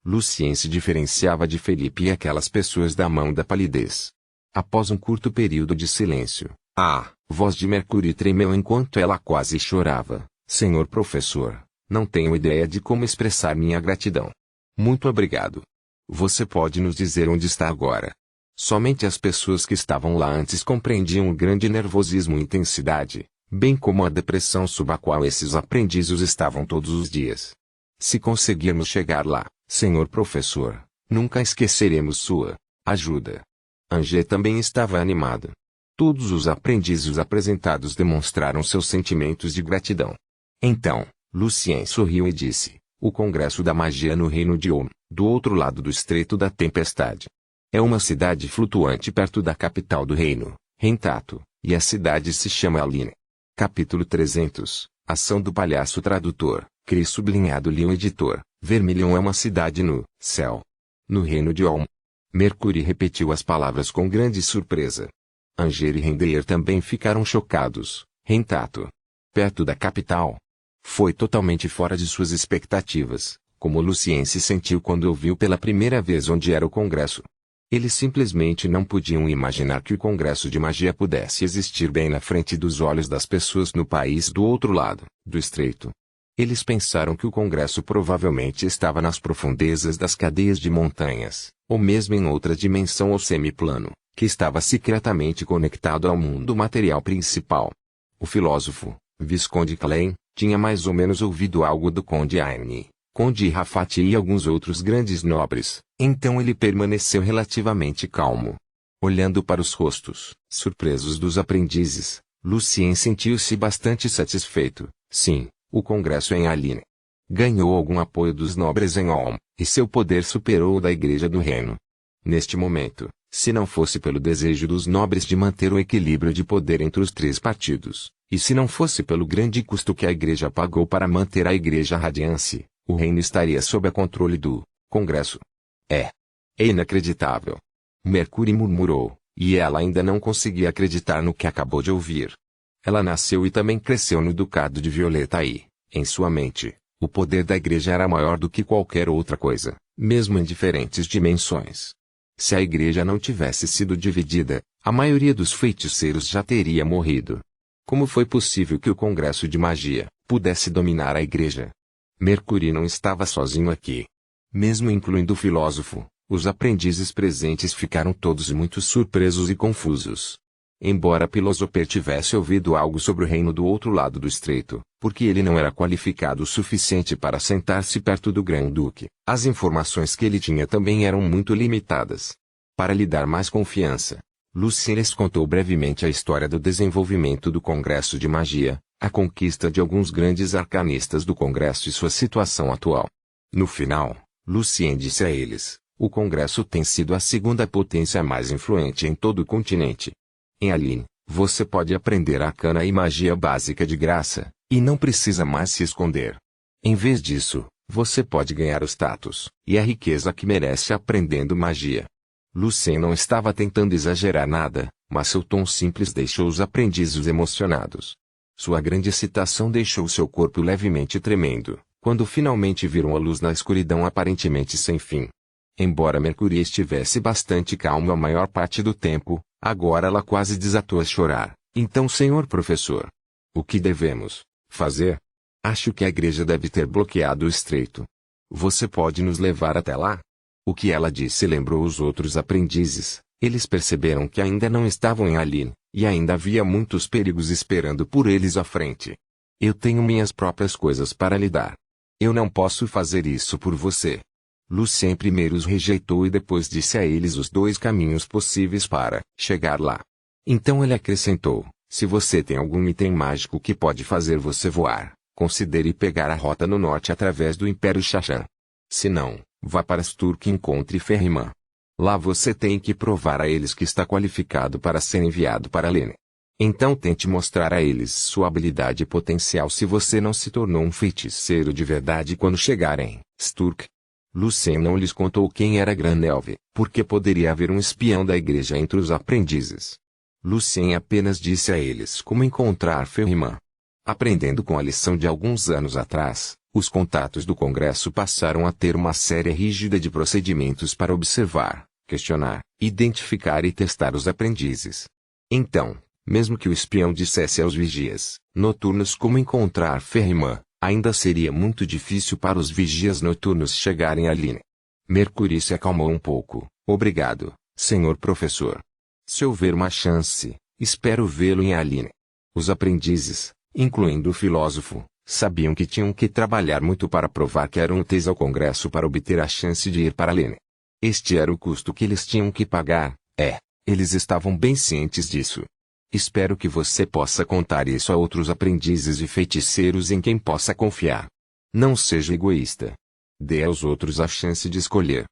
Speaker 1: Lucien se diferenciava de Felipe e aquelas pessoas da mão da palidez. Após um curto período de silêncio, a voz de Mercury tremeu enquanto ela quase chorava. Senhor professor, não tenho ideia de como expressar minha gratidão. Muito obrigado. Você pode nos dizer onde está agora? Somente as pessoas que estavam lá antes compreendiam o grande nervosismo e intensidade, bem como a depressão sob a qual esses aprendizes estavam todos os dias. Se conseguirmos chegar lá, senhor professor, nunca esqueceremos sua ajuda. Angers também estava animado. Todos os aprendizes apresentados demonstraram seus sentimentos de gratidão. Então, Lucien sorriu e disse: o Congresso da Magia no Reino de Om, do outro lado do Estreito da Tempestade. É uma cidade flutuante perto da capital do reino, Rentato, e a cidade se chama Aline. Capítulo 300, Ação do Palhaço Tradutor, Cris sublinhado Leon Editor, Vermilion é uma cidade no céu. No Reino de Om. Mercury repetiu as palavras com grande surpresa. Anger e Render também ficaram chocados. Rentato. Perto da capital. Foi totalmente fora de suas expectativas, como Lucien se sentiu quando ouviu pela primeira vez onde era o Congresso. Eles simplesmente não podiam imaginar que o Congresso de Magia pudesse existir bem na frente dos olhos das pessoas no país do outro lado do estreito. Eles pensaram que o Congresso provavelmente estava nas profundezas das cadeias de montanhas, ou mesmo em outra dimensão ou semiplano, que estava secretamente conectado ao mundo material principal. O filósofo, Visconde Klein, tinha mais ou menos ouvido algo do Conde Aine, Conde Rafati e alguns outros grandes nobres, então ele permaneceu relativamente calmo. Olhando para os rostos, surpresos dos aprendizes, Lucien sentiu-se bastante satisfeito. Sim, o Congresso em Aline ganhou algum apoio dos nobres em Olm, e seu poder superou o da Igreja do Reino. Neste momento, se não fosse pelo desejo dos nobres de manter o equilíbrio de poder entre os três partidos, e se não fosse pelo grande custo que a Igreja pagou para manter a Igreja Radiance, o reino estaria sob a controle do Congresso. É inacreditável. Mercury murmurou, e ela ainda não conseguia acreditar no que acabou de ouvir. Ela nasceu e também cresceu no Ducado de Violeta e, em sua mente, o poder da Igreja era maior do que qualquer outra coisa, mesmo em diferentes dimensões. Se a Igreja não tivesse sido dividida, a maioria dos feiticeiros já teria morrido. Como foi possível que o Congresso de Magia pudesse dominar a Igreja? Mercury não estava sozinho aqui. Mesmo incluindo o filósofo, os aprendizes presentes ficaram todos muito surpresos e confusos. Embora Pilosoper tivesse ouvido algo sobre o reino do outro lado do estreito, porque ele não era qualificado o suficiente para sentar-se perto do Grão-Duque, as informações que ele tinha também eram muito limitadas. Para lhe dar mais confiança, Lucien lhes contou brevemente a história do desenvolvimento do Congresso de Magia, a conquista de alguns grandes arcanistas do Congresso e sua situação atual. No final, Lucien disse a eles: o Congresso tem sido a segunda potência mais influente em todo o continente. Em Aline, você pode aprender arcana e magia básica de graça, e não precisa mais se esconder. Em vez disso, você pode ganhar o status e a riqueza que merece aprendendo magia. Lucien não estava tentando exagerar nada, mas seu tom simples deixou os aprendizes emocionados. Sua grande excitação deixou seu corpo levemente tremendo, quando finalmente viram a luz na escuridão aparentemente sem fim. Embora Mercury estivesse bastante calmo a maior parte do tempo, agora ela quase desatou a chorar. Então, senhor professor, o que devemos fazer? Acho que a igreja deve ter bloqueado o estreito. Você pode nos levar até lá? O que ela disse lembrou os outros aprendizes. Eles perceberam que ainda não estavam em Aline, e ainda havia muitos perigos esperando por eles à frente. Eu tenho minhas próprias coisas para lidar. Eu não posso fazer isso por você. Lucien primeiro os rejeitou e depois disse a eles os dois caminhos possíveis para chegar lá. Então ele acrescentou: se você tem algum item mágico que pode fazer você voar, considere pegar a rota no norte através do Império Xaxan. Se não, vá para Sturk e encontre Ferriman. Lá você tem que provar a eles que está qualificado para ser enviado para Lene. Então tente mostrar a eles sua habilidade potencial se você não se tornou um feiticeiro de verdade quando chegar em Sturk. Lucien não lhes contou quem era Granelve, porque poderia haver um espião da igreja entre os aprendizes. Lucien apenas disse a eles como encontrar Ferriman. Aprendendo com a lição de alguns anos atrás, os contatos do Congresso passaram a ter uma série rígida de procedimentos para observar, questionar, identificar e testar os aprendizes. Então, mesmo que o espião dissesse aos vigias noturnos como encontrar Ferriman, ainda seria muito difícil para os vigias noturnos chegarem a Aline. Mercury se acalmou um pouco. Obrigado, senhor professor. Se houver uma chance, espero vê-lo em Aline. Os aprendizes, incluindo o filósofo, sabiam que tinham que trabalhar muito para provar que eram úteis ao Congresso para obter a chance de ir para Aline. Este era o custo que eles tinham que pagar. Eles estavam bem cientes disso. Espero que você possa contar isso a outros aprendizes e feiticeiros em quem possa confiar. Não seja egoísta. Dê aos outros a chance de escolher.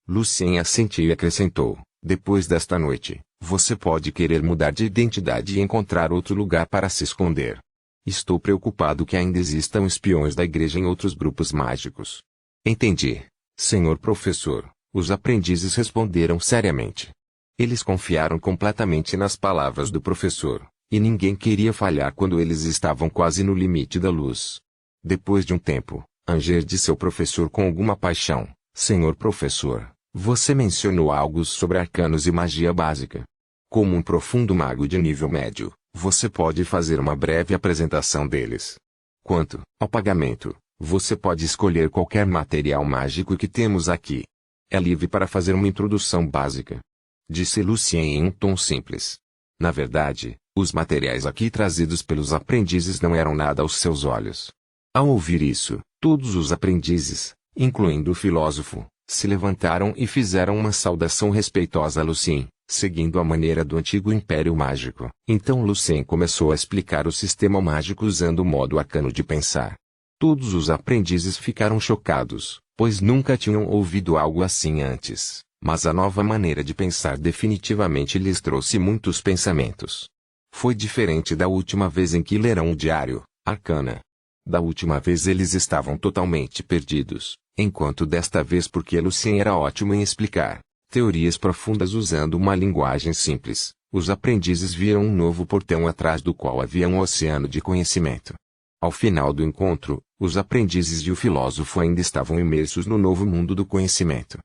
Speaker 1: Lucien assentiu e acrescentou: depois desta noite, você pode querer mudar de identidade e encontrar outro lugar para se esconder. Estou preocupado que ainda existam espiões da igreja em outros grupos mágicos. Entendi, senhor professor, os aprendizes responderam seriamente. Eles confiaram completamente nas palavras do professor, e ninguém queria falhar quando eles estavam quase no limite da luz. Depois de um tempo, Anger disse ao professor com alguma paixão: senhor professor, você mencionou algo sobre arcanos e magia básica. Como um profundo mago de nível médio, você pode fazer uma breve apresentação deles. Quanto ao pagamento, Você pode escolher qualquer material mágico que temos aqui. É livre para fazer uma introdução básica. Disse Lucien em um tom simples. Na verdade, os materiais aqui trazidos pelos aprendizes não eram nada aos seus olhos. Ao ouvir isso, todos os aprendizes, incluindo o filósofo, se levantaram e fizeram uma saudação respeitosa a Lucien, seguindo a maneira do antigo Império Mágico. Então Lucien começou a explicar o sistema mágico usando o modo arcano de pensar. Todos os aprendizes ficaram chocados, pois nunca tinham ouvido algo assim antes, mas a nova maneira de pensar definitivamente lhes trouxe muitos pensamentos. Foi diferente da última vez em que leram o diário, Arcana. Da última vez eles estavam totalmente perdidos, enquanto desta vez porque Lucien era ótimo em explicar teorias profundas usando uma linguagem simples, os aprendizes viram um novo portão atrás do qual havia um oceano de conhecimento. Ao final do encontro, os aprendizes e o filósofo ainda estavam imersos no novo mundo do conhecimento.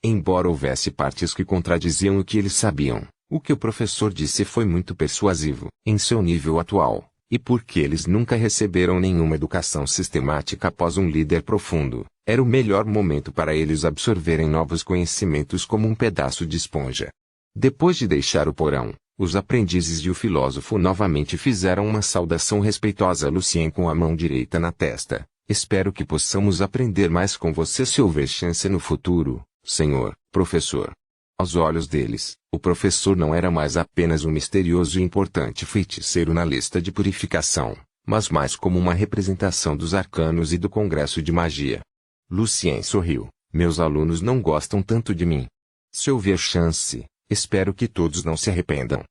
Speaker 1: Embora houvesse partes que contradiziam o que eles sabiam, o que o professor disse foi muito persuasivo em seu nível atual, e porque eles nunca receberam nenhuma educação sistemática após um líder profundo, era o melhor momento para eles absorverem novos conhecimentos como um pedaço de esponja. Depois de deixar o porão, os aprendizes e o filósofo novamente fizeram uma saudação respeitosa a Lucien com a mão direita na testa. Espero que possamos aprender mais com você se houver chance no futuro, senhor professor. Aos olhos deles, o professor não era mais apenas um misterioso e importante feiticeiro na lista de purificação, mas mais como uma representação dos arcanos e do Congresso de Magia. Lucien sorriu. Meus alunos não gostam tanto de mim. Se houver chance, espero que todos não se arrependam.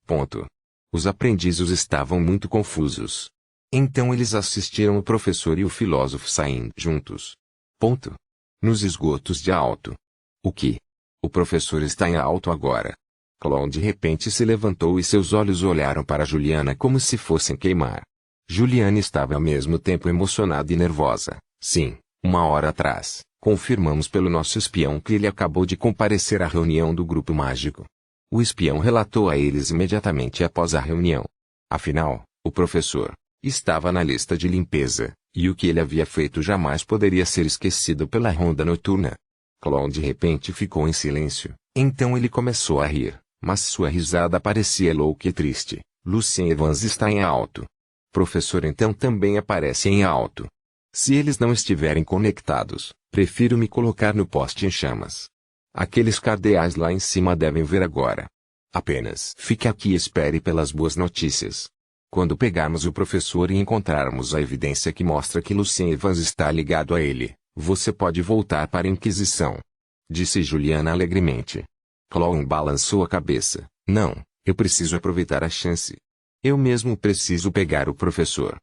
Speaker 1: Ponto. Os aprendizes estavam muito confusos. Então eles assistiram o professor e o filósofo saindo juntos. Ponto. Nos esgotos de Alto. O que? O professor está em Alto agora. Clown de repente se levantou e seus olhos olharam para Juliana como se fossem queimar. Juliana estava ao mesmo tempo emocionada e nervosa. Sim, uma hora atrás, confirmamos pelo nosso espião que ele acabou de comparecer à reunião do grupo mágico. O espião relatou a eles imediatamente após a reunião. Afinal, o professor estava na lista de limpeza, e o que ele havia feito jamais poderia ser esquecido pela ronda noturna. Clown de repente ficou em silêncio, então ele começou a rir, mas sua risada parecia louca e triste. Lucien Evans está em Alto. Professor então também aparece em Alto. Se eles não estiverem conectados, prefiro me colocar no poste em chamas. Aqueles cardeais lá em cima devem ver agora. Apenas fique aqui e espere pelas boas notícias. Quando pegarmos o professor e encontrarmos a evidência que mostra que Lucien Evans está ligado a ele, você pode voltar para a Inquisição. Disse Juliana alegremente. Clown balançou a cabeça. Não, eu preciso aproveitar a chance. Eu mesmo preciso pegar o professor.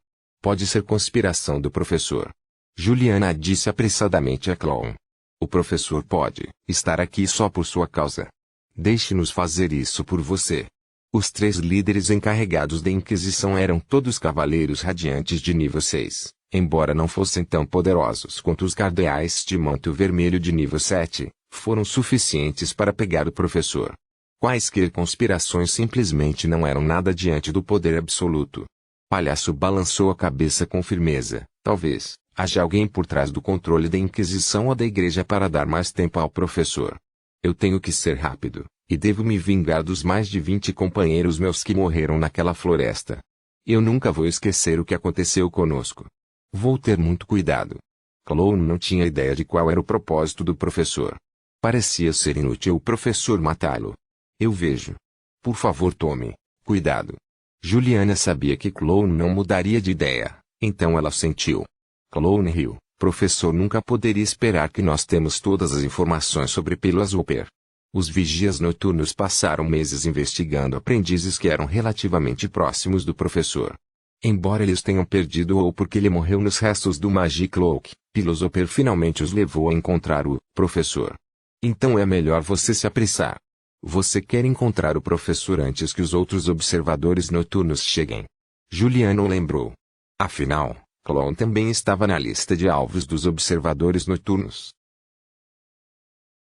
Speaker 1: Pode ser conspiração do professor. Juliana disse apressadamente a Clown. O professor pode estar aqui só por sua causa. Deixe-nos fazer isso por você. Os 3 líderes encarregados da Inquisição eram todos cavaleiros radiantes de nível 6, embora não fossem tão poderosos quanto os cardeais de manto vermelho de nível 7, foram suficientes para pegar o professor. Quaisquer conspirações simplesmente não eram nada diante do poder absoluto. Palhaço balançou a cabeça com firmeza. Talvez haja alguém por trás do controle da Inquisição ou da Igreja para dar mais tempo ao professor. Eu tenho que ser rápido, e devo me vingar dos mais de 20 companheiros meus que morreram naquela floresta. Eu nunca vou esquecer o que aconteceu conosco. Vou ter muito cuidado. Clown não tinha ideia de qual era o propósito do professor. Parecia ser inútil o professor matá-lo. Eu vejo. Por favor, tome cuidado. Juliana sabia que Clown não mudaria de ideia, então ela sentiu. Clown riu. Professor nunca poderia esperar que nós temos todas as informações sobre Pílulas Hopper. Os vigias noturnos passaram meses investigando aprendizes que eram relativamente próximos do professor. Embora eles tenham perdido ou porque ele morreu nos restos do Magic Cloak, Pílulas Hopper finalmente os levou a encontrar o professor. Então é melhor você se apressar. Você quer encontrar o professor antes que os outros observadores noturnos cheguem. Juliana o lembrou. Afinal, Clown também estava na lista de alvos dos observadores noturnos.